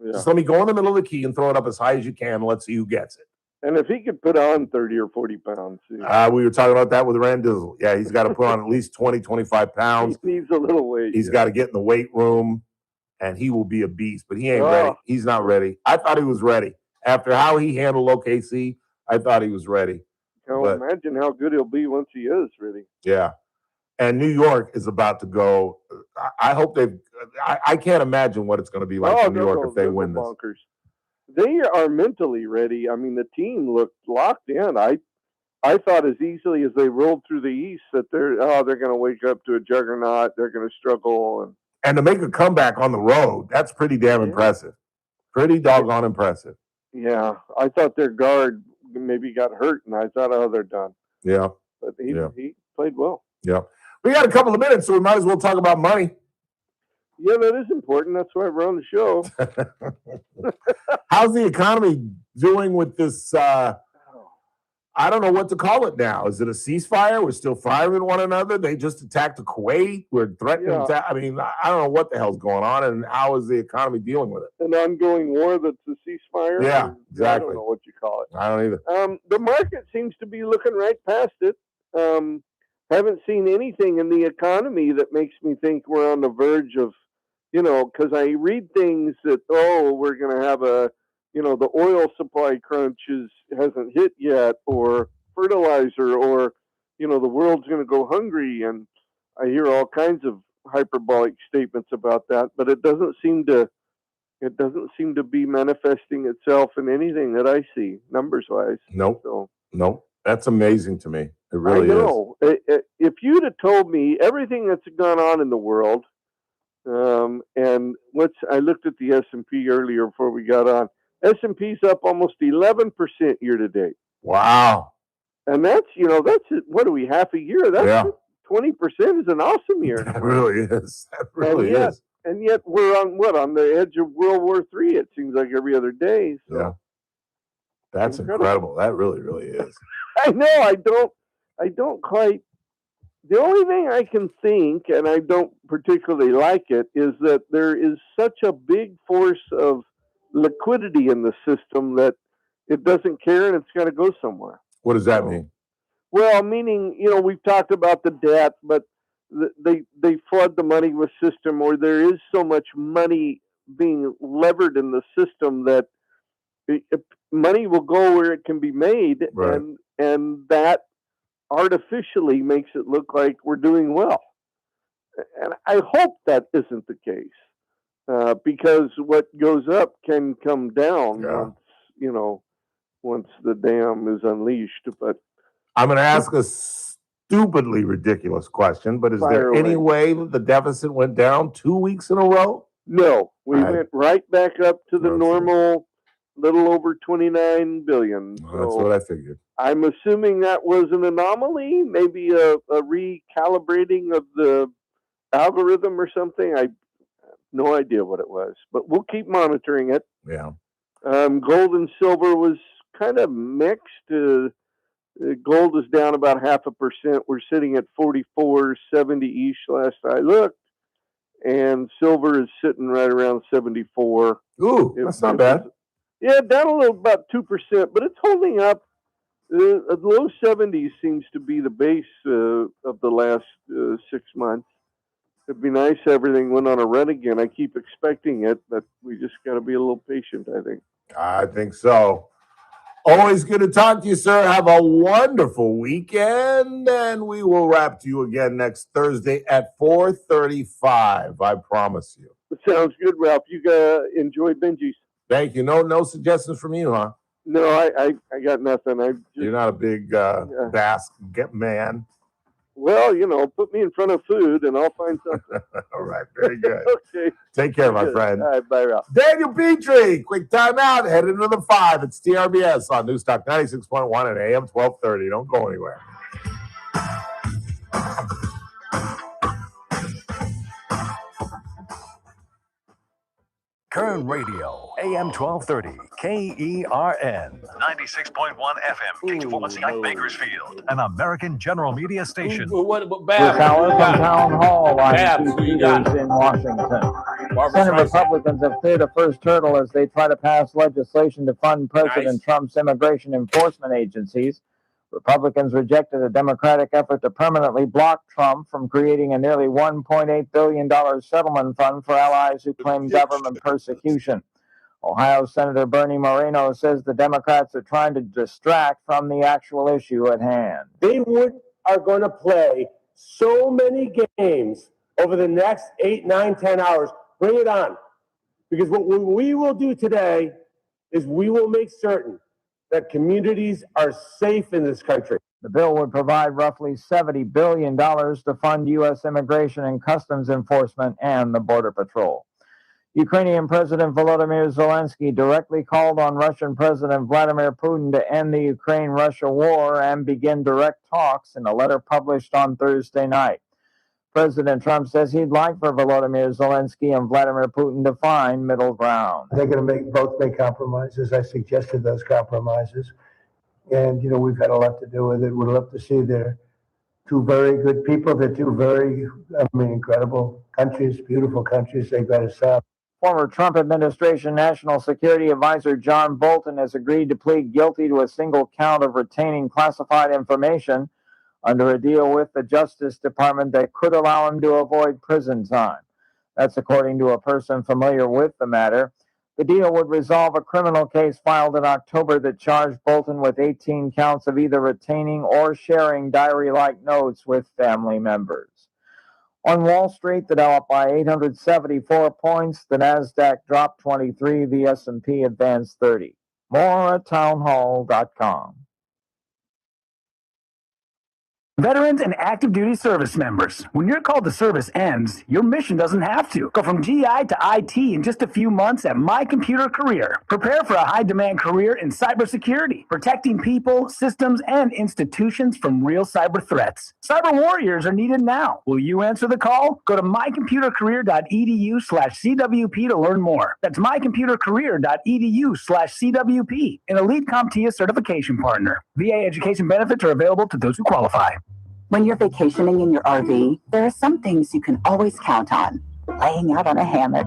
B: Yeah. Just let me go in the middle of the key and throw it up as high as you can. And let's see who gets it.
Z: And if he could put on 30 or 40 pounds.
B: We were talking about that with Randizzle. Yeah, he's got to put on at least 20, 25 pounds.
Z: He needs a little weight.
B: He's got to get in the weight room, and he will be a beast. But he ain't ready. He's not ready. I thought he was ready. After how he handled OKC, I thought he was ready.
Z: Imagine how good he'll be once he is ready.
B: Yeah. And New York is about to go. I hope I can't imagine what it's going to be like in New York if they win this.
Z: Bonkers. They are mentally ready. I mean, the team looked locked in. I thought as easily as they rolled through the East that they're going to wake up to a juggernaut. They're going to struggle.
B: And to make a comeback on the road, that's pretty damn impressive. Pretty doggone impressive.
Z: Yeah. I thought their guard maybe got hurt, and I thought, they're done.
B: Yeah.
Z: But he played well.
B: Yeah. We got a couple of minutes, so we might as well talk about money.
Z: Yeah, that is important. That's why we're on the show.
B: How's the economy doing with this I don't know what to call it now. Is it a ceasefire? We're still firing one another. They just attacked the Kuwait. We're threatening to. I mean, I don't know what the hell's going on, and how is the economy dealing with it?
Z: An ongoing war that's a ceasefire?
B: Yeah, exactly.
Z: I don't know what you call it.
B: I don't either.
Z: The market seems to be looking right past it. Haven't seen anything in the economy that makes me think we're on the verge of, because I read things that, we're going to have the oil supply crunch hasn't hit yet, or fertilizer, or, the world's going to go hungry. And I hear all kinds of hyperbolic statements about that, but it doesn't seem to be manifesting itself in anything that I see, numbers wise.
B: Nope.
Z: So,
B: nope. That's amazing to me. It really
Z: I know. If you'd have told me everything that's gone on in the world, and I looked at the S&P earlier before we got on. S&P's up almost 11% year to date.
B: Wow.
Z: And that's what are we, half a year? That's 20% is an awesome year.
B: That really is. That really is.
Z: And yet we're on the edge of World War III, it seems like every other day. So.
B: Yeah. That's incredible. That really, really is.
Z: I know. I don't quite. The only thing I can think, and I don't particularly like it, is that there is such a big force of liquidity in the system that it doesn't care and it's got to go somewhere.
B: What does that mean?
Z: Well, meaning, we've talked about the debt, but they flood the money with system, or there is so much money being levered in the system that money will go where it can be made,
B: right.
Z: and that artificially makes it look like we're doing well. And I hope that isn't the case, because what goes up can come down once the dam is unleashed. But
B: I'm going to ask a stupidly ridiculous question, but is there any way that the deficit went down 2 weeks in a row?
Z: No, we went right back up to the normal little over 29 billion. So
B: that's what I figured.
Z: I'm assuming that was an anomaly, maybe a recalibrating of the algorithm or something. I have no idea what it was, but we'll keep monitoring it.
B: Yeah.
Z: Gold and silver was kind of mixed. Gold is down about 0.5%. We're sitting at 44.70 each last I looked, and silver is sitting right around 74.
B: Ooh, that's not bad.
Z: Yeah, down a little, about 2%, but it's holding up. The low 70s seems to be the base of the last 6 months. It'd be nice if everything went on a run again. I keep expecting it, but we just got to be a little patient, I think.
B: I think so. Always good to talk to you, sir. Have a wonderful weekend, and we will wrap to you again next Thursday at 4:35. I promise you.
Z: Sounds good, Ralph. You enjoy Benji's.
B: Thank you. No suggestions from you, huh?
Z: No, I got nothing.
B: You're not a big Basque man.
Z: Well, put me in front of food and I'll find something.
B: All right, very good.
Z: Okay.
B: Take care, my friend.
Z: All right, bye, Ralph.
B: Daniel Petrie, quick timeout. Head into the 5. It's TRBS on News Talk 96.1 and AM 1230. Don't go anywhere.
E: Kern Radio, AM 1230, KERN. 96.1 FM, K241CI, Bakersfield. An American General Media station.
J: We're calling from Town Hall in Washington. Senate Republicans have cleared a first hurdle as they try to pass legislation to fund President Trump's immigration enforcement agencies. Republicans rejected a Democratic effort to permanently block Trump from creating a nearly $1.8 billion settlement fund for allies who claim government persecution. Ohio Senator Bernie Moreno says the Democrats are trying to distract from the actual issue at hand.
H: They are going to play so many games over the next 8, 9, 10 hours. Bring it on. Because what we will do today is we will make certain that communities are safe in this country.
J: The bill would provide roughly $70 billion to fund U.S. immigration and customs enforcement and the Border Patrol. Ukrainian President Volodymyr Zelensky directly called on Russian President Vladimir Putin to end the Ukraine-Russia war and begin direct talks in a letter published on Thursday night. President Trump says he'd like for Volodymyr Zelensky and Vladimir Putin to find middle ground.
O: They're going to both make compromises. I suggested those compromises. And, we've had a lot to do with it. We'd love to see they're two very good people. They're two very, incredible countries, beautiful countries. They've got us up.
R: Former Trump administration National Security Advisor John Bolton has agreed to plead guilty to a single count of retaining classified information under a deal with the Justice Department that could allow him to avoid prison time. That's according to a person familiar with the matter. The deal would resolve a criminal case filed in October that charged Bolton with 18 counts of either retaining or sharing diary-like notes with family members. On Wall Street, the Dow up by 874 points. The Nasdaq dropped 23. The S&P advanced 30. More at townhall.com.
S: Veterans and active duty service members, when your call to service ends, your mission doesn't have to. Go from GI to IT in just a few months at My Computer Career. Prepare for a high-demand career in cybersecurity, protecting people, systems, and institutions from real cyber threats. Cyber warriors are needed now. Will you answer the call? Go to mycomputercareer.edu/CWP to learn more. That's mycomputercareer.edu/CWP, an elite CompTIA certification partner. VA education benefits are available to those who qualify.
U: When you're vacationing in your RV, there are some things you can always count on. Laying out on a hammock,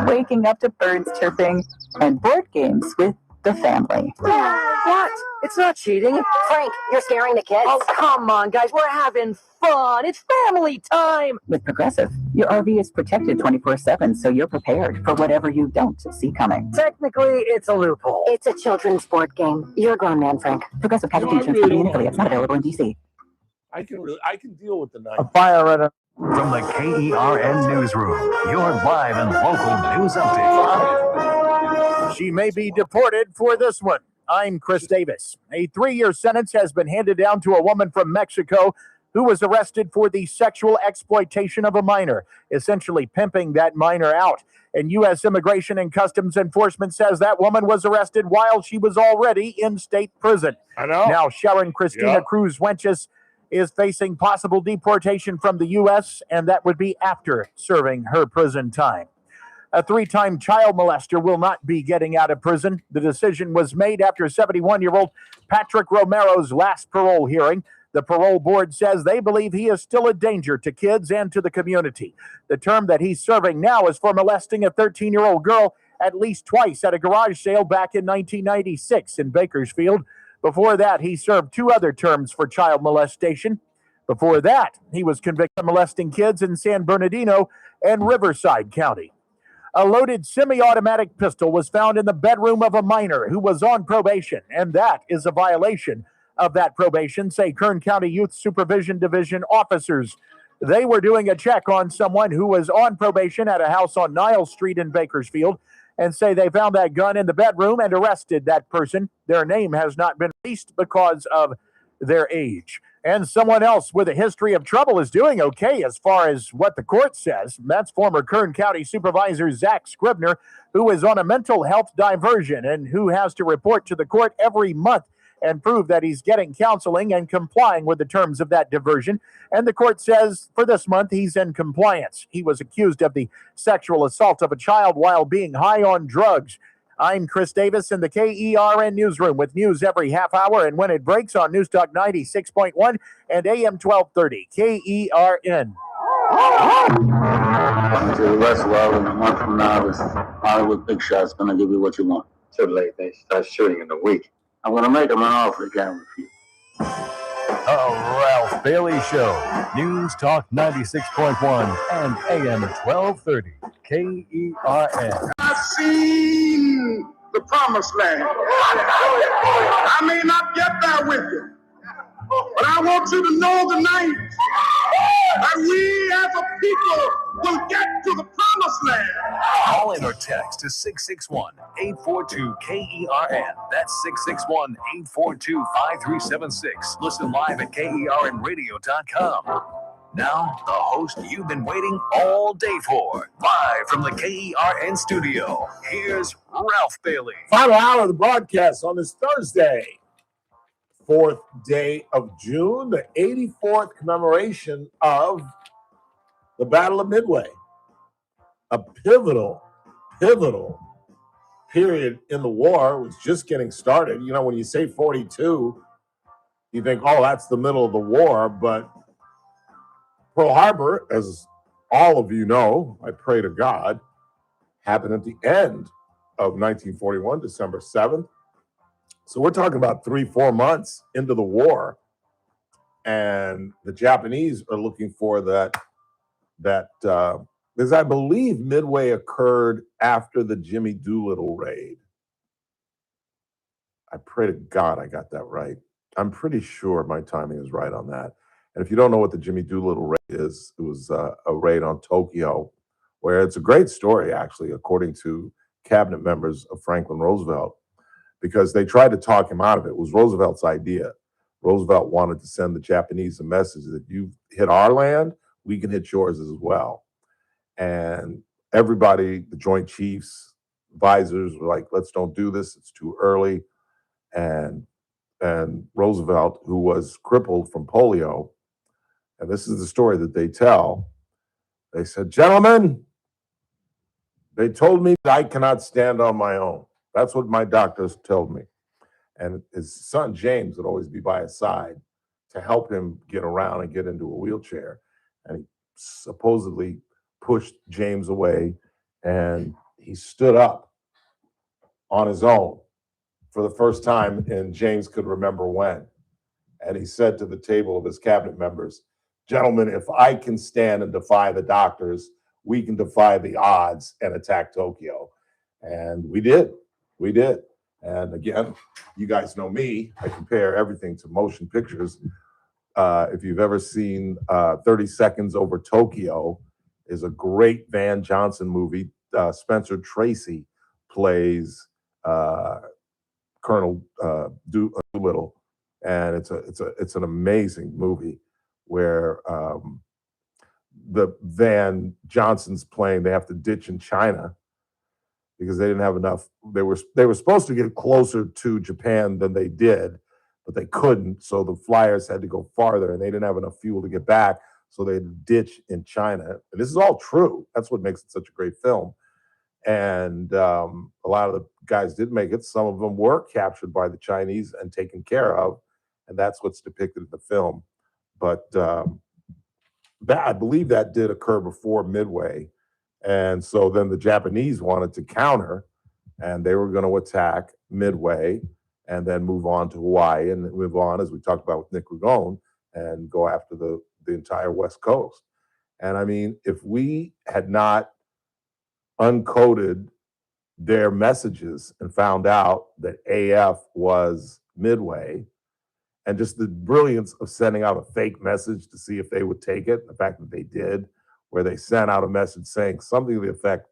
U: waking up to birds chirping, and board games with the family.
V: What? It's not cheating.
U: Frank, you're scaring the kids.
V: Oh, come on, guys. We're having fun. It's family time.
U: With Progressive, your RV is protected 24/7, so you're prepared for whatever you don't see coming.
V: Technically, it's a loophole.
U: It's a children's board game. You're a grown man, Frank. Progressive Casualty Insurance Company and affiliates, not available in D.C.
B: I can deal with the night.
R: A fire at a...
E: From the KERN Newsroom, your live and local news update.
N: She may be deported for this one. I'm Chris Davis. A 3-year sentence has been handed down to a woman from Mexico who was arrested for the sexual exploitation of a minor, essentially pimping that minor out. And U.S. Immigration and Customs Enforcement says that woman was arrested while she was already in state prison.
B: I know.
N: Now, Sharon Christina Cruz Wenches is facing possible deportation from the U.S., and that would be after serving her prison time. A 3-time child molester will not be getting out of prison. The decision was made after 71-year-old Patrick Romero's last parole hearing. The parole board says they believe he is still a danger to kids and to the community. The term that he's serving now is for molesting a 13-year-old girl at least twice at a garage sale back in 1996 in Bakersfield. Before that, he served 2 other terms for child molestation. Before that, he was convicted of molesting kids in San Bernardino and Riverside County. A loaded semi-automatic pistol was found in the bedroom of a minor who was on probation, and that is a violation of that probation, say Kern County Youth Supervision Division officers. They were doing a check on someone who was on probation at a house on Niles Street in Bakersfield, and say they found that gun in the bedroom and arrested that person. Their name has not been released because of their age. And someone else with a history of trouble is doing okay as far as what the court says. That's former Kern County Supervisor Zach Scribner, who is on a mental health diversion and who has to report to the court every month and prove that he's getting counseling and complying with the terms of that diversion. And the court says for this month he's in compliance. He was accused of the sexual assault of a child while being high on drugs. I'm Chris Davis in the KERN Newsroom with news every half hour and when it breaks on News Talk 96.1 and AM 1230. KERN.
W: Welcome to the rest well in a month from now. This Hollywood Big Shot's going to give you what you want. Too late. They start shooting in a week. I'm going to make them an offer again with you.
E: The Ralph Bailey Show. News Talk 96.1 and AM 1230. KERN.
T: I've seen the promised land. I may not get there with you, but I want you to know tonight that we as a people will get to the promised land.
E: Call in or text to 661-842-KERN. That's 661-842-5376. Listen live at KERNradio.com. Now, the host you've been waiting all day for. Live from the KERN studio, here's Ralph Bailey.
B: Final hour of the broadcast on this Thursday, 4th day of June, the 84th commemoration of the Battle of Midway. A pivotal period in the war was just getting started. You know, when you say 42, You think, oh, that's the middle of the war, but Pearl Harbor, as all of you know, I pray to God, happened at the end of 1941, December 7th. So we're talking about 3-4 months into the war, and the Japanese are looking for that because I believe Midway occurred after the Jimmy Doolittle raid. I pray to God I got that right. I'm pretty sure my timing is right on that. And if you don't know what the Jimmy Doolittle raid is, it was a raid on Tokyo, where it's a great story, actually, according to cabinet members of Franklin Roosevelt, because they tried to talk him out of it. It was Roosevelt's idea. Roosevelt wanted to send the Japanese a message that you hit our land, we can hit yours as well. And everybody, the Joint Chiefs, advisors were like, let's don't do this. It's too early. And Roosevelt, who was crippled from polio, and this is the story that they tell, they said, gentlemen, they told me that I cannot stand on my own. That's what my doctors told me. And his son, James, would always be by his side to help him get around and get into a wheelchair. And he supposedly pushed James away, and he stood up on his own for the first time, and James could remember when. And he said to the table of his cabinet members, gentlemen, if I can stand and defy the doctors, we can defy the odds and attack Tokyo. And we did. We did. And again, you guys know me. I compare everything to motion pictures. If you've ever seen 30 Seconds Over Tokyo, is a great Van Johnson movie. Spencer Tracy plays Colonel Doolittle, and it's an amazing movie where the Van Johnson's plane, they have to ditch in China because they didn't have enough. They were supposed to get closer to Japan than they did, but they couldn't. So the flyers had to go farther, and they didn't have enough fuel to get back. So they had to ditch in China. And this is all true. That's what makes it such a great film. And a lot of the guys did make it. Some of them were captured by the Chinese and taken care of, and that's what's depicted in the film. But I believe that did occur before Midway. And so then the Japanese wanted to counter, and they were going to attack Midway and then move on to Hawaii and move on, as we talked about with Nick Ragone, and go after the entire West Coast. And I mean, if we had not uncoded their messages and found out that AF was Midway, and just the brilliance of sending out a fake message to see if they would take it, the fact that they did, where they sent out a message saying something to the effect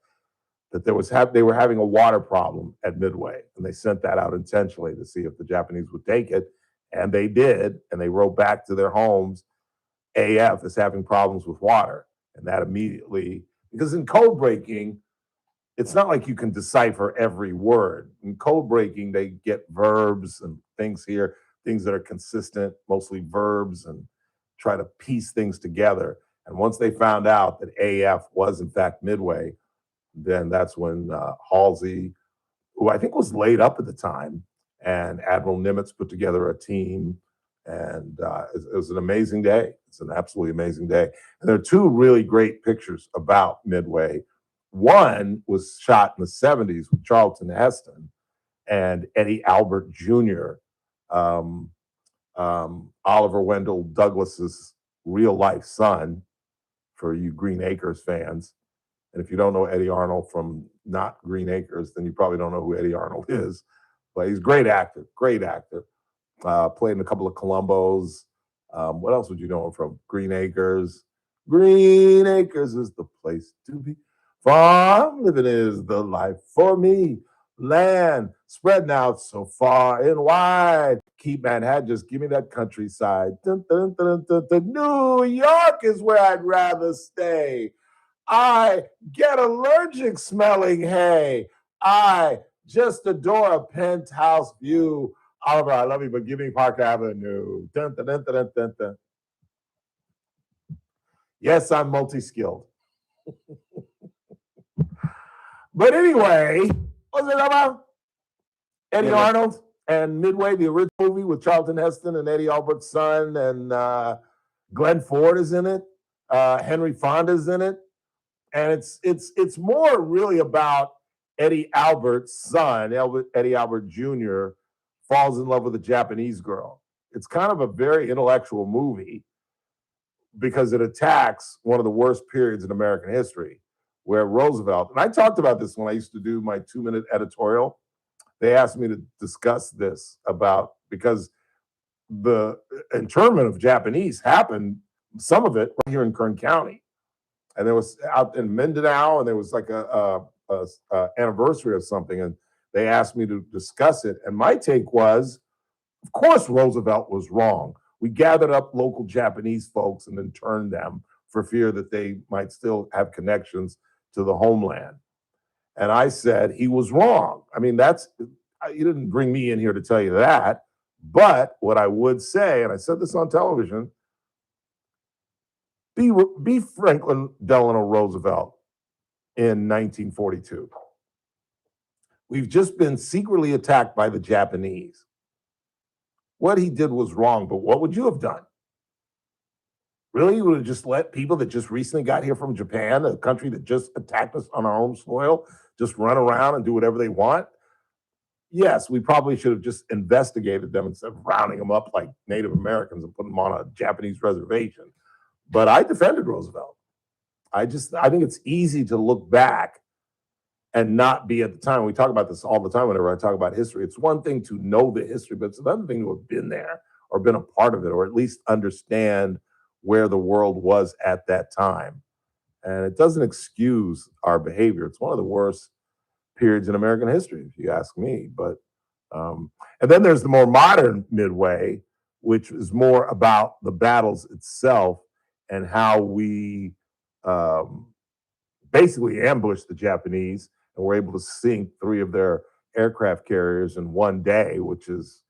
B: that they were having a water problem at Midway, and they sent that out intentionally to see if the Japanese would take it, and they did, and they wrote back to their homes, AF is having problems with water. And that immediately, because in code breaking, it's not like you can decipher every word. In code breaking, they get verbs and things here, things that are consistent, mostly verbs, and try to piece things together. And once they found out that AF was in fact Midway, then that's when Halsey, who I think was laid up at the time, and Admiral Nimitz put together a team, and it was an amazing day. It's an absolutely amazing day. And there are two really great pictures about Midway. One was shot in the 70s with Charlton Heston and Eddie Albert Jr., Oliver Wendell Douglas's real-life son, for you Green Acres fans. And if you don't know Eddie Arnold from not Green Acres, then you probably don't know who Eddie Arnold is. But he's a great actor, great actor. Played in a couple of Columbos. What else would you know him from? Green Acres. Green Acres is the place to be. Farm living is the life for me. Land spreading out so far and wide. Keep Manhattan, just give me that countryside. Dun, dun, dun, dun, dun. New York is where I'd rather stay. I get allergic smelling hay. I just adore a penthouse view. Oliver, I love you, but give me Park Avenue. Dun, dun, dun, dun, dun, dun. Yes, I'm multi-skilled. But anyway, what's it about? Eddie Arnold And Midway, the original movie with Charlton Heston and Eddie Albert's son, and Glenn Ford is in it. Henry Fonda's in it. And it's more really about Eddie Albert's son, Eddie Albert Jr., falls in love with a Japanese girl. It's kind of a very intellectual movie because it attacks one of the worst periods in American history, where Roosevelt, and I talked about this when I used to do my 2-minute editorial. They asked me to discuss this because the internment of Japanese happened, some of it right here in Kern County. And there was out in Mindanao, and there was like a anniversary of something, and they asked me to discuss it. And my take was, of course, Roosevelt was wrong. We gathered up local Japanese folks and interned them for fear that they might still have connections to the homeland. And I said he was wrong. I mean, you didn't bring me in here to tell you that. But what I would say, and I said this on television, be Franklin Delano Roosevelt in 1942. We've just been secretly attacked by the Japanese. What he did was wrong, but what would you have done? Really? You would have just let people that just recently got here from Japan, a country that just attacked us on our own soil, just run around and do whatever they want? Yes, we probably should have just investigated them instead of rounding them up like Native Americans and putting them on a Japanese reservation. But I defended Roosevelt. I think it's easy to look back and not be at the time. We talk about this all the time whenever I talk about history. It's one thing to know the history, but it's another thing to have been there or been a part of it, or at least understand where the world was at that time. And it doesn't excuse our behavior. It's one of the worst periods in American history, if you ask me. But and then there's the more modern Midway, which is more about the battles itself and how we basically ambushed the Japanese and were able to sink 3 of their aircraft carriers in one day, which is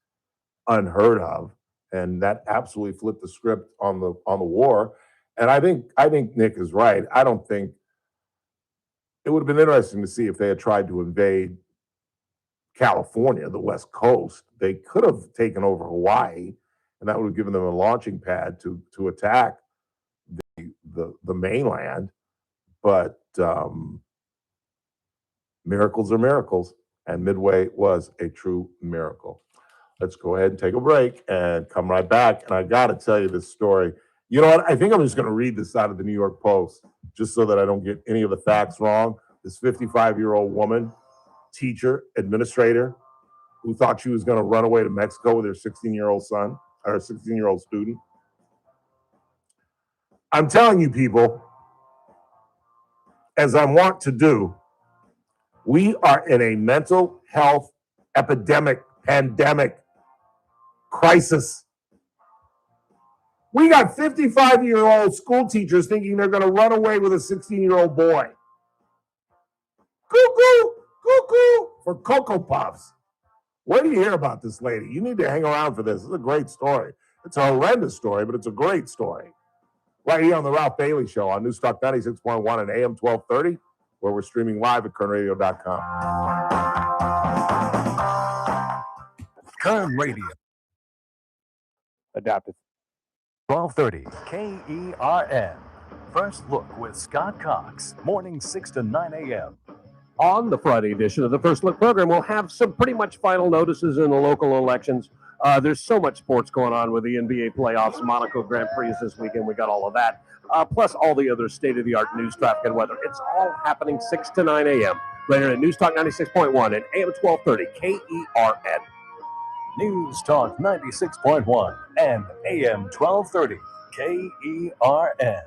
B: unheard of. And that absolutely flipped the script on the war. And I think Nick is right. I don't think it would have been interesting to see if they had tried to invade California, the West Coast. They could have taken over Hawaii, and that would have given them a launching pad to attack the mainland. But miracles are miracles, and Midway was a true miracle. Let's go ahead and take a break and come right back. And I got to tell you this story. You know what? I think I'm just going to read this out of the New York Post just so that I don't get any of the facts wrong. This 55-year-old woman, teacher, administrator, who thought she was going to run away to Mexico with her 16-year-old son, or 16-year-old student. I'm telling you, people, as I want to do, we are in a mental health epidemic, pandemic, crisis. We got 55-year-old school teachers thinking they're going to run away with a 16-year-old boy. Cuckoo, cuckoo, for Cocoa Puffs. Where do you hear about this lady? You need to hang around for this. It's a great story. It's a horrendous story, but it's a great story. Right here on the Ralph Bailey Show on Newstalk 96.1 and AM 1230, where we're streaming live at kernradio.com.
E: Kern Radio.
K: Adaptive.
E: 1230 KERN. First Look with Scott Cox. Morning 6 to 9 a.m.
F: On the Friday edition of the First Look program, we'll have some pretty much final notices in the local elections. There's so much sports going on with the NBA playoffs, Monaco Grand Prix this weekend. We got all of that, plus all the other state-of-the-art news, traffic, and weather. It's all happening 6 to 9 a.m. right here at Newstalk 96.1 and AM 1230 KERN.
E: News Talk 96.1 and AM 1230 KERN.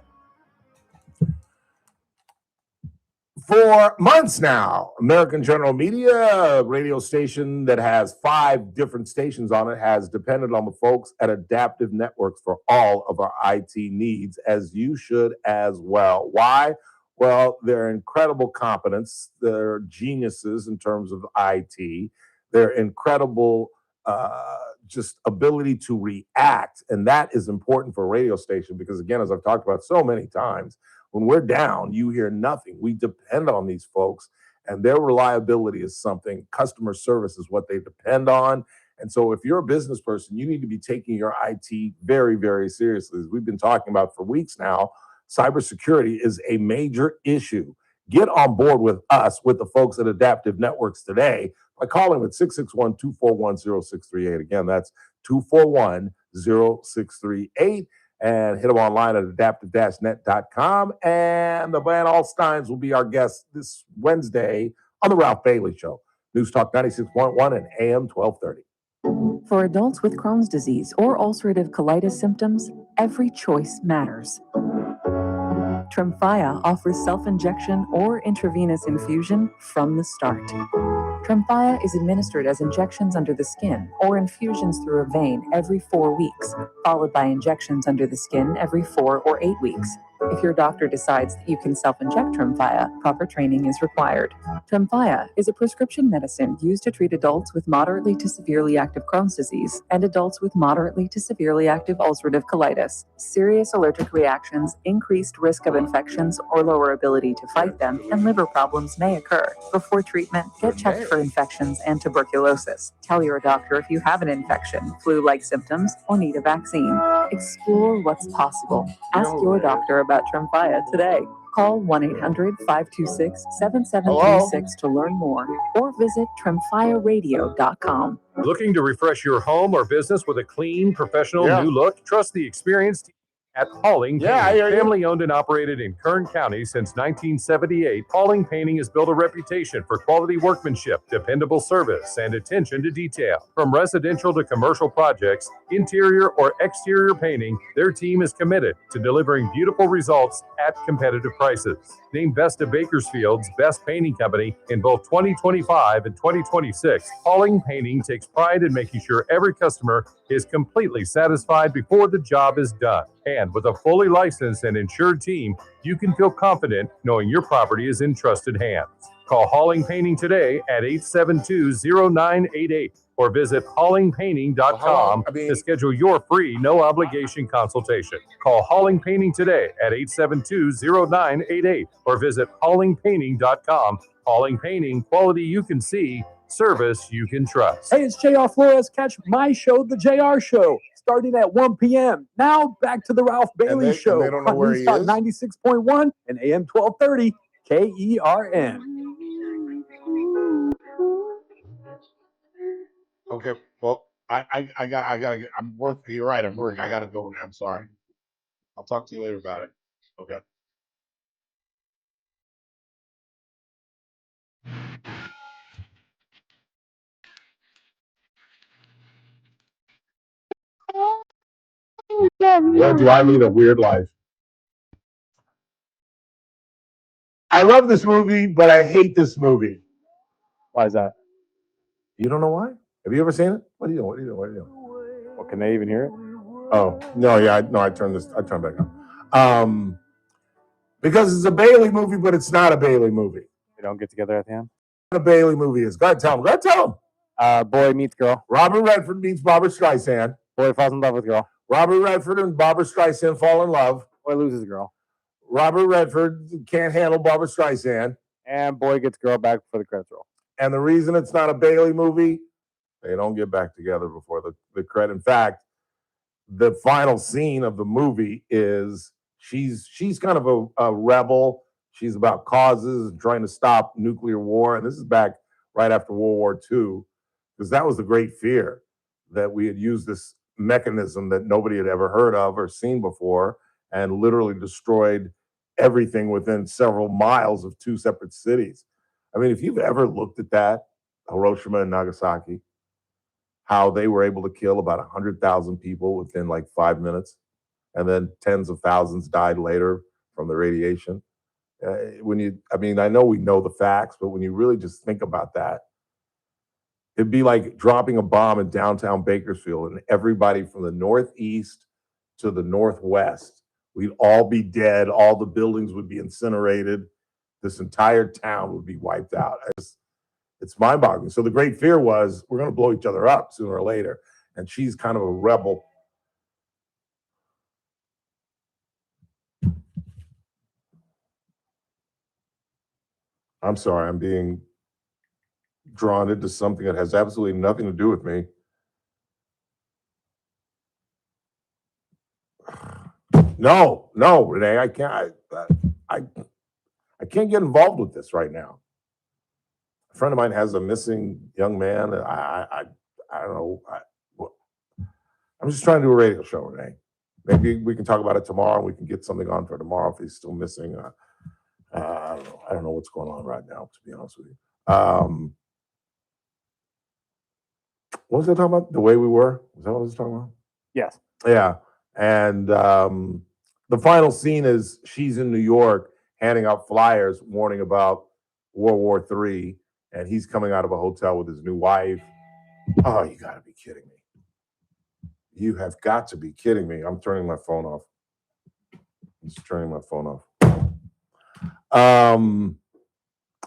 B: For months now, American General Media, a radio station that has 5 different stations on it, has depended on the folks at Adaptive Networks for all of our IT needs, as you should as well. Why? Well, they're incredible competence. They're geniuses in terms of IT. They're incredible just ability to react. And that is important for a radio station because, again, as I've talked about so many times, when we're down, you hear nothing. We depend on these folks, and their reliability is something. Customer service is what they depend on. And so if you're a business person, you need to be taking your IT very, very seriously. As we've been talking about for weeks now, cybersecurity is a major issue. Get on board with us, with the folks at Adaptive Networks today by calling at 661-241-0638. Again, that's 241-0638. And hit them online at adaptive-net.com. And the Van Alstynes will be our guest this Wednesday on The Ralph Bailey Show. News Talk 96.1 and AM 1230.
U: For adults with Crohn's disease or ulcerative colitis symptoms, every choice matters. Tremfya offers self-injection or intravenous infusion from the start. Tremfya is administered as injections under the skin or infusions through a vein every 4 weeks, followed by injections under the skin every 4 or 8 weeks. If your doctor decides that you can self-inject Tremfya, proper training is required. Tremfya is a prescription medicine used to treat adults with moderately to severely active Crohn's disease and adults with moderately to severely active ulcerative colitis. Serious allergic reactions, increased risk of infections or lower ability to fight them, and liver problems may occur. Before treatment, get checked for infections and tuberculosis. Tell your doctor if you have an infection, flu-like symptoms, or need a vaccine. Explore what's possible. Ask your doctor about Tremfya today. Call 1-800-526-7736 to learn more or visit tremfyaradio.com.
A: Looking to refresh your home or business with a clean, professional new look? Trust the experienced team at Pauling Painting. Family owned and operated in Kern County since 1978, Pauling Painting has built a reputation for quality workmanship, dependable service, and attention to detail. From residential to commercial projects, interior or exterior painting, their team is committed to delivering beautiful results at competitive prices. Named Best of Bakersfield's Best Painting Company in both 2025 and 2026, Pauling Painting takes pride in making sure every customer is completely satisfied before the job is done. And with a fully licensed and insured team, you can feel confident knowing your property is in trusted hands. Call Halling Painting today at 872-0988 or visit HallingPainting.com to schedule your free no-obligation consultation. Call Halling Painting today at 872-0988 or visit HallingPainting.com. Halling Painting, quality you can see, service you can trust.
J: Hey, it's JR Flores. Catch my show, The JR Show, starting at 1 p.m. Now back to the Ralph Bailey Show
B: they don't know
J: on
B: where
J: News
B: he
J: Talk
B: is?
J: 96.1 and AM 1230 KERN.
B: Okay, well, I'm working. You're right. I'm working. I gotta go. I'm sorry. I'll talk to you later about it. Okay. Or do I lead a weird life? I love this movie, but I hate this movie.
K: Why is that?
B: You don't know why? Have you ever seen it? What are you doing? What are you doing? What are you doing?
K: Well, can they even hear it?
B: Oh no, yeah, I turned back on. Because it's a Bailey movie, but it's not a Bailey movie.
K: They don't get together at the end?
B: What a Bailey movie is. Go ahead, tell him. Go ahead, tell him.
K: Boy meets girl.
B: Robert Redford meets Barbara Streisand.
K: Boy falls in love with girl.
B: Robert Redford and Barbara Streisand fall in love.
K: Boy loses girl.
B: Robert Redford can't handle Barbara Streisand.
K: And boy gets girl back for the credits roll.
B: And the reason it's not a Bailey movie, they don't get back together before the credit. In fact, the final scene of the movie is she's kind of a rebel. She's about causes and trying to stop nuclear war. And this is back right after World War II, because that was the great fear, that we had used this mechanism that nobody had ever heard of or seen before and literally destroyed everything within several miles of two separate cities. I mean, if you've ever looked at that, Hiroshima and Nagasaki, how they were able to kill about 100,000 people within like 5 minutes, and then tens of thousands died later from the radiation. I know we know the facts, but when you really just think about that, it'd be like dropping a bomb in downtown Bakersfield and everybody from the Northeast to the Northwest, we'd all be dead. All the buildings would be incinerated. This entire town would be wiped out. It's mind-boggling. So the great fear was we're going to blow each other up sooner or later. And she's kind of a rebel. I'm sorry, I'm being drawn into something that has absolutely nothing to do with me. No, Renee, I can't. I can't get involved with this right now. A friend of mine has a missing young man. I don't know. I'm just trying to do a radio show, Renee. Maybe we can talk about it tomorrow. We can get something on for tomorrow if he's still missing. I don't know. I don't know what's going on right now, to be honest with you. What was I talking about? The way we were? Was that what I was talking about?
K: Yes.
B: Yeah. And the final scene is she's in New York handing out flyers warning about World War III, and he's coming out of a hotel with his new wife. Oh, you got to be kidding me. You have got to be kidding me. I'm turning my phone off. I'm just turning my phone off.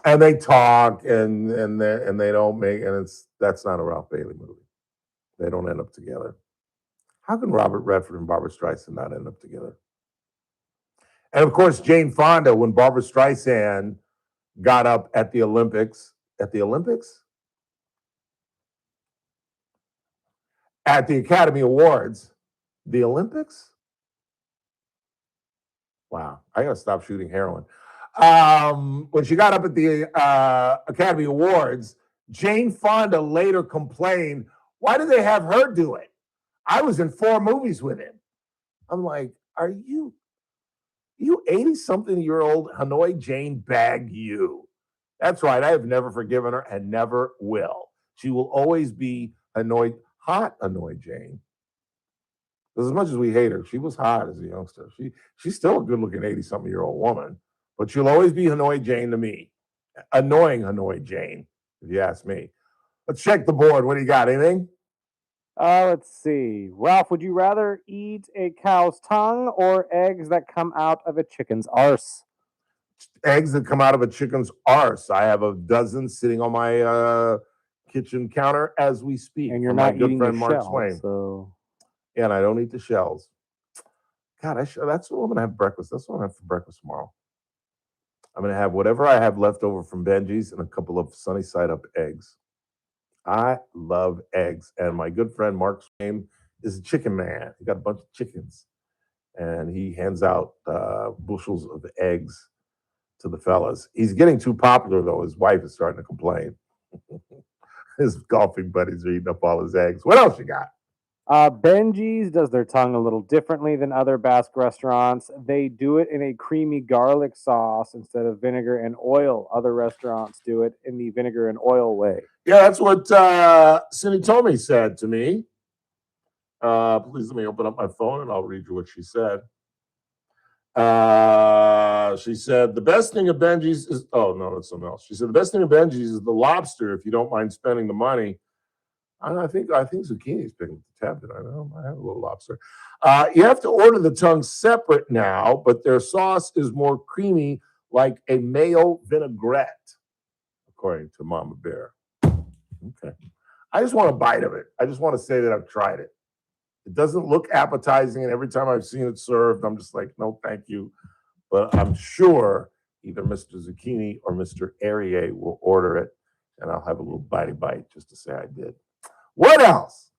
B: And they talk and they don't make, and that's not a Ralph Bailey movie. They don't end up together. How can Robert Redford and Barbara Streisand not end up together? And of course, Jane Fonda, when Barbara Streisand got up at the Olympics, at the Academy Awards, the Olympics? Wow, I gotta stop shooting heroin. When she got up at the Academy Awards, Jane Fonda later complained, why did they have her do it? I was in 4 movies with him. I'm like, are you 80-something-year-old Hanoi Jane bag you? That's right, I have never forgiven her and never will. She will always be hot Hanoi Jane. As much as we hate her, she was hot as a youngster. She's still a good-looking 80-something-year-old woman, but she'll always be Hanoi Jane to me. Annoying Hanoi Jane, if you ask me. Let's check the board. What do you got? Anything?
K: Let's see. Ralph, would you rather eat a cow's tongue or eggs that come out of a chicken's arse?
B: Eggs that come out of a chicken's arse. I have a dozen sitting on my kitchen counter as we speak.
K: And you're not eating the
B: Mark
K: shell,
B: Swain.
K: so...
B: Yeah, and I don't eat the shells. God, that's what I'm going to have breakfast. That's what I'm going to have for breakfast tomorrow. I'm going to have whatever I have left over from Benji's and a couple of sunny side up eggs. I love eggs. And my good friend Mark Swain is a chicken man. He got a bunch of chickens. And he hands out bushels of eggs to the fellas. He's getting too popular, though. His wife is starting to complain. His golfing buddies are eating up all his eggs. What else you got?
K: Benji's does their tongue a little differently than other Basque restaurants. They do it in a creamy garlic sauce instead of vinegar and oil. Other restaurants do it in the vinegar and oil way.
B: Yeah, that's what Cindy Tomei said to me. Please let me open up my phone and I'll read you what she said. She said, the best thing of Benji's is, oh, no, that's something else. She said, the best thing of Benji's is the lobster if you don't mind spending the money. I think zucchini is picking the tab. Did I know? I have a little lobster. You have to order the tongue separate now, but their sauce is more creamy, like a mayo vinaigrette, according to Mama Bear. Okay. I just want a bite of it. I just want to say that I've tried it. It doesn't look appetizing, and every time I've seen it served, I'm just like, no, thank you. But I'm sure either Mr. Zucchini or Mr. Arier will order it, and I'll have a little bitey bite just to say I did. What else?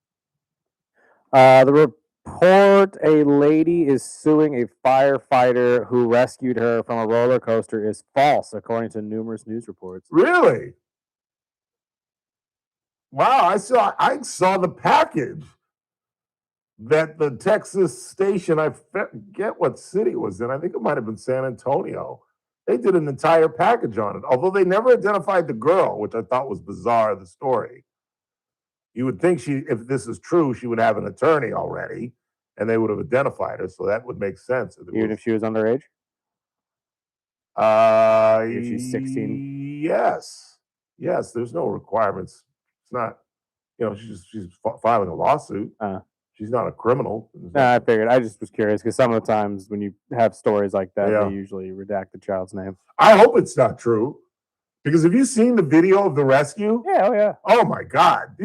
K: The report a lady is suing a firefighter who rescued her from a roller coaster is false, according to numerous news reports.
B: Really? Wow, I saw the package that the Texas station, I forget what city it was in. I think it might have been San Antonio. They did an entire package on it, although they never identified the girl, which I thought was bizarre, the story. You would think if this is true, she would have an attorney already, and they would have identified her, so that would make sense.
K: Even if she was underage?
B: If
K: she's 16?
B: Yes. Yes, there's no requirements. It's not, she's filing a lawsuit. She's not a criminal.
K: Nah, I figured. I just was curious, because some of the times when you have stories like that, they usually redact the child's name.
B: I hope it's not true, because have you seen the video of the rescue?
K: Yeah, oh yeah.
B: Oh my God.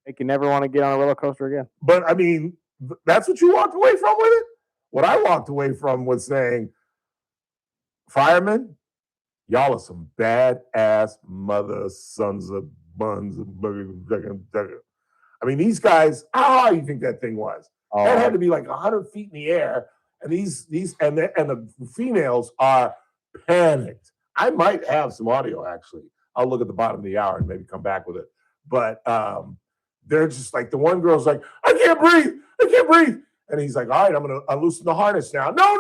K: Make you never want to get on a roller coaster again.
B: But I mean, that's what you walked away from with it? What I walked away from was saying, firemen, y'all are some badass mother sons of buns. I mean, these guys, how high do you think that thing was? That had to be like 100 feet in the air. And the females are panicked. I might have some audio actually. I'll look at the bottom of the hour and maybe come back with it. But they're just like, the one girl's like, I can't breathe. And he's like, all right, I'm gonna unloosen the harness now. No,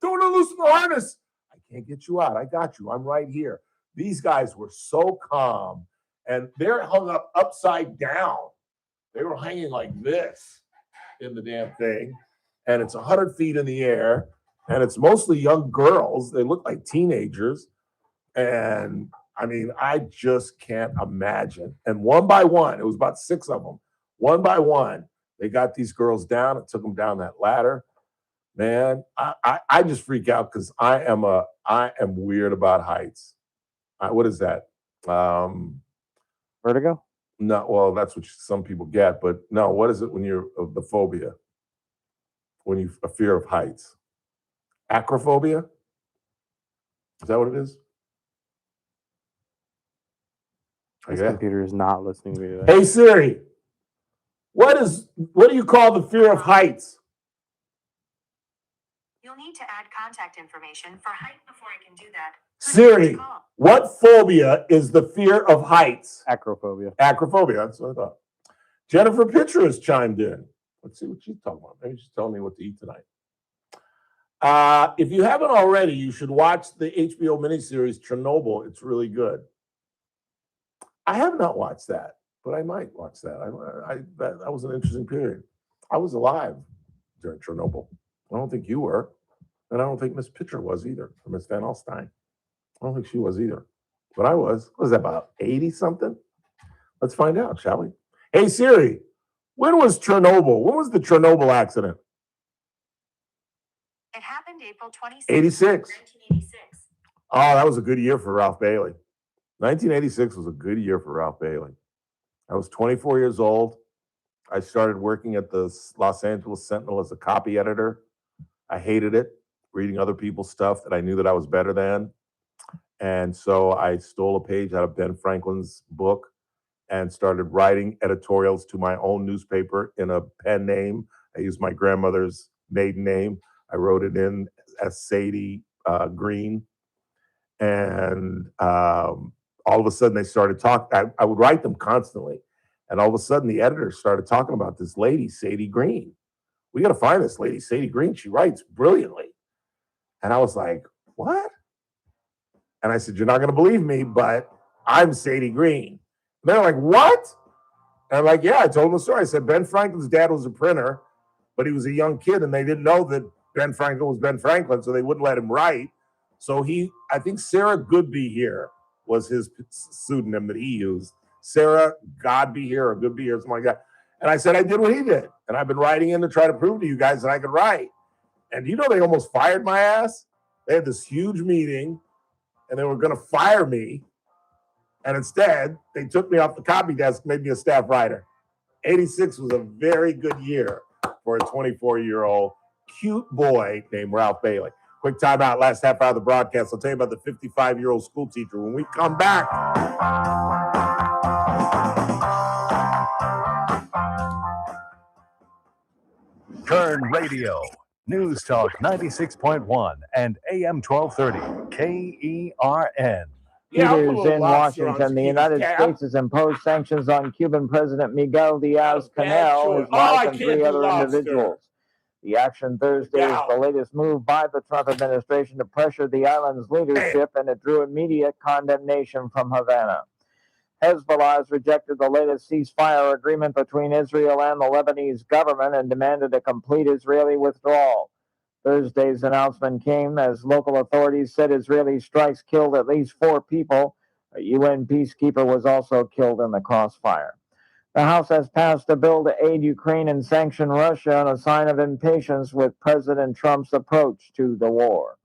B: don't unloosen the harness. I can't get you out. I got you. I'm right here. These guys were so calm, and they're hung up upside down. They were hanging like this in the damn thing, and it's 100 feet in the air, and it's mostly young girls. They look like teenagers, and I mean, I just can't imagine. And one by one, it was about 6 of them, one by one, they got these girls down and took them down that ladder. Man, I just freak out because I am weird about heights. What is that?
K: Vertigo?
B: No, well, that's what some people get, but no, what is it when you're the phobia? When you a fear of heights? Acrophobia? Is that what it is?
K: This computer is not listening to me today.
B: Hey Siri, what do you call the fear of heights?
C: You'll need to add contact information for height before I can do that.
B: Siri, what phobia is the fear of heights?
K: Acrophobia.
B: Acrophobia, that's what I thought. Jennifer Pitcher has chimed in. Let's see what she's talking about. Maybe she's telling me what to eat tonight. If you haven't already, you should watch the HBO miniseries Chernobyl. It's really good. I have not watched that, but I might watch that. That was an interesting period. I was alive during Chernobyl. I don't think you were, and I don't think Miss Pitcher was either, or Miss Van Alstyne. I don't think she was either, but I was. What was that, about 80 something? Let's find out, shall we? Hey Siri, when was Chernobyl? When was the Chernobyl accident?
C: It happened April 26,
B: 86.
C: 1986.
B: Oh, that was a good year for Ralph Bailey. 1986 was a good year for Ralph Bailey. I was 24 years old. I started working at the Los Angeles Sentinel as a copy editor. I hated it, reading other people's stuff that I knew that I was better than. And so I stole a page out of Ben Franklin's book and started writing editorials to my own newspaper in a pen name. I used my grandmother's maiden name. I wrote it in as Sadie Green. And all of a sudden they started talking. I would write them constantly. And all of a sudden the editors started talking about this lady, Sadie Green. We got to find this lady, Sadie Green. She writes brilliantly. And I was like, what? And I said, you're not going to believe me, but I'm Sadie Green. And they're like, what? And I'm like, yeah, I told them the story. I said, Ben Franklin's dad was a printer, but he was a young kid, and they didn't know that Ben Franklin was Ben Franklin, so they wouldn't let him write. So I think Sarah Goodbe Here was his pseudonym that he used. Sarah Godbe Here or Goodbe Here, something like that. And I said, I did what he did. And I've been writing in to try to prove to you guys that I could write. And you know, they almost fired my ass. They had this huge meeting and they were going to fire me. And instead, they took me off the copy desk, made me a staff writer. 86 was a very good year for a 24-year-old cute boy named Ralph Bailey. Quick timeout, last half hour of the broadcast. I'll tell you about the 55-year-old school teacher when we come back.
E: Kern Radio, News Talk 96.1 and AM 1230, KERN.
R: Leaders in Washington, the United States has imposed sanctions on Cuban President Miguel Diaz-Canel, his wife, and 3 other individuals. The action Thursday is the latest move by the Trump administration to pressure the island's leadership, and it drew immediate condemnation from Havana. Hezbollah has rejected the latest ceasefire agreement between Israel and the Lebanese government and demanded a complete Israeli withdrawal. Thursday's announcement came as local authorities said Israeli strikes killed at least 4 people. A UN peacekeeper was also killed in the crossfire. The House has passed a bill to aid Ukraine and sanction Russia on a sign of impatience with President Trump's approach to the war.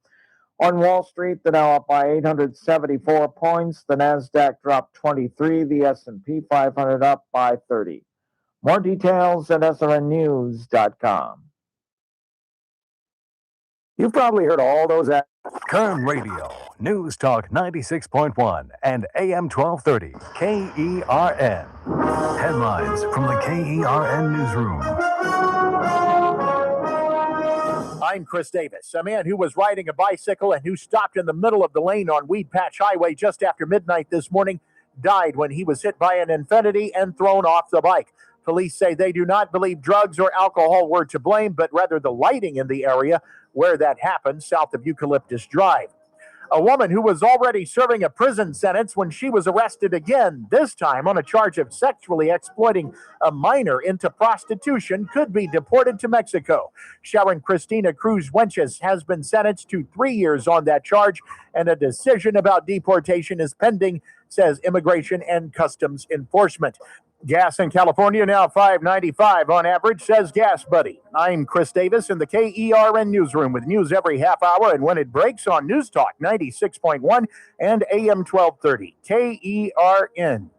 R: On Wall Street, the Dow up by 874 points. The Nasdaq dropped 23. The S&P 500 up by 30. More details at srnnews.com.
E: You've probably heard all those at Kern Radio, News Talk 96.1 and AM 1230, KERN. Headlines from the KERN newsroom.
N: I'm Chris Davis. A man who was riding a bicycle and who stopped in the middle of the lane on Weed Patch Highway just after midnight this morning died when he was hit by an Infiniti and thrown off the bike. Police say they do not believe drugs or alcohol were to blame, but rather the lighting in the area where that happened, south of Eucalyptus Drive. A woman who was already serving a prison sentence when she was arrested again, this time on a charge of sexually exploiting a minor into prostitution, could be deported to Mexico. Sharon Cristina Cruz Wenches has been sentenced to 3 years on that charge, and a decision about deportation is pending, says Immigration and Customs Enforcement. Gas in California now $5.95 on average, says Gas Buddy. I'm Chris Davis in the KERN newsroom with news every half hour and when it breaks on News Talk 96.1 and AM 1230. KERN.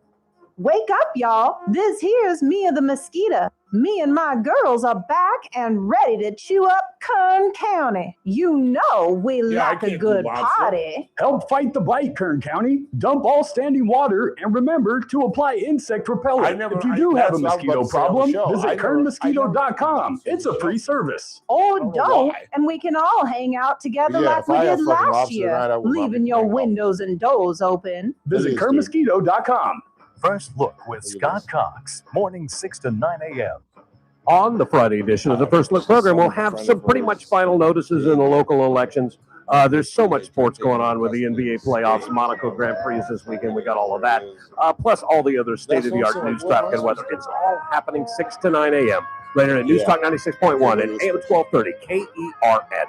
G: Wake up, y'all. This here's Mia the Mosquito. Me and my girls are back and ready to chew up Kern County. You know we like a good party.
J: Help fight the bite, Kern County. Dump all standing water and remember to apply insect repellent. If you do have a mosquito problem, visit kernmosquito.com. It's a free service.
G: Or don't, and we can all hang out together like we did last year, leaving your windows and doors open.
J: Visit kernmosquito.com.
E: First Look with Scott Cox, mornings 6 to 9 a.m.
F: On the Friday edition of the First Look program, we'll have some pretty much final notices in the local elections. There's so much sports going on with the NBA playoffs, Monaco Grand Prix this weekend. We got all of that, plus all the other state-of-the-art news, traffic, and weather. It's all happening 6 to 9 a.m. Later at News Talk 96.1 and AM 1230 KERN.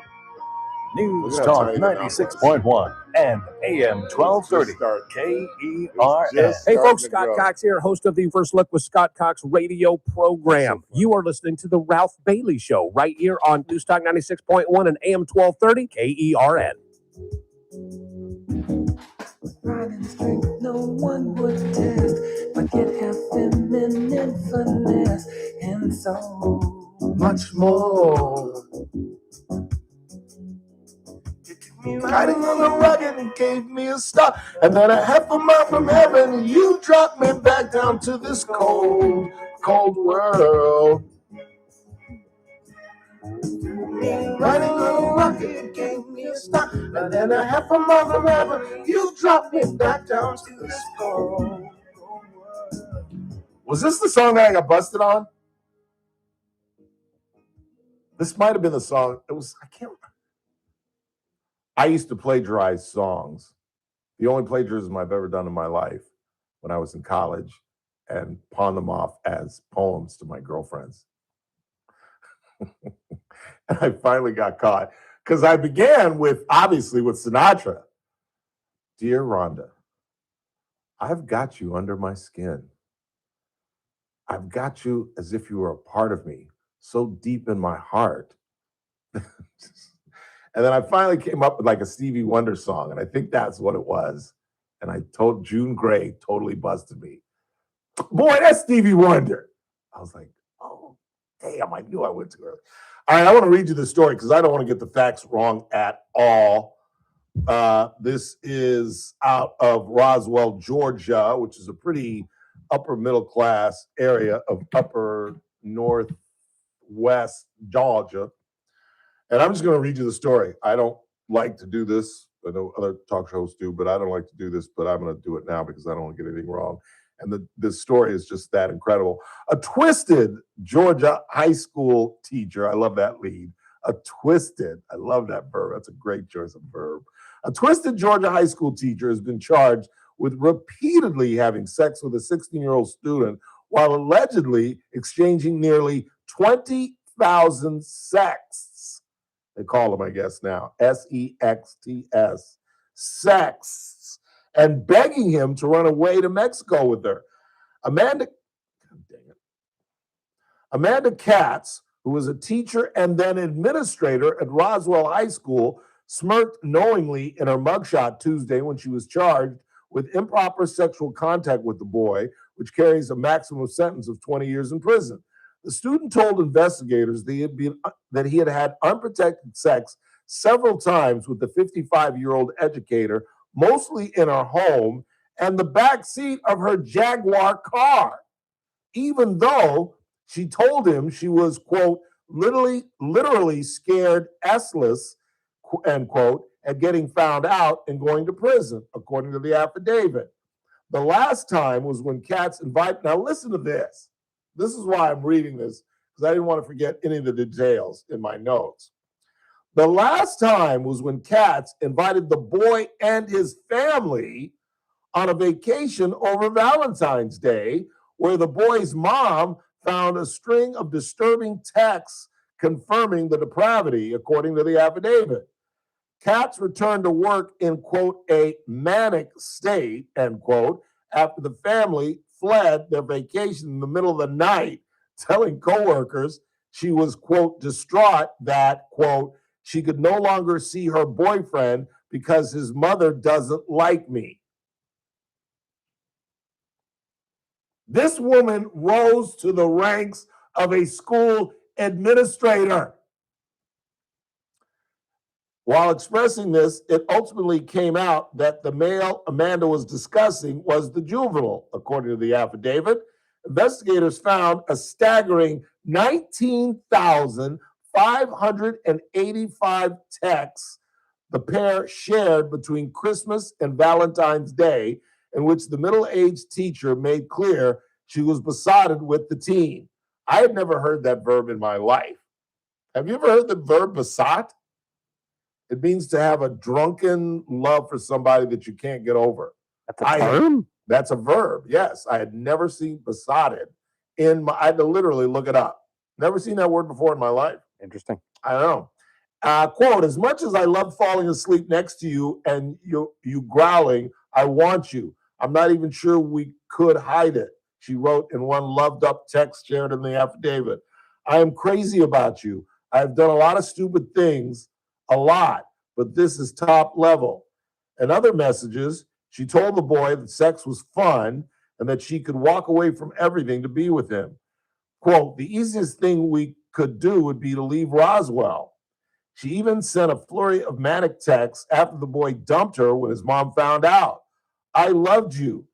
E: News Talk 96.1 and AM 1230 KERN.
F: Hey folks, Scott Cox here, host of the First Look with Scott Cox radio program. You are listening to the Ralph Bailey Show right here on News Talk 96.1 and AM 1230 KERN.
I: Riding strength no one would test, but yet have feminine finesse and so much more.
T: Riding on the rugged and gave me a start, and then a half a mile from heaven, you dropped me back down to this cold, cold world. Riding on the rugged and gave me a start, and then a half a mile from heaven, you dropped me back down to this cold, cold world.
B: Was this the song that I got busted on? This might have been the song. It was, I can't remember. I used to plagiarize songs. The only plagiarism I've ever done in my life when I was in college, and pawn them off as poems to my girlfriends. And I finally got caught because I began with, obviously, with Sinatra. Dear Rhonda, I've got you under my skin. I've got you as if you were a part of me, so deep in my heart. And then I finally came up with like a Stevie Wonder song, and I think that's what it was. And I told June Gray, totally busted me. Boy, that's Stevie Wonder. I was like, oh, damn, I knew I went too early. All right, I want to read you the story because I don't want to get the facts wrong at all. This is out of Roswell, Georgia, which is a pretty upper middle class area of upper northwest Georgia. And I'm just going to read you the story. I don't like to do this. I know other talk shows do, but I don't like to do this. But I'm going to do it now because I don't want to get anything wrong. And this story is just that incredible. A twisted Georgia high school teacher. I love that lead. A twisted. I love that verb. That's a great choice of verb. A twisted Georgia high school teacher has been charged with repeatedly having sex with a 16-year-old student while allegedly exchanging nearly 20,000 sexts. They call them, I guess, now, SEXTS, sex, and begging him to run away to Mexico with her. Amanda Katz, who was a teacher and then administrator at Roswell High School, smirked knowingly in her mugshot Tuesday when she was charged with improper sexual contact with the boy, which carries a maximum sentence of 20 years in prison. The student told investigators that he had had unprotected sex several times with the 55-year-old educator, mostly in her home and the back seat of her Jaguar car, even though she told him she was, quote, literally scared S-less, end quote, at getting found out and going to prison, according to the affidavit. The last time was when Katz invited, now listen to this. This is why I'm reading this, because I didn't want to forget any of the details in my notes. The last time was when Katz invited the boy and his family on a vacation over Valentine's Day, where the boy's mom found a string of disturbing texts confirming the depravity, according to the affidavit. Katz returned to work in, quote, a manic state, end quote, after the family fled their vacation in the middle of the night, telling coworkers she was, quote, distraught that, quote, she could no longer see her boyfriend because his mother doesn't like me. This woman rose to the ranks of a school administrator. While expressing this, it ultimately came out that the male Amanda was discussing was the juvenile, according to the affidavit. Investigators found a staggering 19,585 texts the pair shared between Christmas and Valentine's Day, in which the middle-aged teacher made clear she was besotted with the teen. I had never heard that verb in my life. Have you ever heard the verb besot? It means to have a drunken love for somebody that you can't get over.
K: That's a term?
B: That's a verb, yes. I had never seen besotted I had to literally look it up. Never seen that word before in my life.
K: Interesting.
B: I don't know. Quote, as much as I love falling asleep next to you and you growling, I want you. I'm not even sure we could hide it, she wrote in one loved up text shared in the affidavit. I am crazy about you. I've done a lot of stupid things, a lot, but this is top level. In other messages, she told the boy that sex was fun and that she could walk away from everything to be with him. Quote, the easiest thing we could do would be to leave Roswell. She even sent a flurry of manic texts after the boy dumped her when his mom found out. I loved you,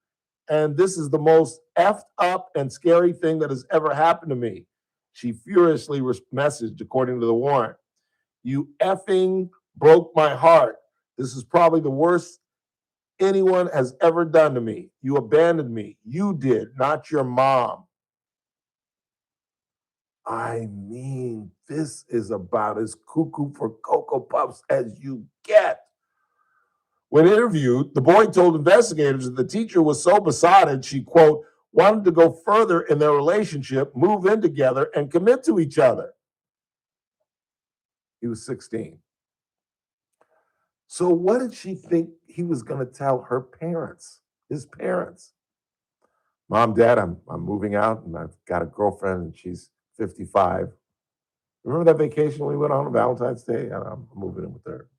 B: and this is the most effed up and scary thing that has ever happened to me. She furiously messaged, according to the warrant. You effing broke my heart. This is probably the worst anyone has ever done to me. You abandoned me. You did, not your mom. I mean, this is about as cuckoo for Cocoa Puffs as you get. When interviewed, the boy told investigators that the teacher was so besotted she, quote, wanted to go further in their relationship, move in together, and commit to each other. He was 16. So what did she think he was going to tell her parents, his parents? Mom, Dad, I'm moving out, and I've got a girlfriend, and she's 55. Remember that vacation we went on Valentine's Day? I'm moving in with her.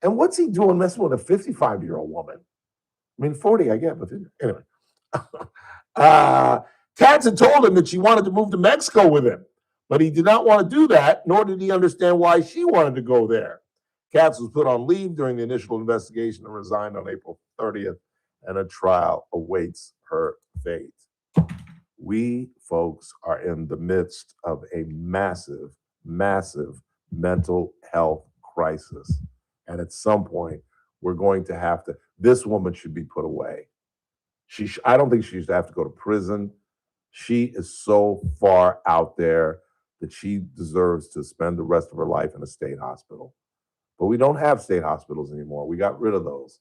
B: And what's he doing messing with a 55-year-old woman? I mean, 40, I get, but anyway. Katz had told him that she wanted to move to Mexico with him, but he did not want to do that, nor did he understand why she wanted to go there. Katz was put on leave during the initial investigation and resigned on April 30th, and a trial awaits her fate. We, folks, are in the midst of a massive, massive mental health crisis. And at some point, we're going to have to, this woman should be put away. I don't think she should have to go to prison. She is so far out there that she deserves to spend the rest of her life in a state hospital. But we don't have state hospitals anymore. We got rid of those.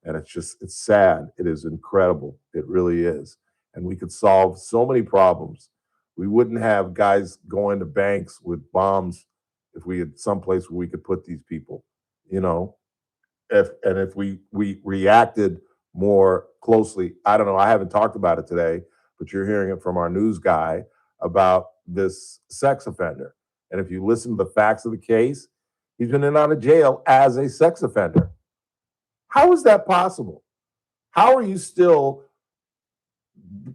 B: And it's sad. It is incredible. It really is. And we could solve so many problems. We wouldn't have guys going to banks with bombs if we had someplace where we could put these people, you know. If we reacted more closely. I don't know, I haven't talked about it today, but you're hearing it from our news guy about this sex offender. And if you listen to the facts of the case, he's been in and out of jail as a sex offender. How is that possible? How are you still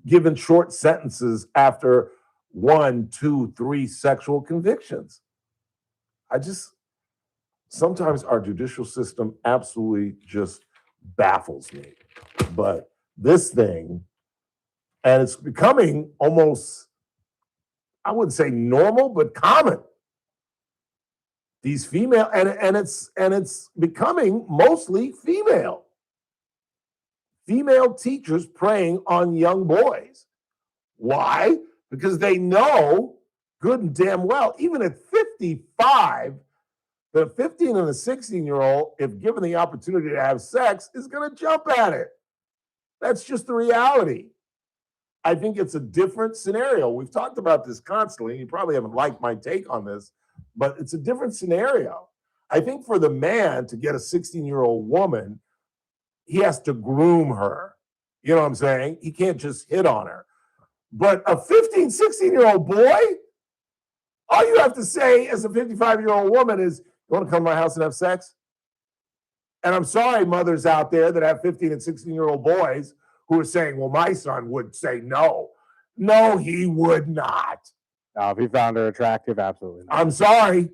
B: given short sentences after 1, 2, 3 sexual convictions? Sometimes our judicial system absolutely just baffles me. But this thing, and it's becoming almost, I wouldn't say normal, but common. These female, and it's becoming mostly female. Female teachers preying on young boys. Why? Because they know good and damn well, even at 55, the 15 and the 16-year-old, if given the opportunity to have sex, is going to jump at it. That's just the reality. I think it's a different scenario. We've talked about this constantly. You probably haven't liked my take on this, but it's a different scenario. I think for the man to get a 16-year-old woman, he has to groom her. You know what I'm saying? He can't just hit on her. But a 15, 16-year-old boy, all you have to say as a 55-year-old woman is, you want to come to my house and have sex? And I'm sorry, mothers out there that have 15 and 16-year-old boys who are saying, well, my son would say no. No, he would not.
K: No, if he found her attractive, absolutely not.
B: I'm sorry.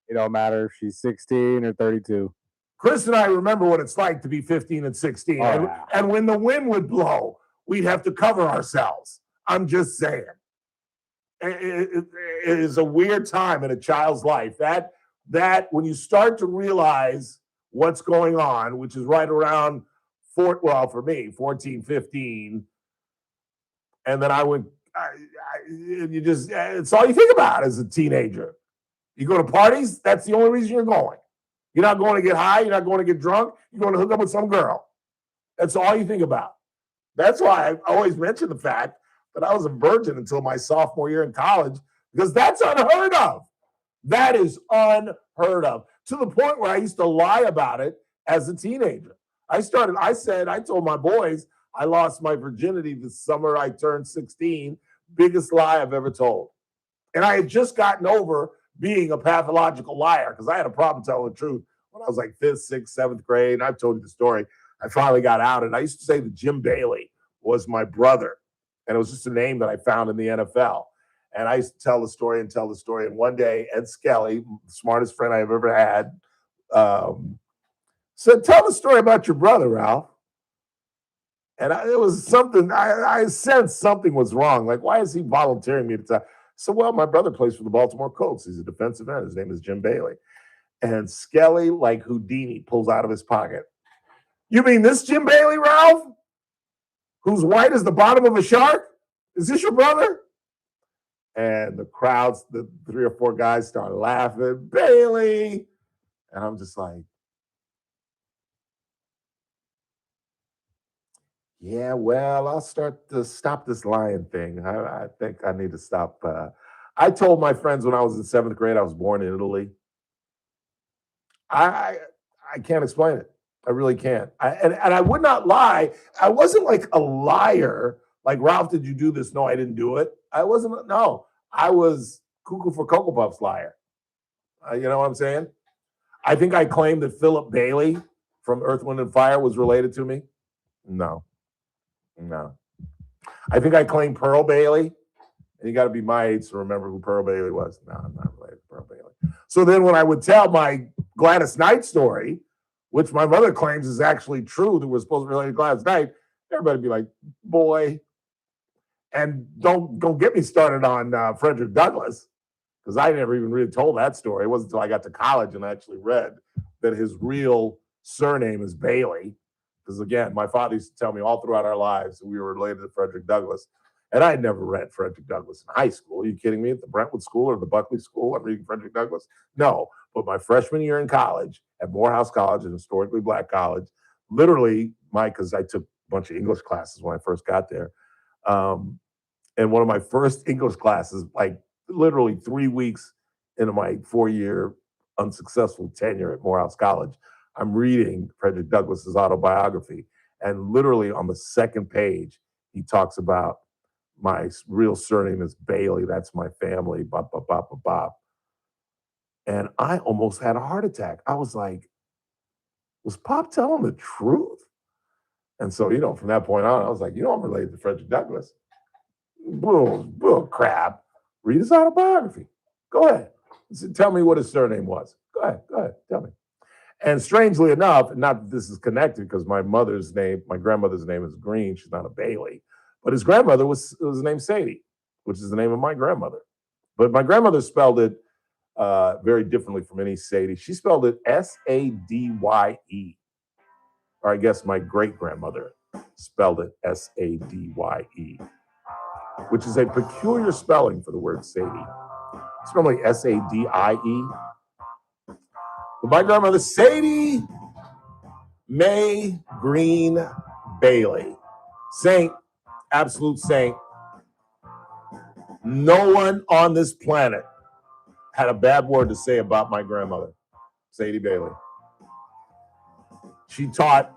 K: It don't matter if she's 16 or 32.
B: Chris and I remember what it's like to be 15 and 16.
K: Oh, yeah.
B: And when the wind would blow, we'd have to cover ourselves. I'm just saying. It is a weird time in a child's life. That when you start to realize what's going on, which is right around, for me, 14, 15, and then I went, it's all you think about as a teenager. You go to parties, that's the only reason you're going. You're not going to get high, you're not going to get drunk, you're going to hook up with some girl. That's all you think about. That's why I always mention the fact that I was a virgin until my sophomore year in college, because that's unheard of. That is unheard of. To the point where I used to lie about it as a teenager. I told my boys I lost my virginity the summer I turned 16. Biggest lie I've ever told. And I had just gotten over being a pathological liar because I had a problem telling the truth when I was like 5th, 6th, 7th grade. And I've told you the story. I finally got out, and I used to say that Jim Bailey was my brother. And it was just a name that I found in the NFL. And I used to tell the story. And one day, Ed Skelly, the smartest friend I've ever had, said, tell the story about your brother, Ralph. And it was something, I sensed something was wrong. Like, why is he volunteering me to tell? So, well, my brother plays for the Baltimore Colts. He's a defensive end. His name is Jim Bailey. And Skelly, like Houdini, pulls out of his pocket. You mean this Jim Bailey, Ralph? Who's white as the bottom of a shark? Is this your brother? And the crowds, the 3 or 4 guys started laughing. Bailey! And I'm just like, yeah, well, I'll start to stop this lying thing. I think I need to stop. I told my friends when I was in 7th grade, I was born in Italy. I can't explain it. I really can't. And I would not lie. I wasn't like a liar. Like, Ralph, did you do this? No, I didn't do it. I wasn't. No, I was cuckoo for Cocoa Puffs liar. You know what I'm saying? I think I claimed that Philip Bailey from Earth, Wind, and Fire was related to me. No. I think I claimed Pearl Bailey, and you got to be my age to remember who Pearl Bailey was. No, I'm not related to Pearl Bailey. So then when I would tell my Gladys Knight story, which my mother claims is actually true, that we're supposed to be related to Gladys Knight, everybody would be like, boy. And don't get me started on Frederick Douglass, because I never even really told that story. It wasn't until I got to college and I actually read that his real surname is Bailey. Because again, my father used to tell me all throughout our lives that we were related to Frederick Douglass. And I had never read Frederick Douglass in high school. Are you kidding me? At the Brentwood School or the Buckley School, I'm reading Frederick Douglass? No. But my freshman year in college at Morehouse College, an historically black college, literally, because I took a bunch of English classes when I first got there. And one of my first English classes, like literally 3 weeks into my 4-year unsuccessful tenure at Morehouse College, I'm reading Frederick Douglass's autobiography. And literally on the second page, he talks about my real surname is Bailey. That's my family, bop, bop, bop, bop, bop. And I almost had a heart attack. I was like, was Pop telling the truth? And so, from that point on, I was like, I'm related to Frederick Douglass. Bull crap. Read his autobiography. Go ahead. Tell me what his surname was. Go ahead. Tell me. And strangely enough, not that this is connected because my grandmother's name is Green. She's not a Bailey. But his grandmother was named Sadie. which is the name of my grandmother. But my grandmother spelled it very differently from any Sadie. She spelled it S-A-D-Y-E. Or I guess my great-grandmother spelled it S-A-D-Y-E, which is a peculiar spelling for the word Sadie. It's normally S-A-D-I-E. But my grandmother, Sadie Mae Green Bailey. Saint, absolute saint. No one on this planet had a bad word to say about my grandmother, Sadie Bailey. She taught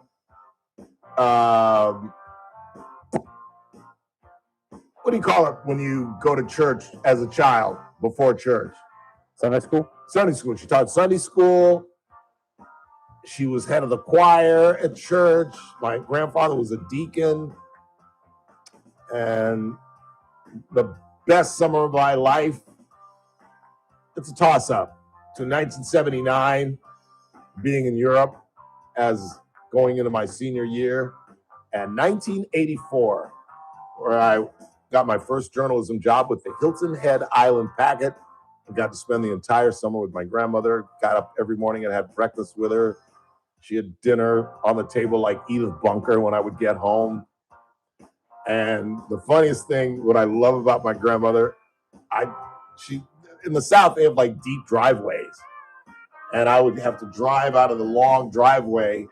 B: what do you call it when you go to church as a child before church?
K: Sunday school?
B: Sunday school. She taught Sunday school. She was head of the choir at church. My grandfather was a deacon. And the best summer of my life, it's a toss-up. To 1979, being in Europe as going into my senior year, and 1984, where I got my first journalism job with the Hilton Head Island Packet. I got to spend the entire summer with my grandmother, got up every morning and had breakfast with her. She had dinner on the table like Edith Bunker when I would get home. And the funniest thing, what I love about my grandmother, she in the South, they have like deep driveways. And I would have to drive out of the long driveway.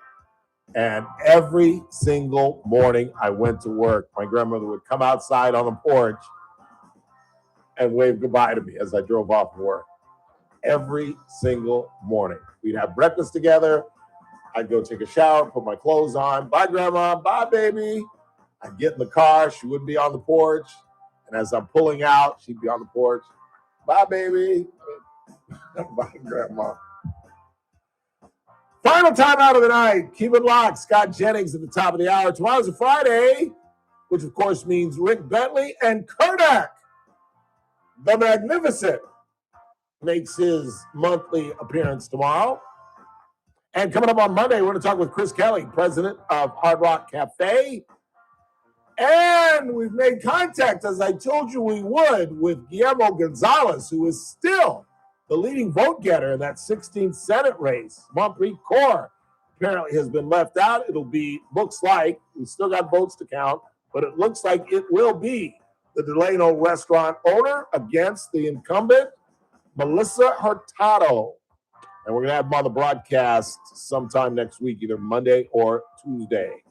B: And every single morning I went to work, my grandmother would come outside on the porch and wave goodbye to me as I drove off work. Every single morning. We'd have breakfast together. I'd go take a shower, put my clothes on. Bye, Grandma. Bye, baby. I'd get in the car. She would be on the porch. And as I'm pulling out, she'd be on the porch. Bye, baby. Bye, Grandma. Final time out of the night. Keep it locked. Scott Jennings at the top of the hour. Tomorrow's a Friday, which of course means Rick Bentley and Kodak, the Magnificent, makes his monthly appearance tomorrow. And coming up on Monday, we're going to talk with Chris Kelly, president of Hard Rock Cafe. And we've made contact, as I told you we would, with Guillermo Gonzalez, who is still the leading vote getter in that 16th Senate race. Montpelier Core apparently has been left out. Looks like, we still got votes to count, but it looks like it will be the Delano restaurant owner against the incumbent, Melissa Hurtado. And we're going to have him on the broadcast sometime next week, either Monday or Tuesday.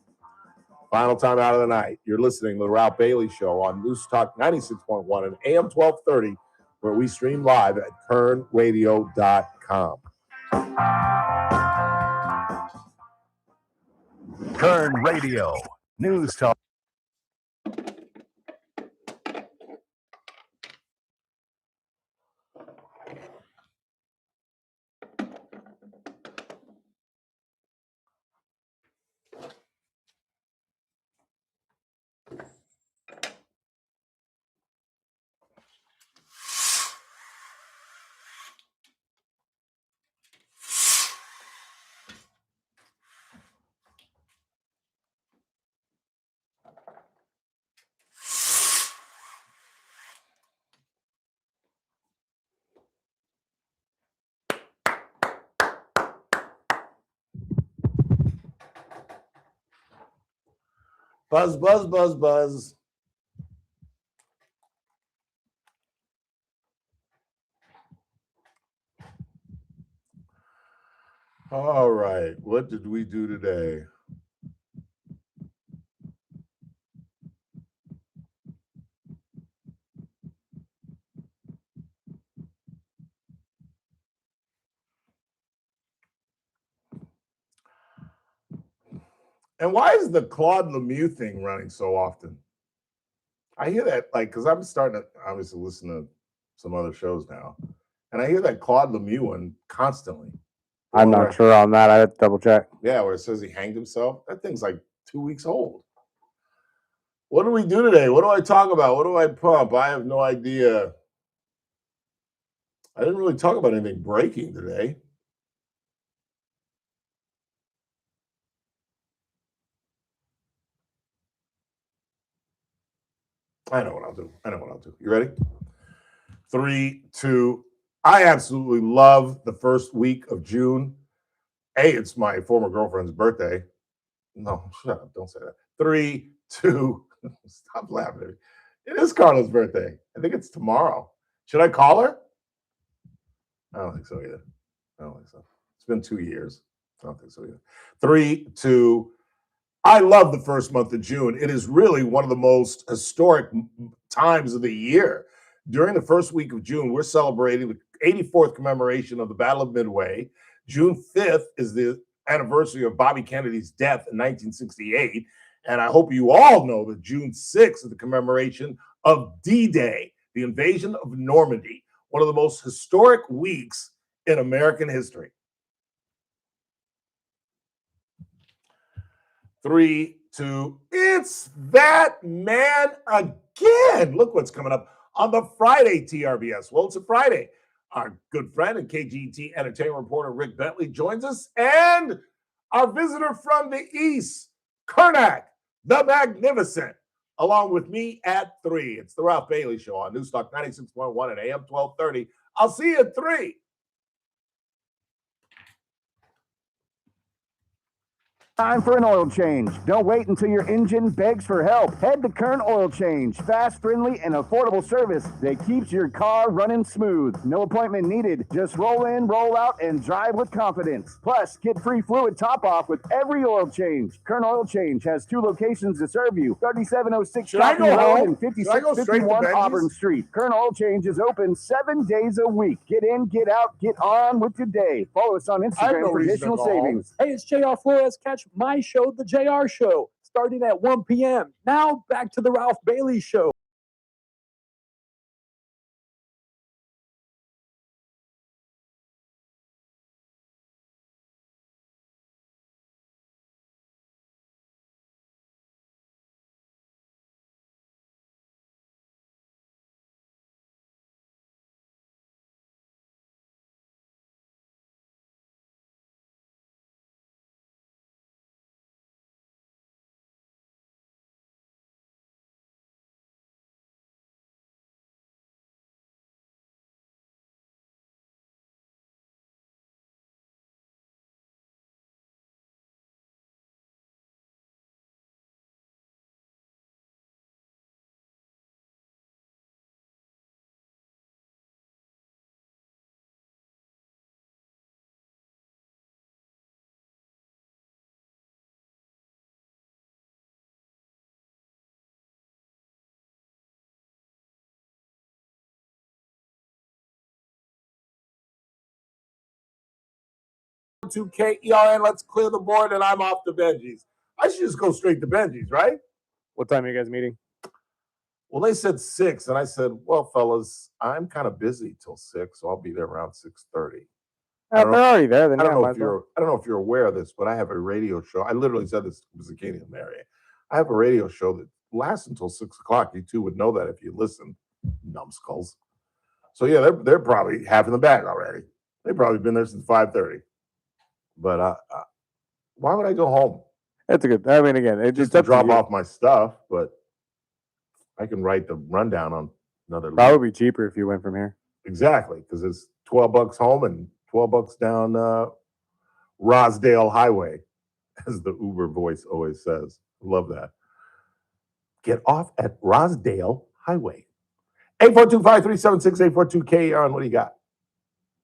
B: Final time out of the night. You're listening to the Ralph Bailey Show on News Talk 96.1 and AM 1230, where we stream live at kernradio.com.
E: Kern Radio, News Talk.
B: Buzz, buzz, buzz, buzz. All right. What did we do today? And why is the Claude Lemieux thing running so often? I hear that, because I'm starting to obviously listen to some other shows now, and I hear that Claude Lemieux one constantly.
K: I'm not sure on that. I have to double check.
B: Yeah, where it says he hanged himself. That thing's like 2 weeks old. What do we do today? What do I talk about? What do I pump? I have no idea. I didn't really talk about anything breaking today. I know what I'll do. You ready? 3, 2. I absolutely love the first week of June. It's my former girlfriend's birthday. No, shut up. Don't say that. 3, 2. Stop laughing at me. It is Carla's birthday. I think it's tomorrow. Should I call her? I don't think so either. I don't think so. It's been 2 years. I don't think so either. 3, 2. I love the first month of June. It is really one of the most historic times of the year. During the first week of June, we're celebrating the 84th commemoration of the Battle of Midway. June 5th is the anniversary of Bobby Kennedy's death in 1968. And I hope you all know that June 6th is the commemoration of D-Day, the invasion of Normandy, one of the most historic weeks in American history. 3, 2. It's that man again. Look what's coming up on the Friday TRBS. Well, it's a Friday. Our good friend and KGT entertainment reporter Rick Bentley joins us, and our visitor from the East, Kernak, the Magnificent, along with me at 3. It's the Ralph Bailey Show on Newstalk 96.1 and AM 1230. I'll see you at 3.
D: Time for an oil change. Don't wait until your engine begs for help. Head to Kern Oil Change. Fast, friendly, and affordable service that keeps your car running smooth. No appointment needed. Just roll in, roll out, and drive with confidence. Plus, get free fluid top-off with every oil change. Kern Oil Change has 2 locations to serve you. 3706 Shopping Road and 5651 Auburn Street. Kern Oil Change is open 7 days a week. Get in, get out, get on with your day. Follow us on Instagram for additional savings.
J: Hey, it's JR Flores. Catch my show, The JR Show, starting at 1 p.m. Now back to the Ralph Bailey Show.
B: To KERN, let's clear the board, and I'm off to Benji's. I should just go straight to Benji's, right?
K: What time are you guys meeting?
B: Well, they said 6, and I said, well, fellas, I'm kind of busy till 6, so I'll be there around 6:30.
K: They're already there. Then
B: I don't know if you're aware of this, but I have a radio show. I literally said this to Zucchini and Mary. I have a radio show that lasts until 6 o'clock. You two would know that if you listen, numbskulls. So yeah, they're probably half in the bag already. They've probably been there since 5:30. But why would I go home?
K: That's a good. I mean, again, it's
B: Just to drop off my stuff, but I can write the rundown on another.
K: Probably be cheaper if you went from here.
B: Exactly, because it's $12 home and $12 down Rosdale Highway, as the Uber voice always says. Love that. Get off at Rosdale Highway. 842-5376-842-KERN. What do you got?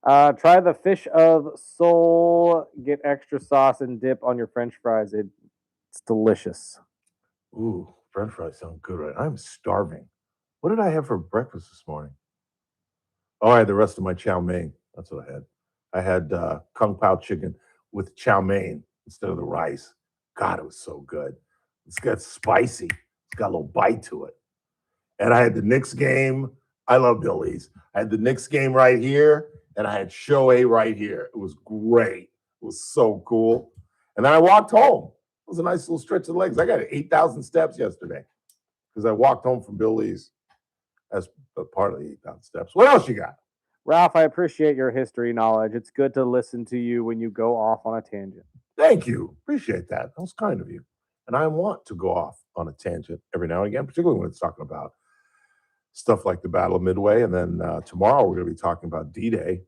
K: Try the fish of soul. Get extra sauce and dip on your French fries. It's delicious.
B: Ooh, French fries sound good, right? I'm starving. What did I have for breakfast this morning? Oh, I had the rest of my chow mein. That's what I had. I had kung pao chicken with chow mein instead of the rice. God, it was so good. It's got spicy. It's got a little bite to it. And I had the Knicks game. I love Billy's. I had the Knicks game right here, and I had Shohei right here. It was great. It was so cool. And then I walked home. It was a nice little stretch of the legs. I got 8,000 steps yesterday because I walked home from Billy's as a part of the 8,000 steps. What else you got?
K: Ralph, I appreciate your history knowledge. It's good to listen to you when you go off on a tangent.
B: Thank you. Appreciate that. That was kind of you. And I want to go off on a tangent every now and again, particularly when it's talking about stuff like the Battle of Midway. And then tomorrow we're going to be talking about D-Day.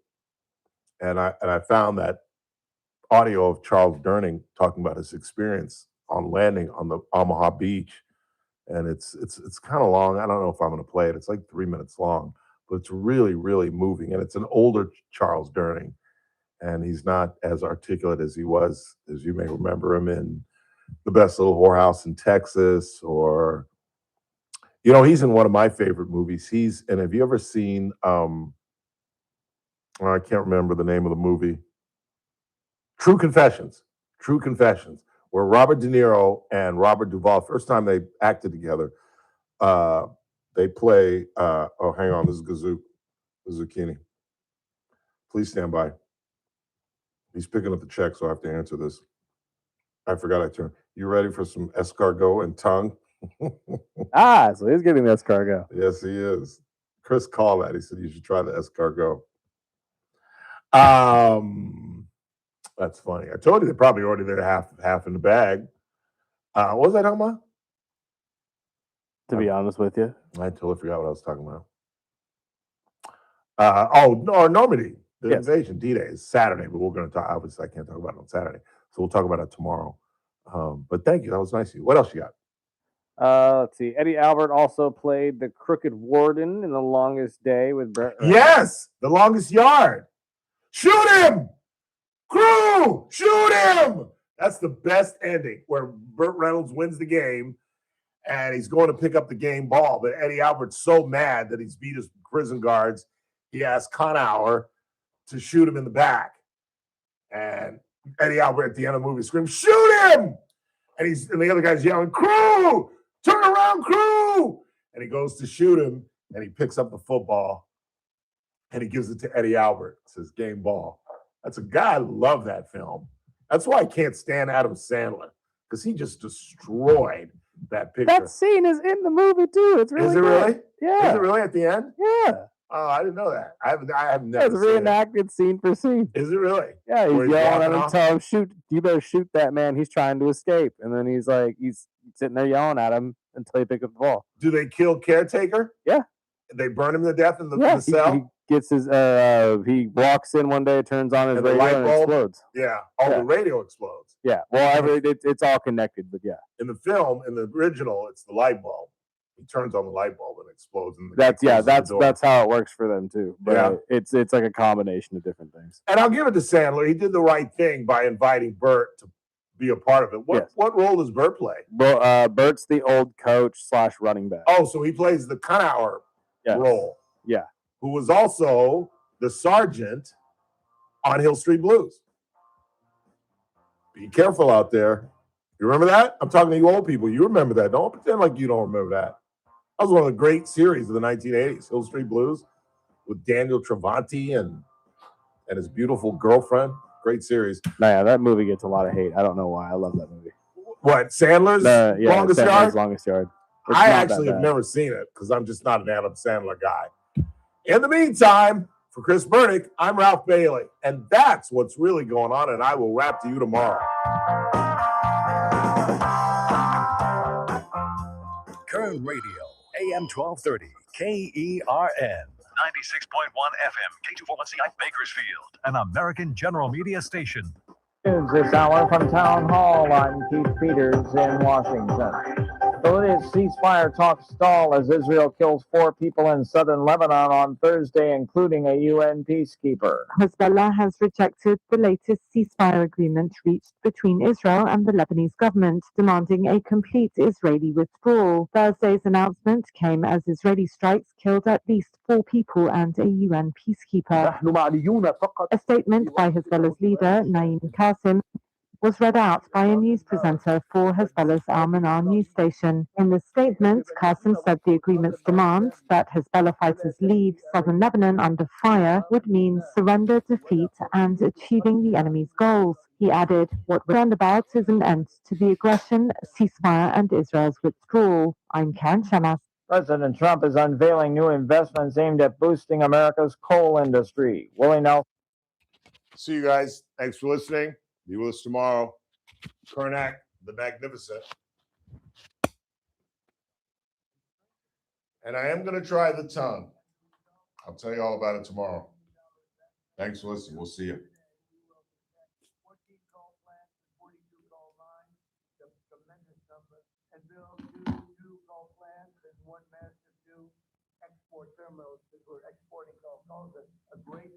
B: And I found that audio of Charles Durning talking about his experience on landing on the Omaha beach. And it's kind of long. I don't know if I'm going to play it. It's like 3 minutes long, but it's really, really moving. And it's an older Charles Durning. And he's not as articulate as he was, as you may remember him in The Best Little Whorehouse in Texas, or, you know, he's in one of my favorite movies. And have you ever seen, I can't remember the name of the movie, True Confessions, where Robert De Niro and Robert Duvall, first time they acted together, they play, oh, hang on, this is Zucchini. Please stand by. He's picking up the check, so I have to answer this. I forgot I turned. You ready for some escargot and tongue?
K: So he's getting the escargot.
B: Yes, he is. Chris called that. He said you should try the escargot. That's funny. I told you they're probably already there half in the bag. What was I talking about?
K: To be honest with you,
B: I totally forgot what I was talking about. Normandy. The invasion, D-Day, is Saturday, but we're going to talk. Obviously, I can't talk about it on Saturday, so we'll talk about it tomorrow. But thank you. That was nice of you. What else you got?
K: Let's see. Eddie Albert also played the Crooked Warden in The Longest Day with Brett Reynolds.
B: Yes, The Longest Yard. Shoot him! Crew, shoot him! That's the best ending, where Burt Reynolds wins the game, and he's going to pick up the game ball. But Eddie Albert's so mad that he's beat his prison guards, he asks Conauer to shoot him in the back. And Eddie Albert at the end of the movie screams, "Shoot him!" And the other guy's yelling, "Crew! Turn around, crew!" And he goes to shoot him, and he picks up the football, and he gives it to Eddie Albert. It says, "Game ball." That's a guy. I love that film. That's why I can't stand Adam Sandler, because he just destroyed that picture.
K: That scene is in the movie too. It's really
B: Is it
K: good.
B: really?
K: Yeah.
B: Is it really at the end?
K: Yeah.
B: Oh, I didn't know that. I have never
K: It's
B: seen it.
K: reenacted scene for scene.
B: Is it really?
K: Yeah,
B: Where
K: he's
B: he's
K: yelling at
B: walking
K: him,
B: off?
K: tell him, shoot, you better shoot that man. He's trying to escape. And then he's sitting there yelling at him until he picks up the ball.
B: Do they kill Caretaker?
K: Yeah.
B: They burn him to death in the
K: Yeah,
B: cell?
K: he gets his, he walks in one day, turns on his
B: And the
K: radio,
B: light
K: and it
B: bulb?
K: explodes.
B: Yeah.
K: Yeah.
B: The radio explodes.
K: Yeah, well, it's all connected, but yeah.
B: In the film, in the original, it's the light bulb. He turns on the light bulb and it explodes. And
K: That's how it works for them too. But
B: Yeah.
K: it's like a combination of different things.
B: And I'll give it to Sandler. He did the right thing by inviting Burt to be a part of it. What role does Burt play?
K: Well, Bert's the old coach / running back.
B: Oh, so he plays the Conauer role.
K: Yeah.
B: Who was also the sergeant on Hill Street Blues. Be careful out there. You remember that? I'm talking to you old people. You remember that. Don't pretend like you don't remember that. That was one of the great series of the 1980s, Hill Street Blues, with Daniel Travanti and his beautiful girlfriend. Great series.
K: Yeah, that movie gets a lot of hate. I don't know why. I love that movie.
B: What, Sandler's Longest Yard?
K: Longest Yard.
B: I actually have never seen it because I'm just not an Adam Sandler guy. In the meantime, for Chris Burdick, I'm Ralph Bailey, and that's what's really going on, and I will rap to you tomorrow.
E: Kern Radio, AM 1230, KERN. 96.1 FM, K241CI Bakersfield, an American General Media station.
R: News this hour from Town Hall. I'm Keith Peters in Washington. The latest ceasefire talks stall as Israel kills 4 people in southern Lebanon on Thursday, including a UN peacekeeper.
L: Hezbollah has rejected the latest ceasefire agreement reached between Israel and the Lebanese government, demanding a complete Israeli withdrawal. Thursday's announcement came as Israeli strikes killed at least 4 people and a UN peacekeeper. A statement by Hezbollah's leader, Naim Qassem, was read out by a news presenter for Hezbollah's Al-Manar news station. In the statement, Qassem said the agreement's demand that Hezbollah fighters leave southern Lebanon under fire would mean surrender, defeat, and achieving the enemy's goals. He added, what we're concerned about is an end to the aggression, ceasefire, and Israel's withdrawal. I'm Karen Shamas.
R: President Trump is unveiling new investments aimed at boosting America's coal industry. Willie Nelson.
B: See you guys. Thanks for listening. Be with us tomorrow. Karnak, the Magnificent. And I am going to try the tongue. I'll tell you all about it tomorrow. Thanks for listening. We'll see you.
M: And build two Gulf lands and one massive new export terminal. We're exporting Gulf. A great